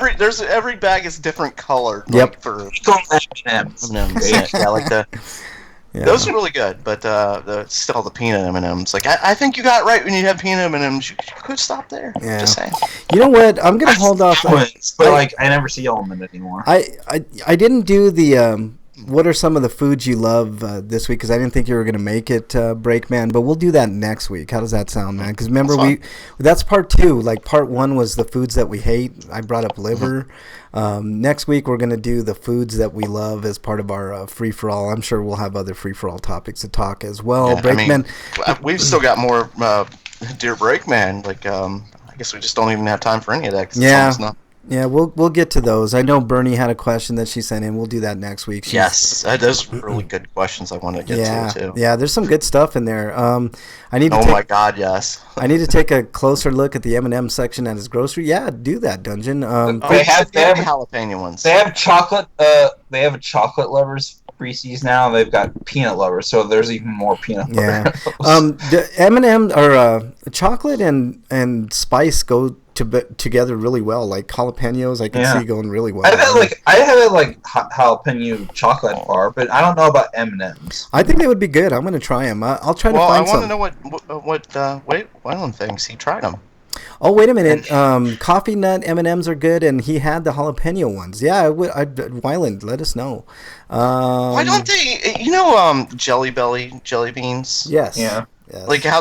every bag is different color. Yep. Like, for M&Ms. Yeah, like the. Yeah. Those are really good, but still the peanut M&Ms. Like I think you got it right when you have peanut M&Ms. You could stop there. Yeah. Just saying. You know what? I'm gonna hold off. But I never see them anymore. I didn't do the what are some of the foods you love this week? Because I didn't think you were going to make it, Breakman, but we'll do that next week. How does that sound, man? Because remember, that's part 2. Like, part 1 was the foods that we hate. I brought up liver. Next week, we're going to do the foods that we love as part of our free-for-all. I'm sure we'll have other free-for-all topics to talk as well. Yeah, Breakman. We've still got more Dear Breakman. Like, I guess we just don't even have time for any of that. 'Cause it's not. Yeah, we'll get to those. I know Bernie had a question that she sent in. We'll do that next week. Yes, those really good questions I want to get to too. Yeah, there's some good stuff in there. I need to. My God, yes. I need to take a closer look at the M&M section at his grocery. Yeah, do that, Dungeon. They have jalapeno ones. They have chocolate. They have a chocolate lovers Reese's now. They've got peanut lovers, so there's even more peanut. Yeah. The M&M or chocolate and spice go together really well. Like jalapenos, I can see going really well. I have jalapeno chocolate bar, but I don't know about M&Ms. I think they would be good. I'm gonna try them. I'll try to find some. Well, I want to know what Wyland thinks. He tried them. Oh, wait a minute. Coffee nut M&Ms are good, and he had the jalapeno ones. Yeah, Wyland, let us know. Why don't they? Jelly Belly jelly beans. Yes. Yeah. Yes. Like how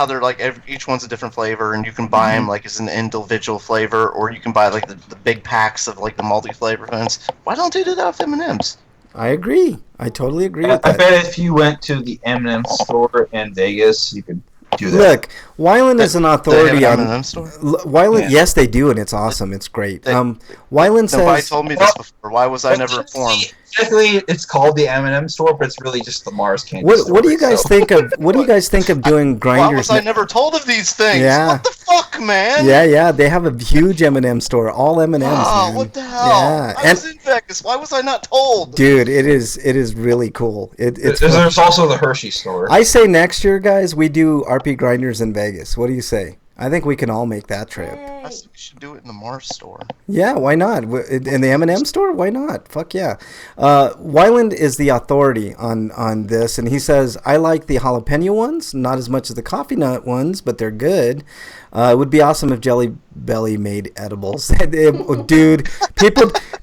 they're like each one's a different flavor, and you can buy them like as an individual flavor, or you can buy like the big packs of like the multi-flavor ones. Why don't they do that with M&Ms? I agree. I totally agree with that. I bet if you went to the M&M store in Vegas, you could do that. Look, Wyland is an authority on M&M store. Wyland. Yeah. Yes, they do, and it's awesome. It's great. Wyland says. Nobody told me this before. Why was I never informed? Technically, it's called the M&M store, but it's really just the Mars candy store. What do you guys think of? What do you guys think of doing grinders? Why was I never told of these things? Yeah. What the fuck, man? Yeah. They have a huge M&M store, all M&Ms. Oh, man. what the hell? Yeah. I was in Vegas. Why was I not told? Dude, it is really cool. There's also the Hershey store. I say next year, guys, we do RP Grinders in Vegas. What do you say? I think we can all make that trip. I think we should do it in the Mars store. Yeah, why not? In the M&M store? Why not? Fuck yeah. Wyland is the authority on this, and he says, I like the jalapeno ones, not as much as the coffee nut ones, but they're good. It would be awesome if Jelly Belly made edibles. Dude,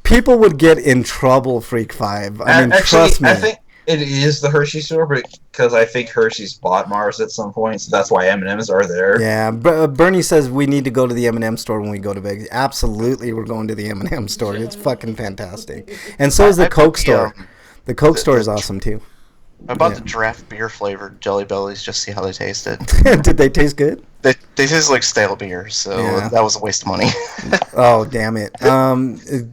people would get in trouble, Freak 5. I mean, trust me. I think it is the Hershey store, but because I think Hershey's bought Mars at some point, so that's why M&Ms are there. Yeah, Bernie says we need to go to the M&M store when we go to Vegas. Absolutely, we're going to the M&M store. It's fucking fantastic. And so is the Coke store. The Coke store is awesome, too. I bought the draft beer flavored Jelly Bellies just to see how they tasted. Did they taste good? They taste like stale beer, so that was a waste of money. Oh, damn it.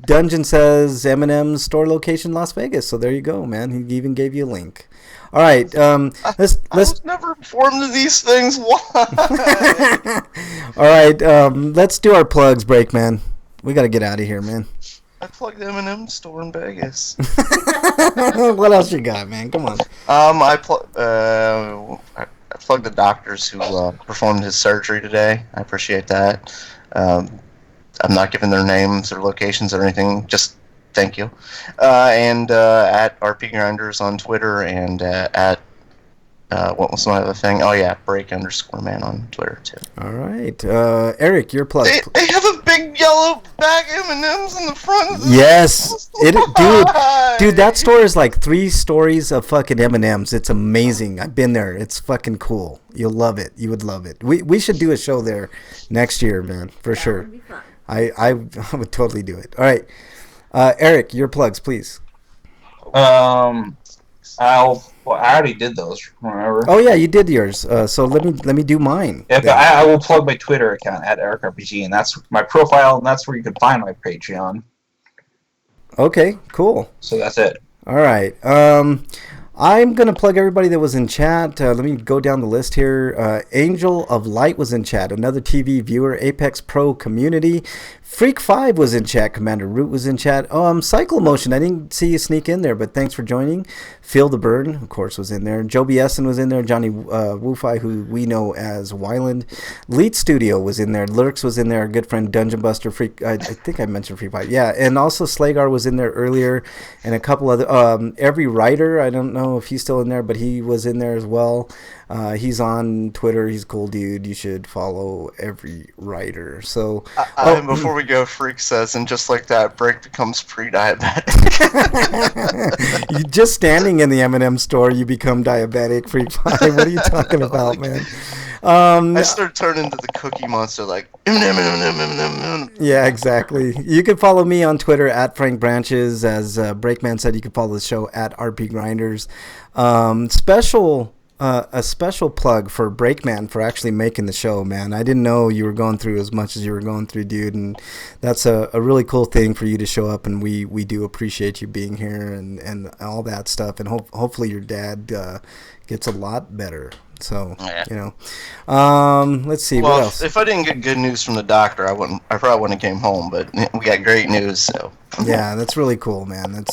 Dungeon says M&M's store location Las Vegas, so there you go, man. He even gave you a link. All right, I was never informed of these things. Why? All right, let's do our plugs, Breakman. We got to get out of here, man. I plugged the M&M store in Vegas. What else you got, man? Come on. I plugged the doctors who performed his surgery today. I appreciate that. I'm not giving their names or locations or anything. Just thank you. And at RPGrinders on Twitter, and at what was my other thing? Oh yeah, break_man on Twitter too. All right, Eric, your plug. They have a big yellow bag of M&Ms in the front. Yes, dude, that store is like 3 stories of fucking M&Ms. It's amazing. I've been there. It's fucking cool. You'll love it. You would love it. We should do a show there next year, man, for sure. Would be fun. I would totally do it. All right, Eric, your plugs, please. I already did those. Remember? Oh yeah, you did yours. So let me do mine. Yeah, but I will plug my Twitter account at EricRPG, and that's my profile, and that's where you can find my Patreon. Okay, cool. So that's it. All right. I'm going to plug everybody that was in chat. Let me go down the list here. Angel of Light was in chat, another TV viewer. Apex Pro Community. Freak 5 was in chat. Commander Root was in chat. Cycle Motion, I didn't see you sneak in there, but thanks for joining. Feel the Burn, of course, was in there. Joby Essen was in there. Johnny Woofy, who we know as Wyland. Lead Studio was in there. Lurks was in there. Our good friend Dungeon Buster. Freak. I think I mentioned Freak 5. Yeah, and also Slagar was in there earlier, and a couple other. Every Writer, I don't know if he's still in there, but he was in there as well. He's on Twitter. He's a cool dude. You should follow every writer. So, before we go, Freak says, and just like that, Break becomes pre-diabetic. You just standing in the M&M store, you become diabetic. Freak Pie. What are you talking about, man? I started turning into the Cookie Monster, like M&M. Yeah, exactly. You can follow me on Twitter at Frank Branches. As Breakman said, you can follow the show at RPGrinders. A special plug for Breakman for actually making the show, man. I didn't know you were going through as much as you were going through, dude, and that's a really cool thing for you to show up, and we do appreciate you being here and all that stuff, and hopefully your dad gets a lot better. So, let's see, what else? If I didn't get good news from the doctor, I probably wouldn't have came home, but we got great news, so. Yeah, that's really cool, man.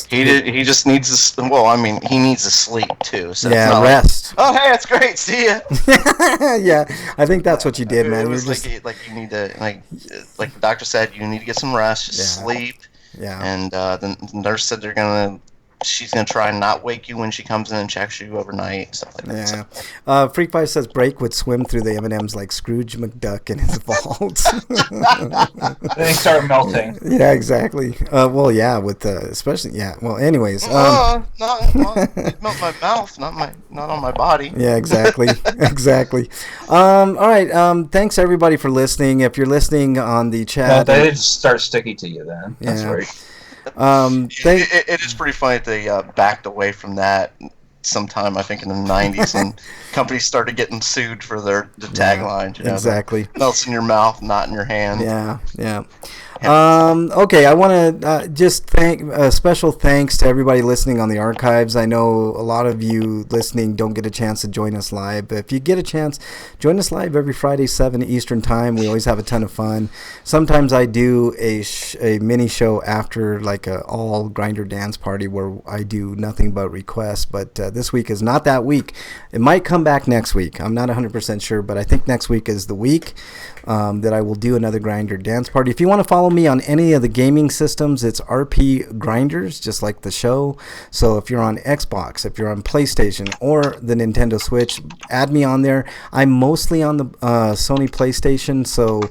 He just needs to, he needs to sleep too, so yeah, it's not rest. Like, oh, hey, it's great, see ya. Yeah, I think that's what you did, man. It was like you need to, like the doctor said, you need to get some rest, just sleep. Yeah. And the nurse said she's gonna try and not wake you when she comes in and checks you overnight, stuff like that. Yeah. Freak Pie says Break would swim through the M&Ms like Scrooge McDuck in his vault. Then they start melting. Yeah, exactly. Well, yeah, with especially, yeah. Well, anyways. Not my mouth, not on my body. Yeah, exactly. Exactly. All right. Thanks everybody for listening. If you're listening on the chat, they just start sticky to you then. That's right. It is pretty funny that they backed away from that sometime, I think, in the 90s, and companies started getting sued for the tagline. Exactly. Melts in your mouth, not in your hand. Yeah. Okay, I want to just thank special thanks to everybody listening on the archives. I know a lot of you listening don't get a chance to join us live, but if you get a chance, join us live every Friday, 7 Eastern time. We always have a ton of fun. Sometimes I do a mini show after like a all grinder dance party where I do nothing but requests, but this week is not that week. It might come back next week. I'm not 100% sure, but I think next week is the week that I will do another grinder dance party. If you want to follow me on any of the gaming systems, it's RPGrinders, just like the show. So if you're on Xbox, if you're on PlayStation or the Nintendo Switch, add me on there. I'm mostly on the Sony PlayStation, so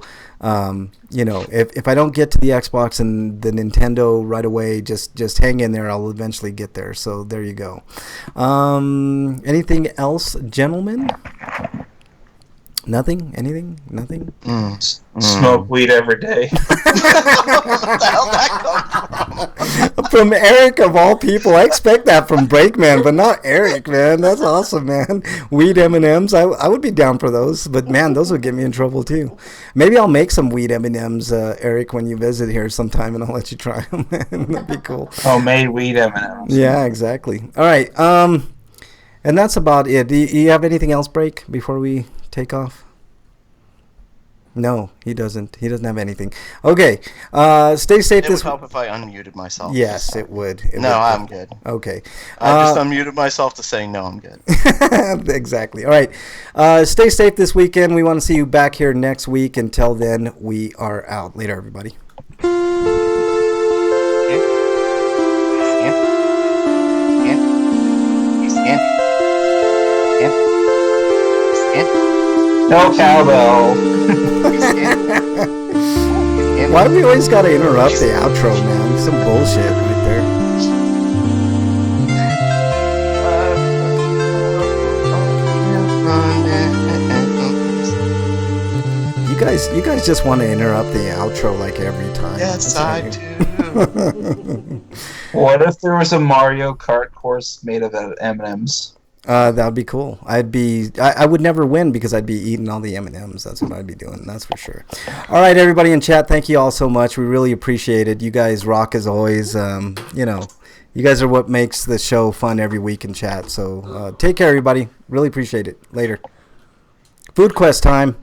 if I don't get to the Xbox and the Nintendo right away, just hang in there. I'll eventually get there. So there you go. Anything else, gentlemen? Nothing? Anything? Nothing? Smoke weed every day. Where the hell that come from? From Eric of all people. I expect that from Breakman, but not Eric, man. That's awesome, man. Weed M&Ms. I would be down for those, but man, those would get me in trouble too. Maybe I'll make some weed M&Ms, Eric, when you visit here sometime, and I'll let you try them. That'd be cool. Homemade weed M&Ms. Yeah, exactly. All right. And that's about it. Do you have anything else, Break, before we take off? No, he doesn't. He doesn't have anything. Okay. Stay safe. It would help if I unmuted myself. Yes, it would. I'm good. Okay. I just unmuted myself to say no, I'm good. Exactly. All right. Stay safe this weekend. We want to see you back here next week. Until then, we are out. Later, everybody. No cowbell. Why do we always gotta interrupt the outro, man? Some bullshit right there. You guys just want to interrupt the outro like every time. Yes, I do. What if there was a Mario Kart course made of M&Ms? That would be cool. I would never win because I'd be eating all the M&Ms. That's what I'd be doing. That's for sure. All right, everybody in chat, thank you all so much. We really appreciate it. You guys rock as always. You guys are what makes the show fun every week in chat. So take care, everybody. Really appreciate it. Later. Food quest time.